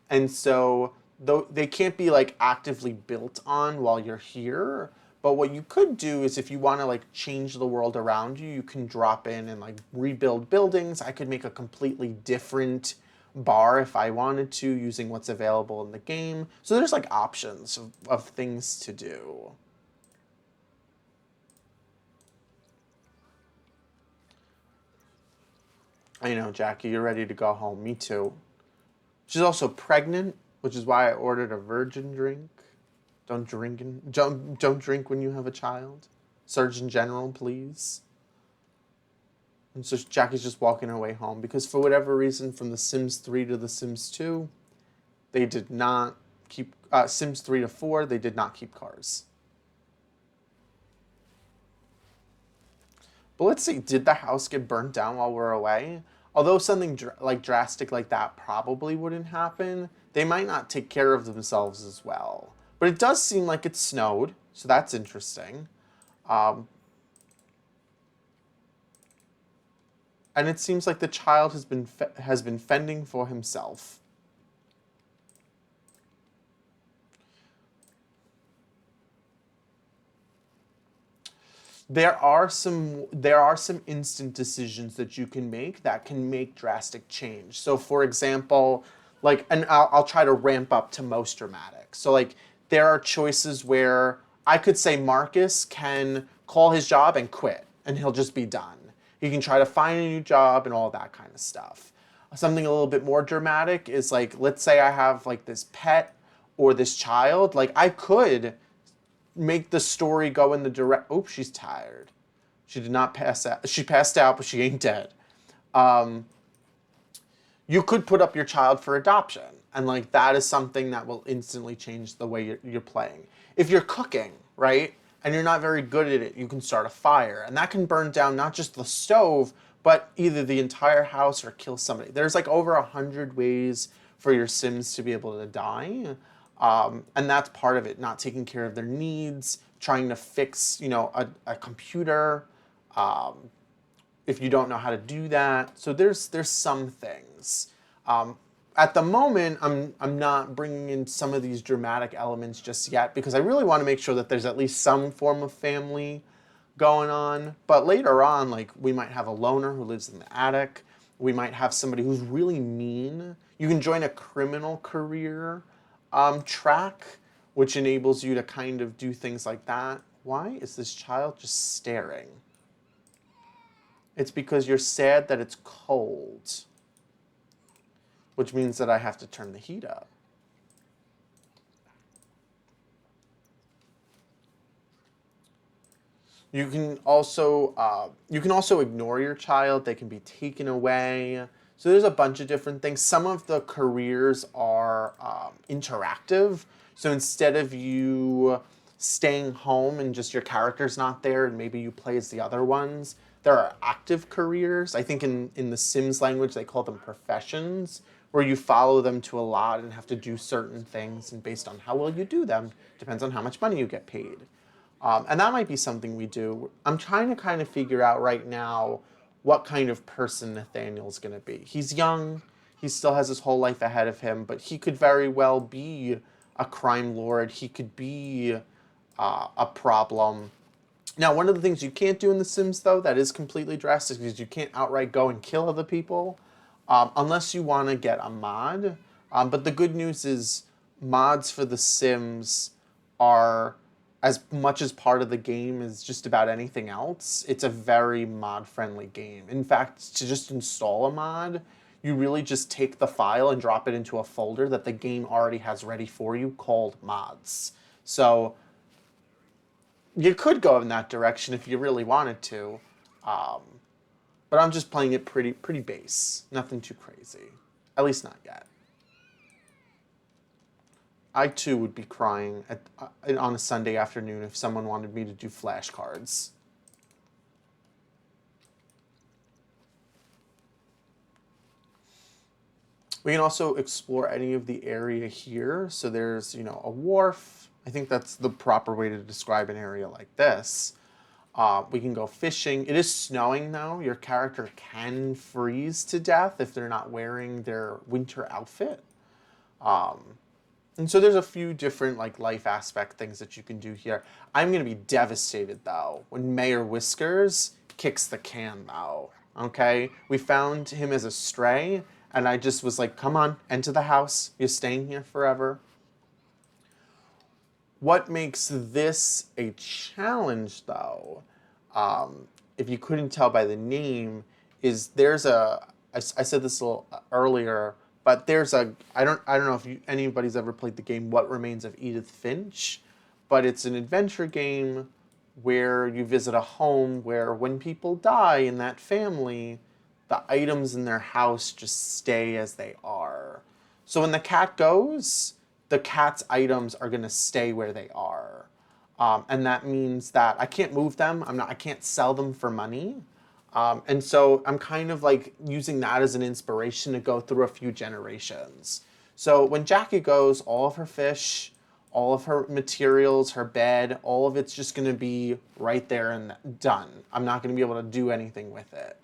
and so though they can't be like actively built on while you're here. But what you could do is if you want to like change the world around you, you can drop in and like rebuild buildings. I could make a completely different bar if I wanted to using what's available in the game. So there's like options of things to do. I know, Jackie, you're ready to go home. Me too. She's also pregnant, which is why I ordered a virgin drink. Don't drink when you have a child. Surgeon General, please. And so Jackie's just walking her way home because for whatever reason, from The Sims 3 to The Sims 2, they did not keep Sims 3 to 4. They did not keep cars. But let's see, did the house get burnt down while we're away? Although something like drastic like that probably wouldn't happen, they might not take care of themselves as well. But it does seem like it snowed, so that's interesting. Um, and it seems like the child has been fending for himself. There are some instant decisions that you can make that can make drastic change. So for example, like, and I'll try to ramp up to most dramatic. So like there are choices where I could say Marcus can call his job and quit and he'll just be done. He can try to find a new job and all that kind of stuff. Something a little bit more dramatic is like, let's say I have like this pet or this child, like I could make the story go in the direct. Oops, she's tired. She did not pass out. She passed out, but she ain't dead. Um, you could put up your child for adoption, and like that is something that will instantly change the way you're playing. If you're cooking, right, and you're not very good at it, you can start a fire, and that can burn down not just the stove, but either the entire house or kill somebody. There's like over 100 ways for your Sims to be able to die. And that's part of it, not taking care of their needs, trying to fix, a computer, um, if you don't know how to do that. So there's some things. Um, at the moment, I'm not bringing in some of these dramatic elements just yet because I really want to make sure that there's at least some form of family going on. But later on, like we might have a loner who lives in the attic. We might have somebody who's really mean. You can join a criminal career track, which enables you to kind of do things like that. Why is this child just staring? It's because you're sad that it's cold, which means that I have to turn the heat up. You can also ignore your child. They can be taken away. So there's a bunch of different things. Some of the careers are interactive. So instead of you staying home and just your character's not there and maybe you play as the other ones, there are active careers. I think in the Sims language they call them professions, where you follow them to a lot and have to do certain things, and based on how well you do them, depends on how much money you get paid. And that might be something we do. I'm trying to kind of figure out right now what kind of person Nathaniel's going to be. He's young, he still has his whole life ahead of him, but he could very well be a crime lord. He could be a problem. Now, one of the things you can't do in The Sims, though, that is completely drastic, is you can't outright go and kill other people unless you want to get a mod. But the good news is mods for The Sims are as much as part of the game as just about anything else. It's a very mod-friendly game. In fact, to just install a mod, you really just take the file and drop it into a folder that the game already has ready for you called mods. So you could go in that direction if you really wanted to, um, but I'm just playing it pretty base. Nothing too crazy, at least not yet. I too would be crying on a Sunday afternoon if someone wanted me to do flashcards. We can also explore any of the area here. So there's, a wharf. I think that's the proper way to describe an area like this. We can go fishing. It is snowing though. Your character can freeze to death if they're not wearing their winter outfit. Um, and so there's a few different like life aspect things that you can do here. I'm gonna be devastated though when Mayor Whiskers kicks the can though. Okay, we found him as a stray, and I just was like, "Come on, enter the house. You're staying here forever." What makes this a challenge, though, if you couldn't tell by the name, is there's a. I said this a little earlier, but there's a. I don't know if anybody's ever played the game What Remains of Edith Finch, but it's an adventure game where you visit a home where when people die in that family, the items in their house just stay as they are. So when the cat goes, the cat's items are going to stay where they are. And that means that I can't move them. I can't sell them for money. And so I'm kind of like using that as an inspiration to go through a few generations. So when Jackie goes, all of her fish, all of her materials, her bed, all of it's just going to be right there and done. I'm not going to be able to do anything with it.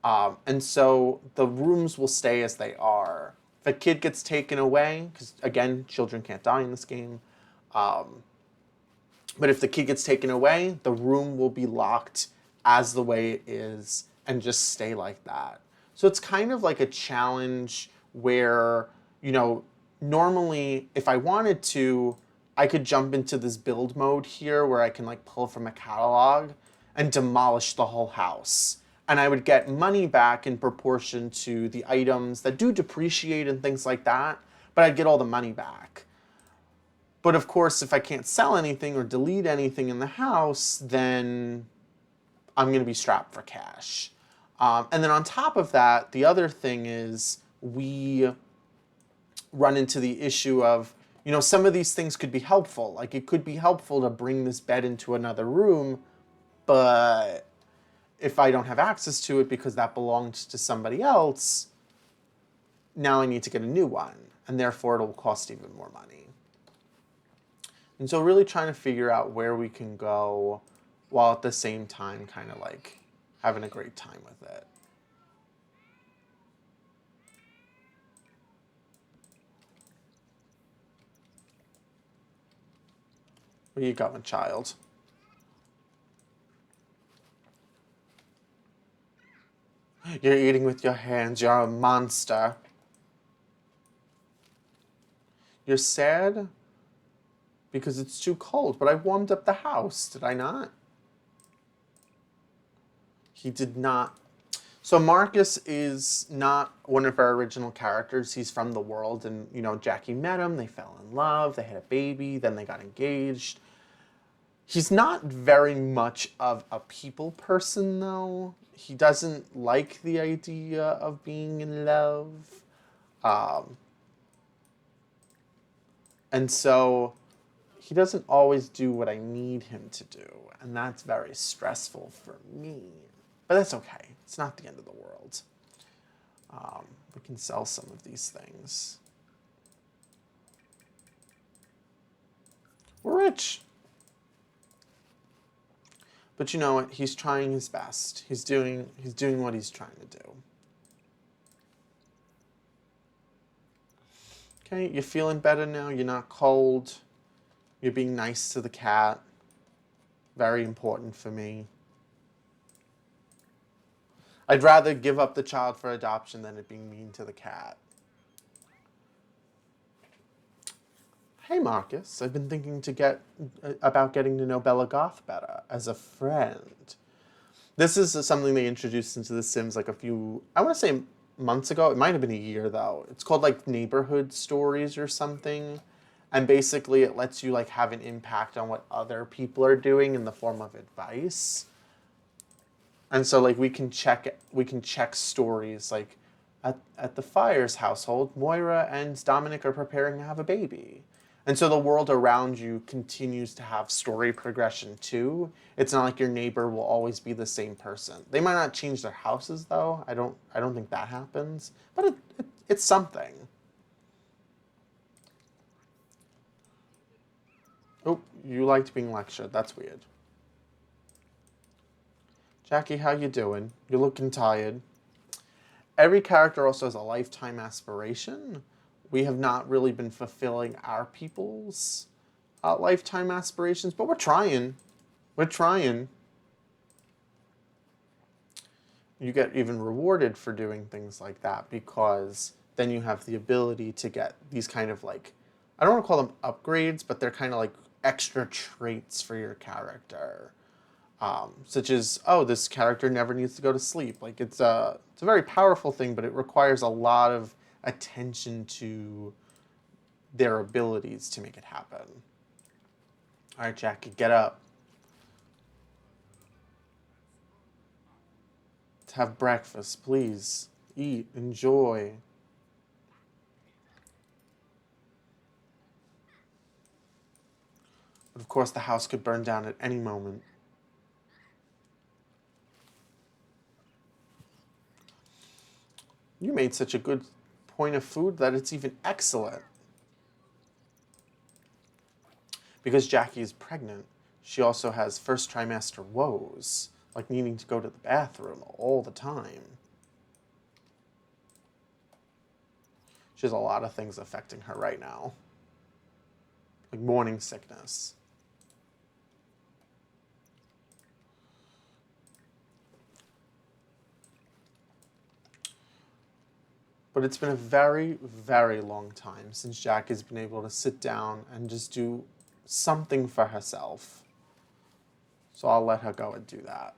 And so the rooms will stay as they are. If a kid gets taken away, because again, children can't die in this game, but if the kid gets taken away, the room will be locked as the way it is and just stay like that. So it's kind of like a challenge where, you know, normally if I wanted to, I could jump into this build mode here where I can like pull from a catalog and demolish the whole house. And I would get money back in proportion to the items that do depreciate and things like that, but I'd get all the money back. But of course, if I can't sell anything or delete anything in the house, then I'm going to be strapped for cash. And then on top of that, the other thing is we run into the issue of, you know, some of these things could be helpful. Like it could be helpful to bring this bed into another room, but if I don't have access to it because that belonged to somebody else, now I need to get a new one, and therefore it'll cost even more money. And so really trying to figure out where we can go while at the same time kind of like having a great time with it. Where you going, child? You're eating with your hands. You're a monster. You're sad because it's too cold, but I warmed up the house, did I not? He did not. So Marcus is not one of our original characters. He's from the world, and you know, Jackie met him, they fell in love, they had a baby, then they got engaged. He's not very much of a people person though. He doesn't like the idea of being in love. Um, and so he doesn't always do what I need him to do, and that's very stressful for me. But that's okay. It's not the end of the world. We can sell some of these things. We're rich. But you know what? He's trying his best. He's doing what he's trying to do. Okay, you're feeling better now. You're not cold. You're being nice to the cat. Very important for me. I'd rather give up the child for adoption than it being mean to the cat. Hey Marcus, I've been thinking about getting to know Bella Goth better as a friend. This is something they introduced into The Sims like I want to say months ago. It might have been a year though. It's called like neighborhood stories or something. And basically it lets you like have an impact on what other people are doing in the form of advice. And so like we can check stories like at the Fires household, Moira and Dominic are preparing to have a baby. And so the world around you continues to have story progression too. It's not like your neighbor will always be the same person. They might not change their houses though. I don't think that happens. But it's something. Oh, you liked being lectured. That's weird. Jackie, how you doing? You're looking tired. Every character also has a lifetime aspiration. We have not really been fulfilling our people's lifetime aspirations, but we're trying. We're trying. You get even rewarded for doing things like that because then you have the ability to get these kind of like, I don't want to call them upgrades, but they're kind of like extra traits for your character. Such as, oh, this character never needs to go to sleep. Like it's a very powerful thing, but it requires a lot of attention to their abilities to make it happen. All right, Jackie, get up. Let's have breakfast, please. Eat, enjoy. But of course, the house could burn down at any moment. You made such a good point of food that it's even excellent. Because Jackie is pregnant, she also has first trimester woes, like needing to go to the bathroom all the time. She has a lot of things affecting her right now, like morning sickness. But it's been a very, very long time since Jackie's been able to sit down and just do something for herself. So I'll let her go and do that.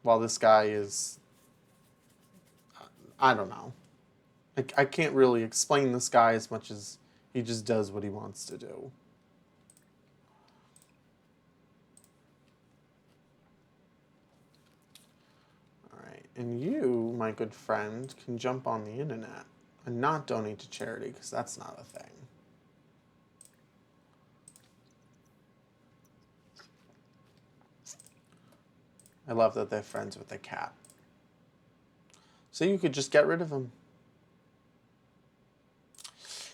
While this guy is, I don't know. I can't really explain this guy as much as he just does what he wants to do. All right, and you, my good friend, can jump on the internet and not donate to charity because that's not a thing. I love that they're friends with the cat. So you could just get rid of him.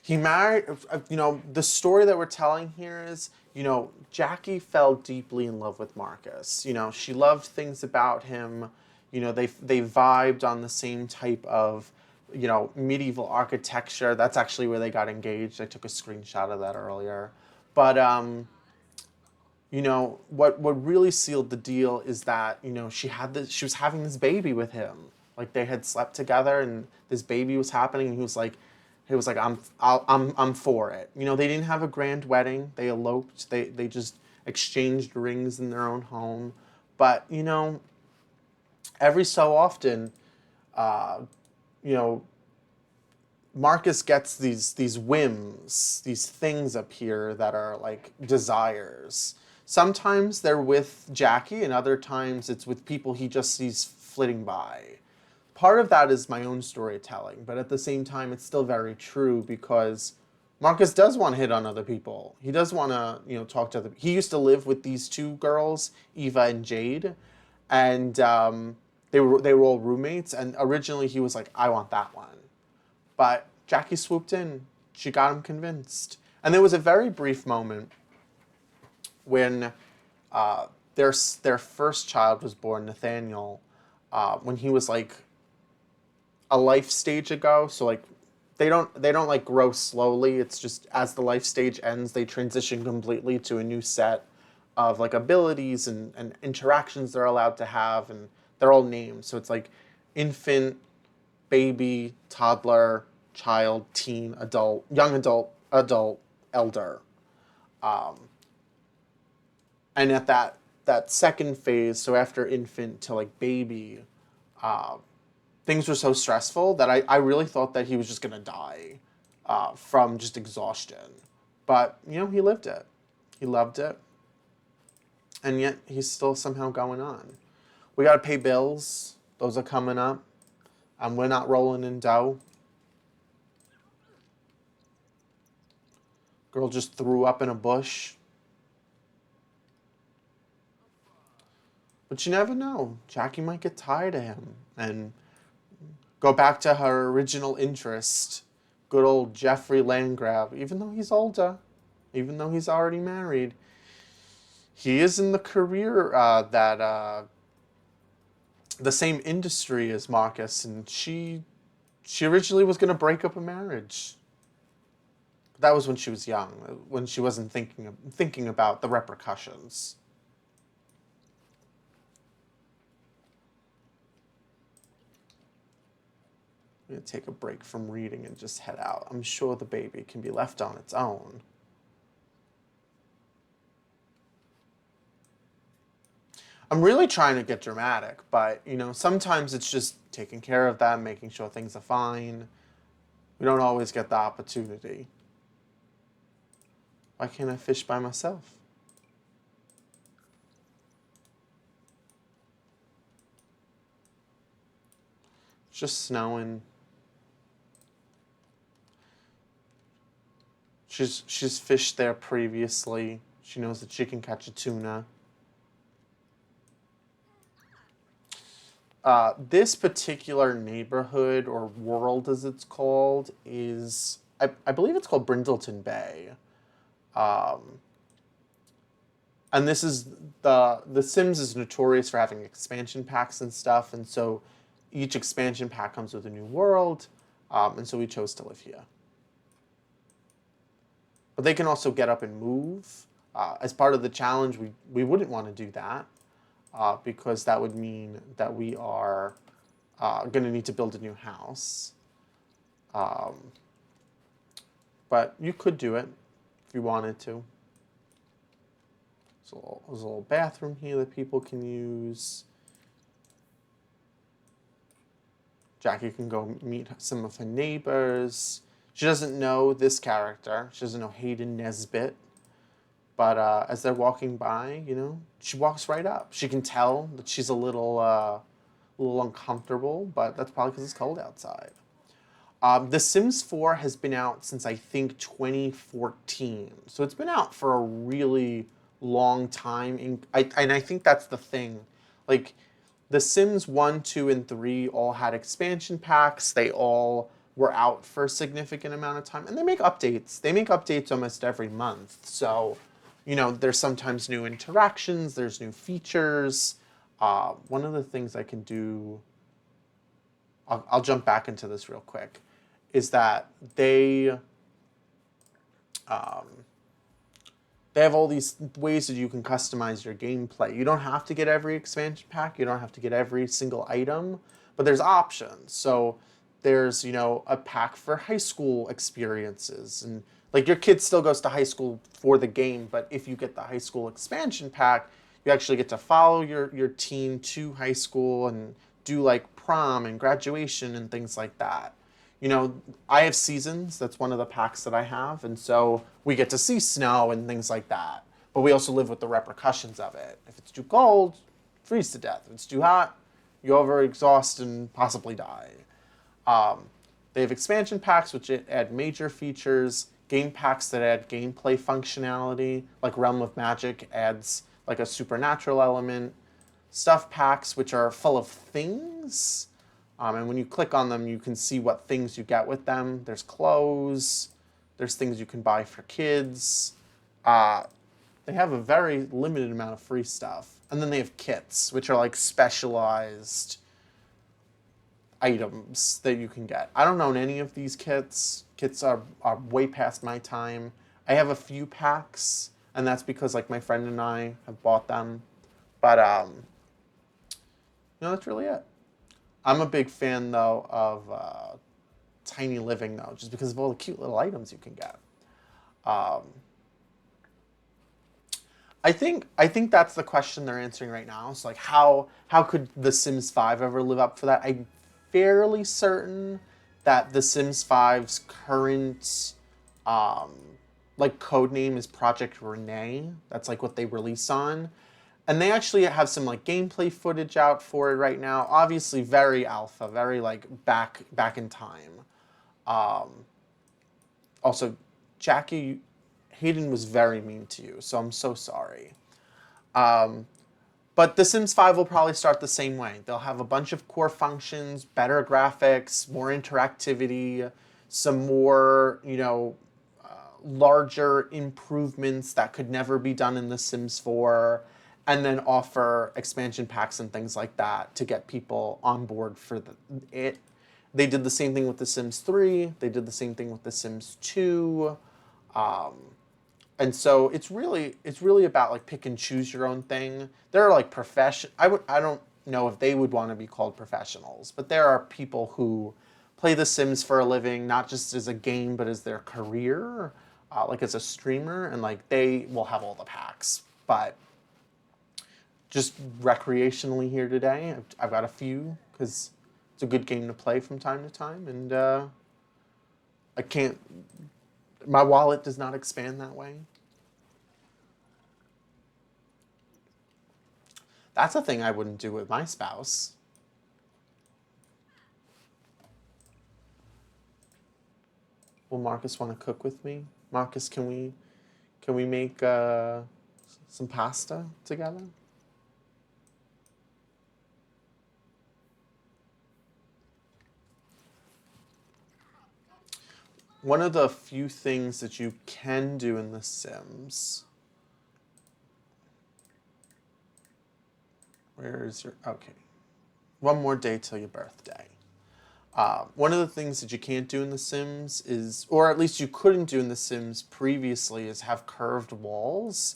He married, the story that we're telling here is, Jackie fell deeply in love with Marcus. She loved things about him. They vibed on the same type of, medieval architecture. That's actually where they got engaged. I took a screenshot of that earlier. But, what really sealed the deal is that, she was having this baby with him. Like they had slept together and this baby was happening and he was like, I'm for it. They didn't have a grand wedding. They eloped. They just exchanged rings in their own home. But, every so often, uh, you know, Marcus gets these whims, these things up here that are like desires. Sometimes they're with Jackie, and other times it's with people he just sees flitting by. Part of that is my own storytelling, but at the same time, it's still very true because Marcus does want to hit on other people. He does want to, talk to other. He used to live with these two girls, Eva and Jade, and they were all roommates. And originally, he was like, "I want that one." But Jackie swooped in. She got him convinced. And there was a very brief moment when their first child was born, Nathaniel, when he was like a life stage ago. So like they don't like grow slowly. It's just as the life stage ends, they transition completely to a new set of like abilities and interactions they're allowed to have, and they're all named. So it's like infant, baby, toddler, child, teen, adult, young adult, adult, elder. Um, and at that second phase, so after infant to like baby, uh, things were so stressful that I really thought that he was just gonna die from just exhaustion. But he lived it. He loved it, and yet he's still somehow going on. We gotta pay bills. Those are coming up. We're not rolling in dough. Girl just threw up in a bush. But you never know. Jackie might get tired of him and go back to her original interest. Good old Jeffrey Landgraf. Even though he's older, even though he's already married, He is in the career that the same industry as Marcus, and she originally was going to break up a marriage. That was when she was young, when she wasn't thinking about the repercussions. I'm going to take a break from reading and just head out. I'm sure the baby can be left on its own. I'm really trying to get dramatic, but sometimes it's just taking care of them, making sure things are fine. We don't always get the opportunity. Why can't I fish by myself? It's just snowing. She's fished there previously. She knows that she can catch a tuna. This particular neighborhood or world, as it's called, is I believe it's called Brindleton Bay. Um, and this is the Sims is notorious for having expansion packs and stuff, and so each expansion pack comes with a new world, and so we chose to live here. But they can also get up and move. As part of the challenge, we wouldn't want to do that because that would mean that we are going to need to build a new house. Um, but you could do it if you wanted to. There's a little bathroom here that people can use. Jackie can go meet some of her neighbors. She doesn't know this character. She doesn't know Hayden Nesbitt. But as they're walking by, she walks right up. She can tell that she's a little uncomfortable, but that's probably because it's cold outside. The Sims 4 has been out since I think 2014, so it's been out for a really long time. And I think that's the thing. Like, The Sims 1, 2, and 3 all had expansion packs. They all were out for a significant amount of time, and they make updates. They make updates almost every month. So, there's sometimes new interactions. There's new features. One of the things I can do, I'll jump back into this real quick, is that they have all these ways that you can customize your gameplay. You don't have to get every expansion pack. You don't have to get every single item, but there's options. So there's, a pack for high school experiences. And like your kid still goes to high school for the game, but if you get the high school expansion pack, you actually get to follow your teen to high school and do like prom and graduation and things like that. I have seasons. That's one of the packs that I have. And so we get to see snow and things like that. But we also live with the repercussions of it. If it's too cold, freeze to death. If it's too hot, you overexhaust and possibly die. They have expansion packs, which add major features. Game packs that add gameplay functionality, like Realm of Magic adds like a supernatural element. Stuff packs, which are full of things. And when you click on them, you can see what things you get with them. There's clothes. There's things you can buy for kids. They have a very limited amount of free stuff. And then they have kits, which are like specialized items that you can get. I don't own any of these kits. Kits are way past my time. I have a few packs, and that's because like my friend and I have bought them. But that's really it. I'm a big fan, though, of Tiny Living, though, just because of all the cute little items you can get. I think that's the question they're answering right now. So, like, how could The Sims 5 ever live up for that? I'm fairly certain that The Sims 5's current, code name is Project Renee. That's, like, what they release on. And they actually have some like gameplay footage out for it right now. Obviously, very alpha, very like back in time. Also, Jackie, Hayden was very mean to you, so I'm so sorry. But The Sims 5 will probably start the same way. They'll have a bunch of core functions, better graphics, more interactivity, some more larger improvements that could never be done in The Sims 4, and then offer expansion packs and things like that to get people on board for it. They did the same thing with The Sims 3. They did the same thing with The Sims 2. Um, and so it's really about like pick and choose your own thing. There are like I don't know if they would want to be called professionals, but there are people who play The Sims for a living, not just as a game, but as their career, like as a streamer, and like they will have all the packs. But just recreationally here today, I've got a few because it's a good game to play from time to time, and I can't. My wallet does not expand that way. That's a thing I wouldn't do with my spouse. Will Marcus want to cook with me? Marcus, can we make some pasta together? One of the few things that you can do in The Sims. Where is your. Okay. One more day till your birthday. One of the things that you can't do in The Sims is, or at least you couldn't do in The Sims previously, is have curved walls.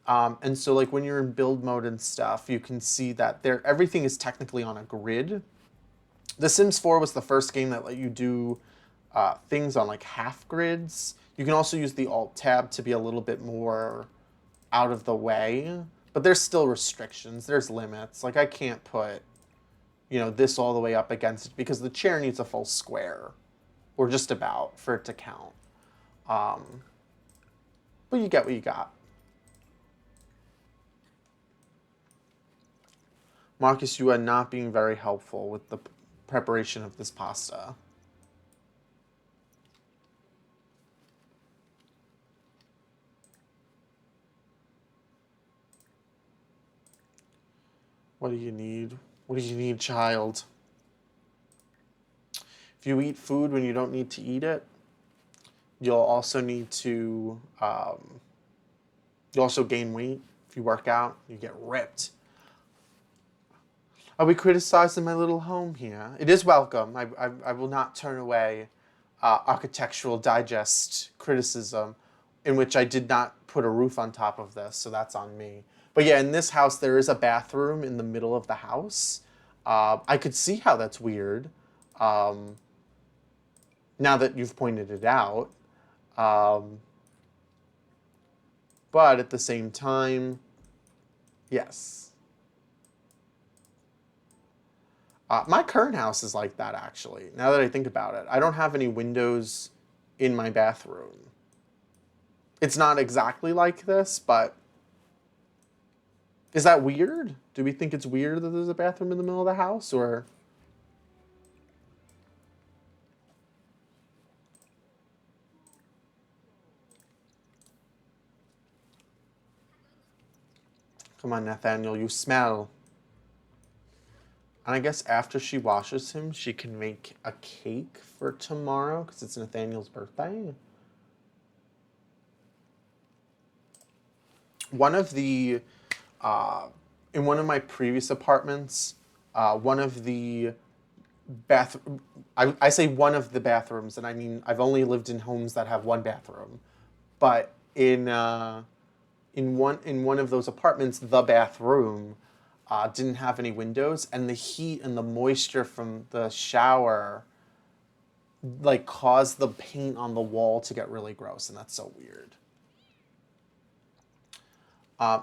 And so, like when you're in build mode and stuff, you can see that everything is technically on a grid. The Sims 4 was the first game that let you do things on like half grids. You can also use the Alt tab to be a little bit more out of the way, but there's still restrictions. There's limits. Like I can't put, this all the way up against it because the chair needs a full square, or just about, for it to count. But you get what you got. Marcus, you are not being very helpful with the preparation of this pasta. What do you need? What do you need, child? If you eat food when you don't need to eat it, you'll also need to, you also gain weight. If you work out, you get ripped. Are we criticizing my little home here? It is welcome. I will not turn away Architectural Digest criticism, in which I did not put a roof on top of this, so that's on me. But yeah, in this house, there is a bathroom in the middle of the house. I could see how that's weird, now that you've pointed it out. But at the same time, yes. My current house is like that, actually, now that I think about it. I don't have any windows in my bathroom. It's not exactly like this, but is that weird? Do we think it's weird that there's a bathroom in the middle of the house, or? Come on, Nathaniel, you smell. And I guess after she washes him, she can make a cake for tomorrow because it's Nathaniel's birthday. One of the, in one of my previous apartments, one of the I say one of the bathrooms, and I mean I've only lived in homes that have one bathroom, but in one of those apartments, the bathroom didn't have any windows, and the heat and the moisture from the shower like caused the paint on the wall to get really gross, and that's so weird.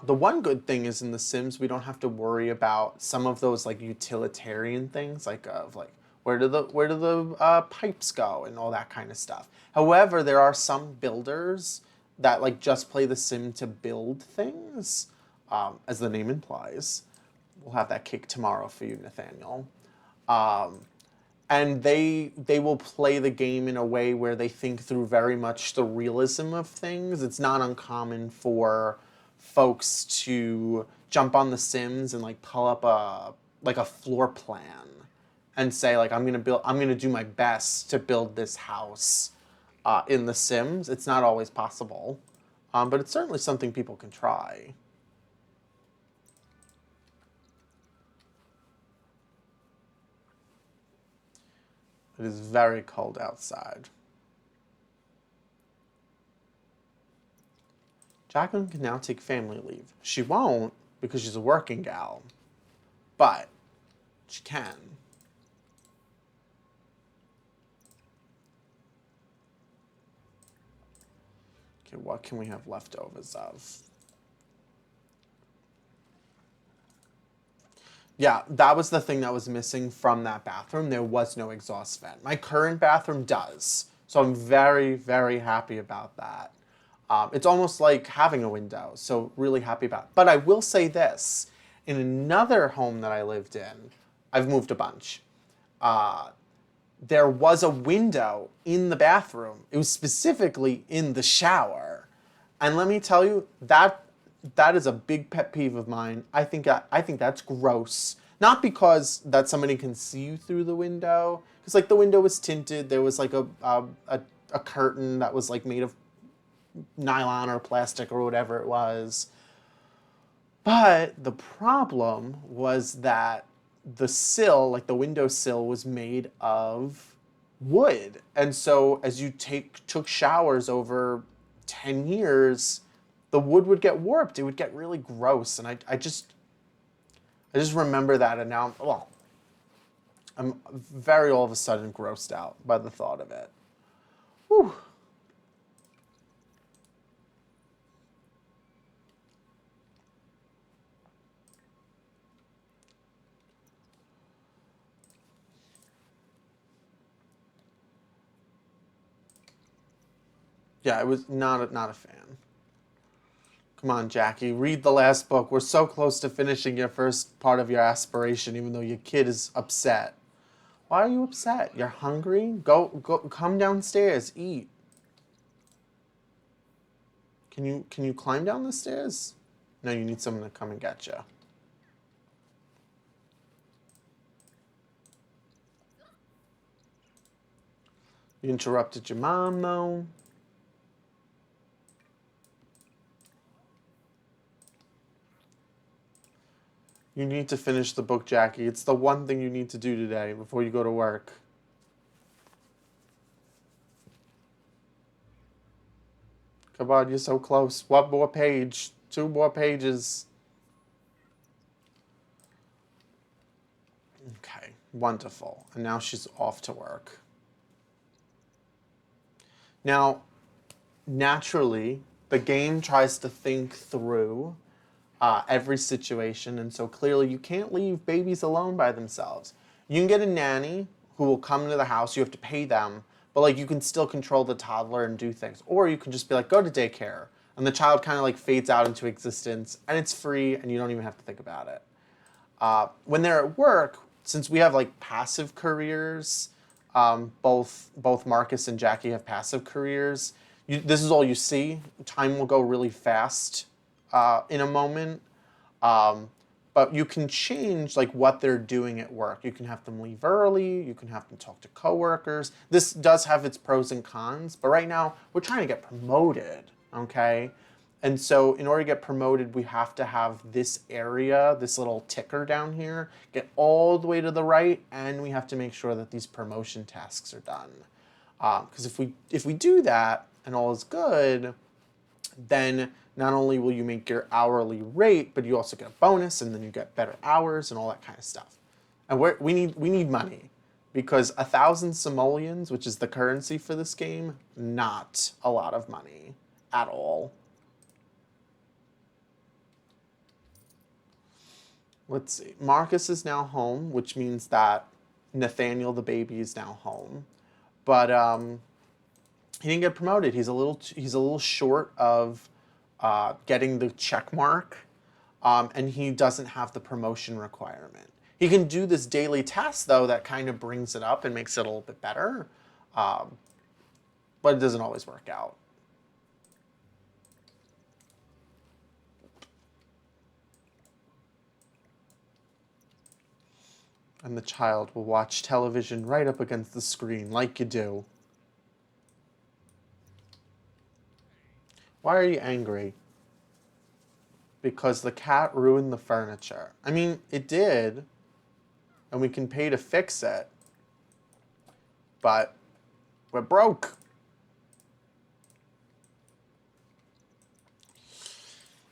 The one good thing is in The Sims we don't have to worry about some of those like utilitarian things, like of like where do the pipes go and all that kind of stuff. However, there are some builders that like just play The Sim to build things, as the name implies. We'll have that cake tomorrow for you, Nathaniel. And they will play the game in a way where they think through very much the realism of things. It's not uncommon for folks to jump on The Sims and like pull up a floor plan and say like I'm gonna do my best to build this house in The Sims. It's not always possible, but it's certainly something people can try. It is very cold outside. Jacqueline can now take family leave. She won't because she's a working gal, but she can. Okay, what can we have leftovers of? Yeah, that was the thing that was missing from that bathroom. There was no exhaust vent. My current bathroom does. So I'm very, very happy about that. It's almost like having a window. So really happy about it. But I will say this. In another home that I lived in, I've moved a bunch. There was a window in the bathroom. It was specifically in the shower. And let me tell you, that is a big pet peeve of mine. I think that's gross. Not because that somebody can see you through the window, because like the window was tinted. There was like a curtain that was like made of nylon or plastic or whatever it was. But the problem was that the sill, like the window sill, was made of wood. And so as you took showers over 10 years, the wood would get warped. It would get really gross. And I just remember that, and now I'm very all of a sudden grossed out by the thought of it. Whew. Yeah, I was not a fan. Come on, Jackie, read the last book. We're so close to finishing your first part of your aspiration, even though your kid is upset. Why are you upset? You're hungry? Go, come downstairs, eat. Can you climb down the stairs? No, you need someone to come and get you. You interrupted your mom, though. You need to finish the book, Jackie. It's the one thing you need to do today before you go to work. Come on, you're so close. One more page. Two more pages. Okay, wonderful. And now she's off to work. Now, naturally, the game tries to think through every situation, and so clearly you can't leave babies alone by themselves. You can get a nanny who will come to the house. You have to pay them, but like you can still control the toddler and do things, or you can just be like, go to daycare, and the child kind of like fades out into existence, and it's free, and you don't even have to think about it. When they're at work, since we have like passive careers, both Marcus and Jackie have passive careers. This is all you see. Time will go really fast in a moment. But you can change like what they're doing at work. You can have them leave early. You can have them talk to coworkers. This does have its pros and cons, but right now we're trying to get promoted, okay? And so in order to get promoted, we have to have this area, this little ticker down here, get all the way to the right, and we have to make sure that these promotion tasks are done. Because if we do that and all is good, then not only will you make your hourly rate, but you also get a bonus, and then you get better hours and all that kind of stuff. And we need money, because 1,000 simoleons, which is the currency for this game, not a lot of money at all. Let's see. Marcus is now home, which means that Nathaniel the baby is now home, but he didn't get promoted. He's a little short of getting the check mark, and he doesn't have the promotion requirement. He can do this daily task though that kind of brings it up and makes it a little bit better, but it doesn't always work out. And the child will watch television right up against the screen like you do. Why are you angry? Because the cat ruined the furniture. I mean, it did, and we can pay to fix it, but we're broke.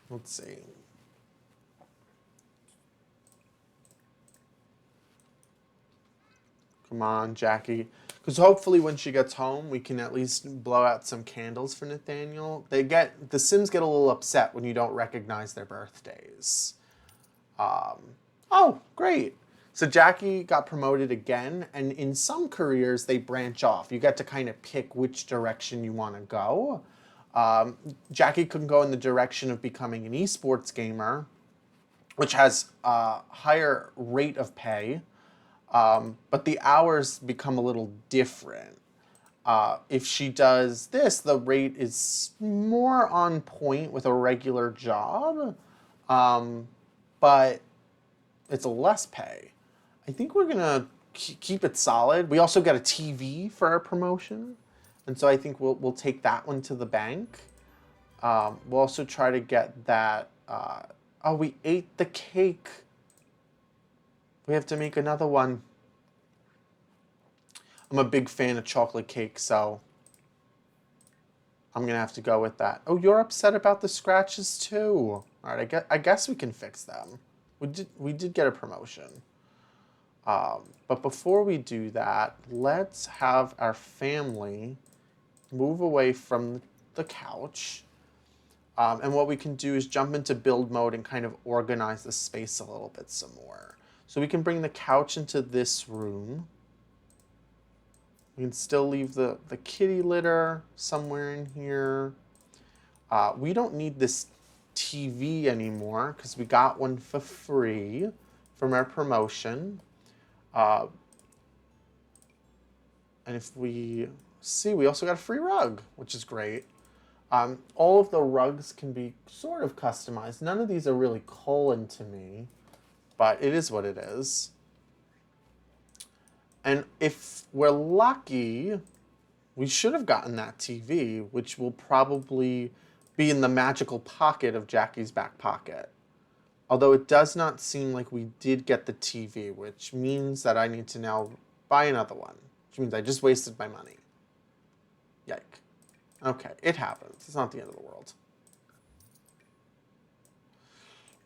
Let's see. Come on, Jackie. Because hopefully when she gets home, we can at least blow out some candles for Nathaniel. The Sims get a little upset when you don't recognize their birthdays. Oh, great. So Jackie got promoted again, and in some careers, they branch off. You get to kind of pick which direction you want to go. Jackie can go in the direction of becoming an esports gamer, which has a higher rate of pay, but the hours become a little different. If she does this, the rate is more on point with a regular job, but it's a less pay. I think we're gonna keep it solid. We also got a TV for our promotion, and so I think we'll take that one to the bank. We'll also try to get that. Oh, we ate the cake. We have to make another one. I'm a big fan of chocolate cake, so I'm gonna have to go with that. Oh, you're upset about the scratches too. All right, I guess we can fix them. We did get a promotion. But before we do that, let's have our family move away from the couch. And what we can do is jump into build mode and kind of organize the space a little bit some more. So we can bring the couch into this room. We can still leave the kitty litter somewhere in here. We don't need this TV anymore because we got one for free from our promotion. And if we see, we also got a free rug, which is great. All of the rugs can be sort of customized. None of these are really calling to me, but it is what it is. And if we're lucky, we should have gotten that TV, which will probably be in the magical pocket of Jackie's back pocket. Although it does not seem like we did get the TV, which means that I need to now buy another one, which means I just wasted my money. Yike. Okay, it happens. It's not the end of the world.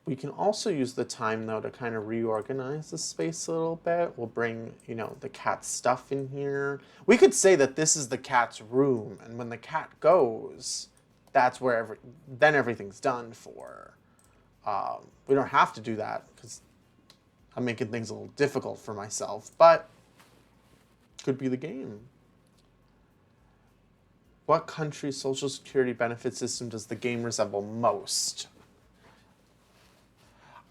We can also use the time, though, to kind of reorganize the space a little bit. We'll bring, the cat's stuff in here. We could say that this is the cat's room, and when the cat goes, that's where then everything's done for. We don't have to do that, because I'm making things a little difficult for myself, but could be the game. What country's social security benefit system does the game resemble most?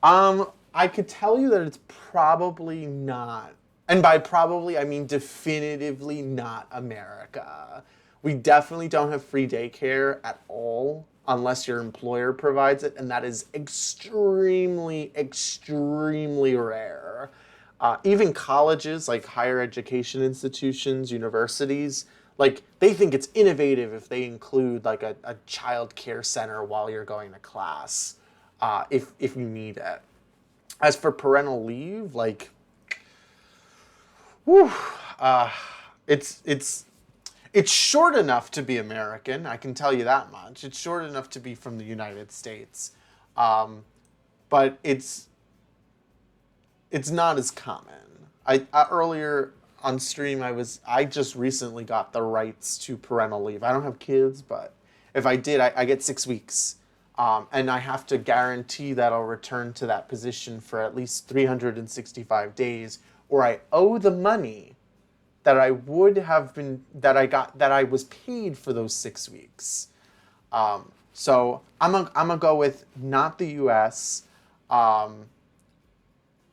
I could tell you that it's probably not. And by probably, I mean definitively not America. We definitely don't have free daycare at all unless your employer provides it, and that is extremely, extremely rare. Even colleges, like higher education institutions, universities, like they think it's innovative if they include like a child care center while you're going to class. If you need it. As for parental leave, like, whew, it's short enough to be American. I can tell you that much. It's short enough to be from the United States, but it's not as common. I earlier on stream I just recently got the rights to parental leave. I don't have kids, but if I did, I get 6 weeks. And I have to guarantee that I'll return to that position for at least 365 days, or I owe the money that I would have been, that I was paid for those 6 weeks. So I'm gonna go with not the U.S.,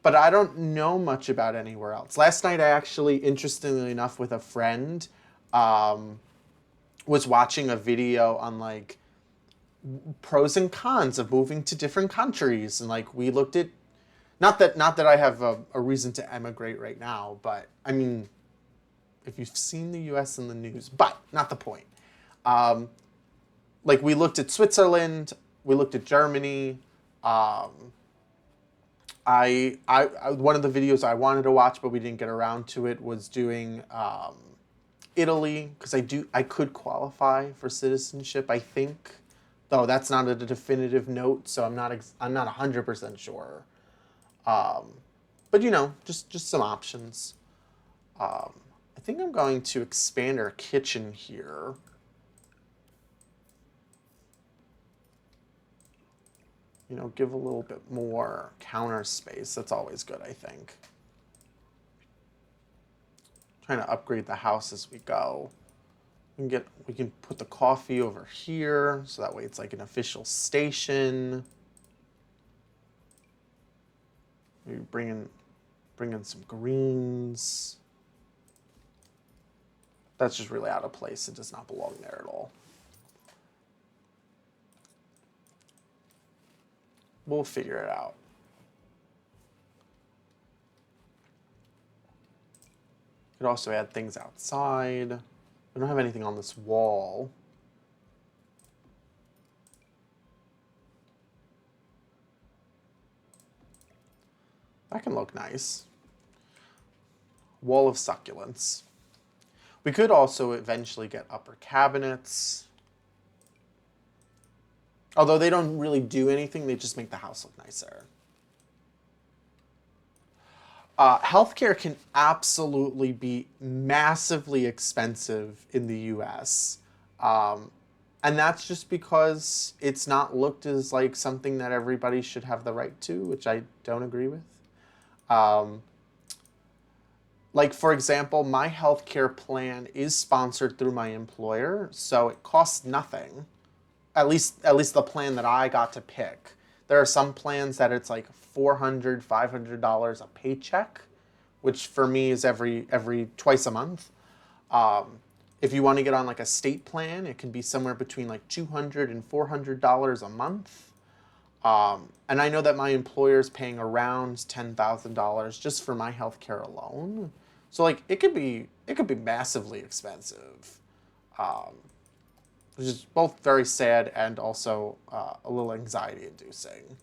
but I don't know much about anywhere else. Last night I actually, interestingly enough, with a friend, was watching a video on like pros and cons of moving to different countries, and like we looked at, not that I have a reason to emigrate right now, but I mean, if you've seen the US in the news, but not the point. like we looked at Switzerland, we looked at Germany. Um, one of the videos I wanted to watch, but we didn't get around to it, was doing Italy, because I could qualify for citizenship, I think, though that's not a definitive note, so I'm not 100% sure. Um, but you know, just some options. I think I'm going to expand our kitchen here. You know, give a little bit more counter space. That's always good, I think. Trying to upgrade the house as we go. We can put the coffee over here, so that way it's like an official station. Maybe bring in some greens. That's just really out of place. It does not belong there at all. We'll figure it out. Could also add things outside. We don't have anything on this wall. That can look nice. Wall of succulents. We could also eventually get upper cabinets. Although they don't really do anything, they just make the house look nicer. Healthcare can absolutely be massively expensive in the US. Um, and that's just because it's not looked as like something that everybody should have the right to, which I don't agree with. Um, like, for example, my healthcare plan is sponsored through my employer, so it costs nothing. At least the plan that I got to pick. There are some plans that it's like $400, $500 a paycheck, which for me is every twice a month. Um, if you want to get on like a state plan, it can be somewhere between like $200 and $400 a month. And I know that my employer is paying around $10,000 just for my healthcare alone. So like it could be massively expensive, um, which is both very sad and also a little anxiety inducing.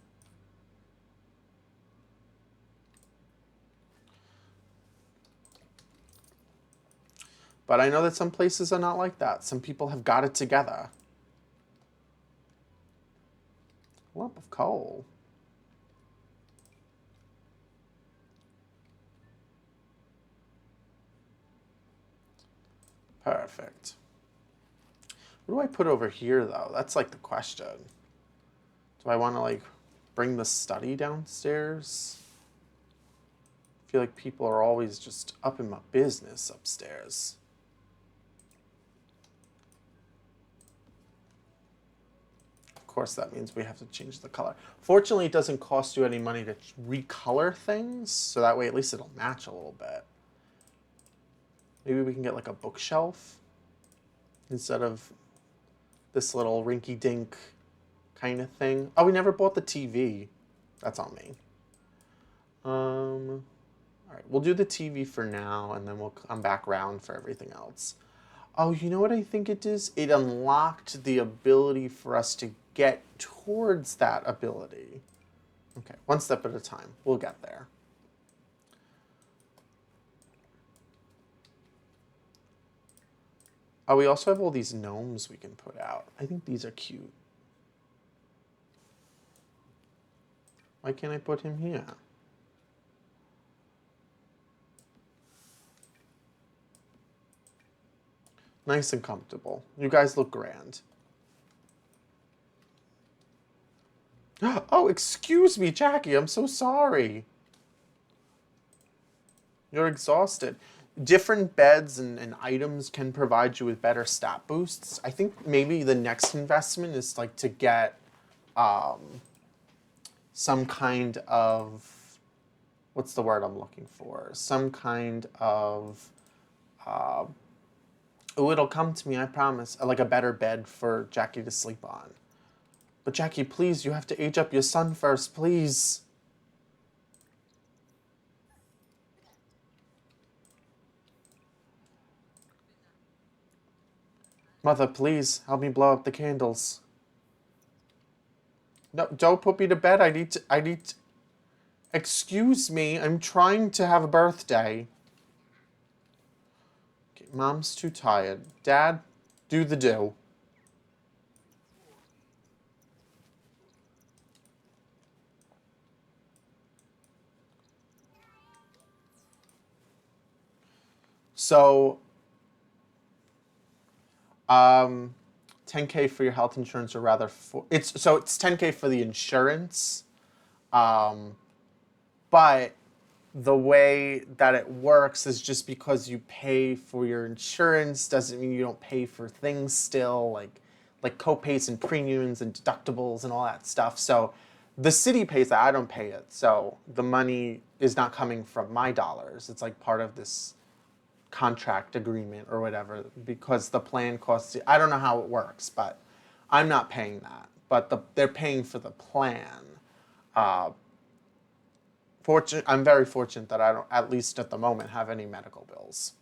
But I know that some places are not like that. Some people have got it together. Lump of coal. Perfect. What do I put over here, though? That's like the question. Do I want to like bring the study downstairs? I feel like people are always just up in my business upstairs. Of course, that means we have to change the color. Fortunately, it doesn't cost you any money to recolor things, so that way at least it'll match a little bit. Maybe we can get like a bookshelf instead of this little rinky-dink kind of thing. Oh, we never bought the TV. That's on me. All right, we'll do the TV for now, and then we'll come back around for everything else. Oh, you know what I think it is? It unlocked the ability for us to get towards that ability. Okay, one step at a time. We'll get there. Oh, we also have all these gnomes we can put out. I think these are cute. Why can't I put him here? Nice and comfortable. You guys look grand. Oh, excuse me, Jackie. I'm so sorry. You're exhausted. Different beds and items can provide you with better stat boosts. I think maybe the next investment is like to get um, some kind of, what's the word I'm looking for? Some kind of, uh, oh, it'll come to me, I promise. Like a better bed for Jackie to sleep on. But Jackie, please, you have to age up your son first, please. Mother, please help me blow up the candles. No, don't put me to bed. I need to. Excuse me, I'm trying to have a birthday. Okay, Mom's too tired. Dad, do the do. So, um, 10K for your health insurance, or rather, it's 10K for the insurance, um, but the way that it works is just because you pay for your insurance doesn't mean you don't pay for things still, like co-pays and premiums and deductibles and all that stuff. So the city pays that, I don't pay it. So the money is not coming from my dollars. It's like part of this contract agreement or whatever, because the plan costs you, I don't know how it works, but I'm not paying that. But they're paying for the plan. Uh, I'm very fortunate that I don't, at least at the moment, have any medical bills.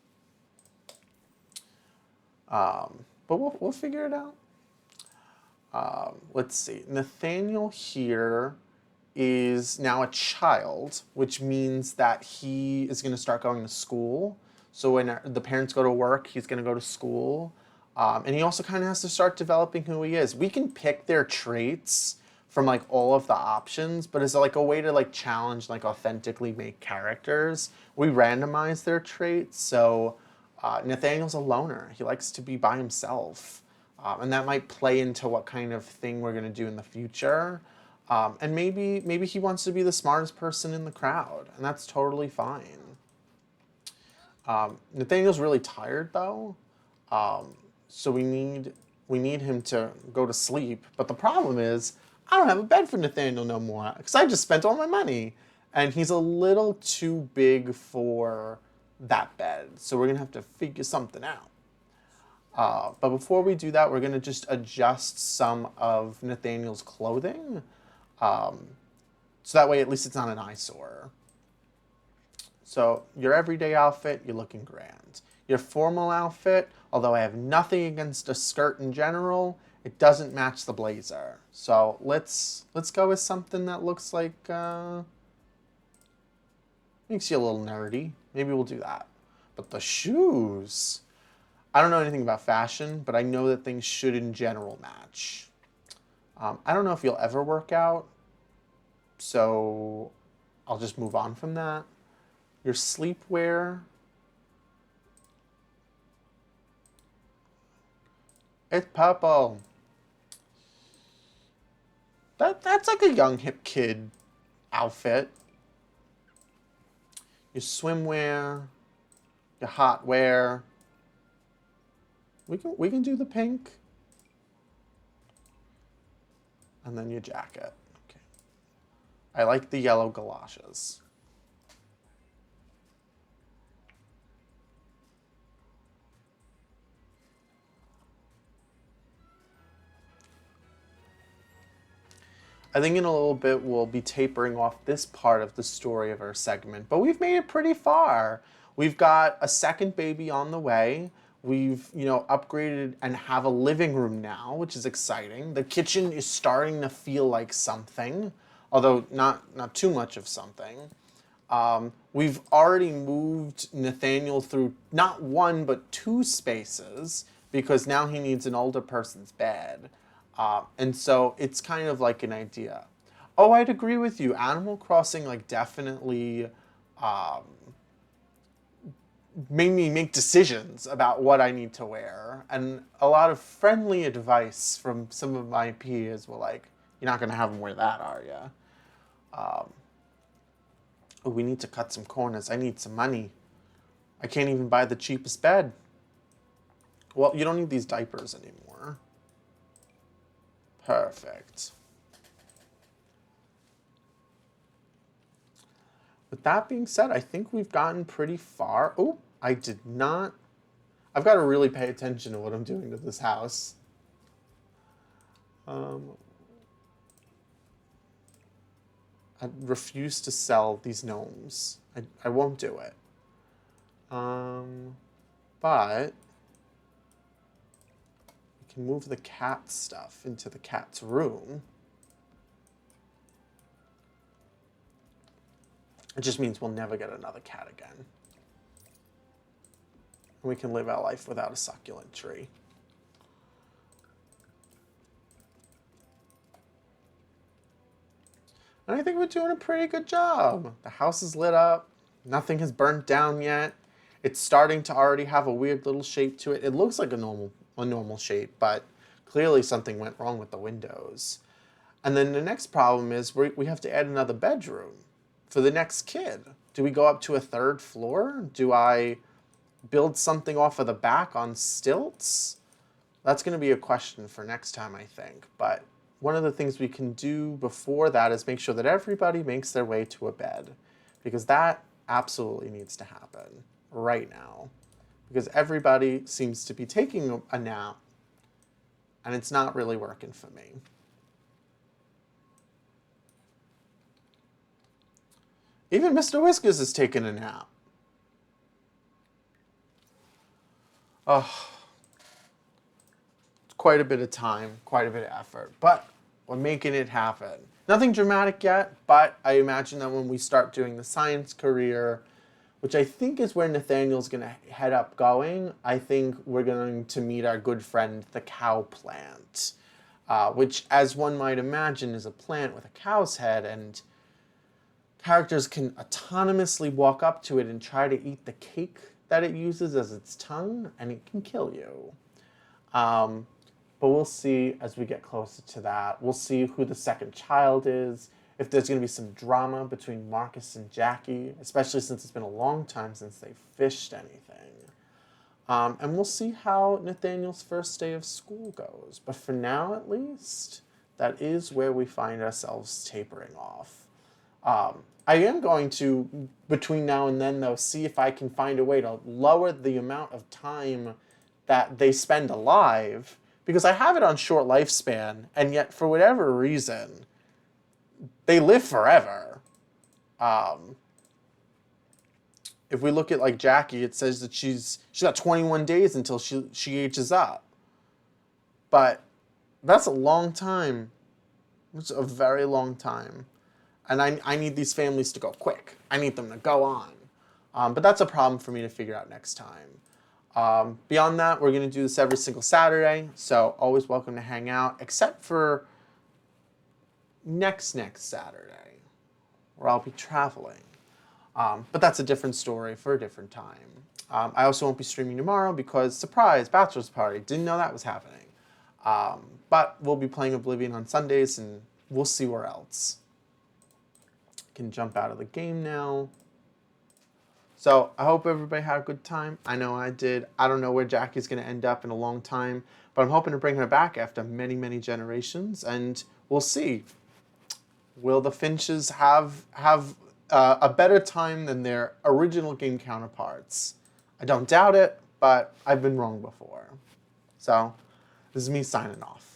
But we'll figure it out. Let's see. Nathaniel here is now a child, which means that he is going to start going to school. So when the parents go to work, he's going to go to school. And he also kind of has to start developing who he is. We can pick their traits from like all of the options, but as like a way to like challenge, like authentically make characters, we randomize their traits. So Nathaniel's a loner. He likes to be by himself. And that might play into what kind of thing we're going to do in the future. And maybe he wants to be the smartest person in the crowd, and that's totally fine. Nathaniel's really tired though, so we need him to go to sleep. But the problem is, I don't have a bed for Nathaniel no more because I just spent all my money, and he's a little too big for that bed. So we're gonna have to figure something out. But before we do that, we're gonna just adjust some of Nathaniel's clothing, so that way at least it's not an eyesore. So your everyday outfit, you're looking grand. Your formal outfit, although I have nothing against a skirt in general, it doesn't match the blazer. So let's go with something that looks like makes you a little nerdy. Maybe we'll do that. But the shoes, I don't know anything about fashion, but I know that things should in general match. I don't know if you'll ever work out, so I'll just move on from that. Your sleepwear, it's purple. That's like a young hip kid outfit. Your swimwear, your hot wear. We can do the pink. And then your jacket. Okay. I like the yellow galoshes. I think in a little bit we'll be tapering off this part of the story of our segment, but we've made it pretty far. We've got a second baby on the way. We've, upgraded and have a living room now, which is exciting. The kitchen is starting to feel like something, although not too much of something. We've already moved Nathaniel through not one, but two spaces, because now he needs an older person's bed. And so it's kind of like an idea. Oh, I'd agree with you. Animal Crossing, like, definitely made me make decisions about what I need to wear. And a lot of friendly advice from some of my peers were like, you're not going to have them wear that, are you? Oh, we need to cut some corners. I need some money. I can't even buy the cheapest bed. Well, you don't need these diapers anymore. Perfect. With that being said, I think we've gotten pretty far. Oh, I did not. I've got to really pay attention to what I'm doing to this house. I refuse to sell these gnomes. I won't do it. But can move the cat stuff into the cat's room. It just means we'll never get another cat again. And we can live our life without a succulent tree. And I think we're doing a pretty good job. The house is lit up. Nothing has burnt down yet. It's starting to already have a weird little shape to it. It looks like a normal shape, but clearly something went wrong with the windows. And then the next problem is we have to add another bedroom for the next kid. Do we go up to a third floor? Do I build something off of the back on stilts? That's going to be a question for next time, I think. But one of the things we can do before that is make sure that everybody makes their way to a bed, because that absolutely needs to happen right now, because everybody seems to be taking a nap and it's not really working for me. Even Mr. Whiskers is taking a nap. Oh, it's quite a bit of time, quite a bit of effort, but we're making it happen. Nothing dramatic yet, but I imagine that when we start doing the science career, which I think is where Nathaniel's going to head up going, I think we're going to meet our good friend, the cow plant, which, as one might imagine, is a plant with a cow's head, and characters can autonomously walk up to it and try to eat the cake that it uses as its tongue, and it can kill you. But we'll see as we get closer to that. We'll see who the second child is, if there's going to be some drama between Marcus and Jackie, especially since it's been a long time since they've fished anything. And we'll see how Nathaniel's first day of school goes. But for now, at least, that is where we find ourselves tapering off. I am going to, between now and then, though, see if I can find a way to lower the amount of time that they spend alive, because I have it on short lifespan, and yet, for whatever reason, they live forever. If we look at, like, Jackie, it says that she's got 21 days until she ages up. But that's a long time. It's a very long time. And I need these families to go quick. I need them to go on. But that's a problem for me to figure out next time. Beyond that, we're going to do this every single Saturday. So always welcome to hang out, except for next Saturday, where I'll be traveling. But that's a different story for a different time. I also won't be streaming tomorrow because, surprise, bachelor's party. Didn't know that was happening. But we'll be playing Oblivion on Sundays, and we'll see where else. Can jump out of the game now. So I hope everybody had a good time. I know I did. I don't know where Jackie's going to end up in a long time, but I'm hoping to bring her back after many, many generations, and we'll see. Will the Finches have a better time than their original game counterparts? I don't doubt it, but I've been wrong before. So this is me signing off.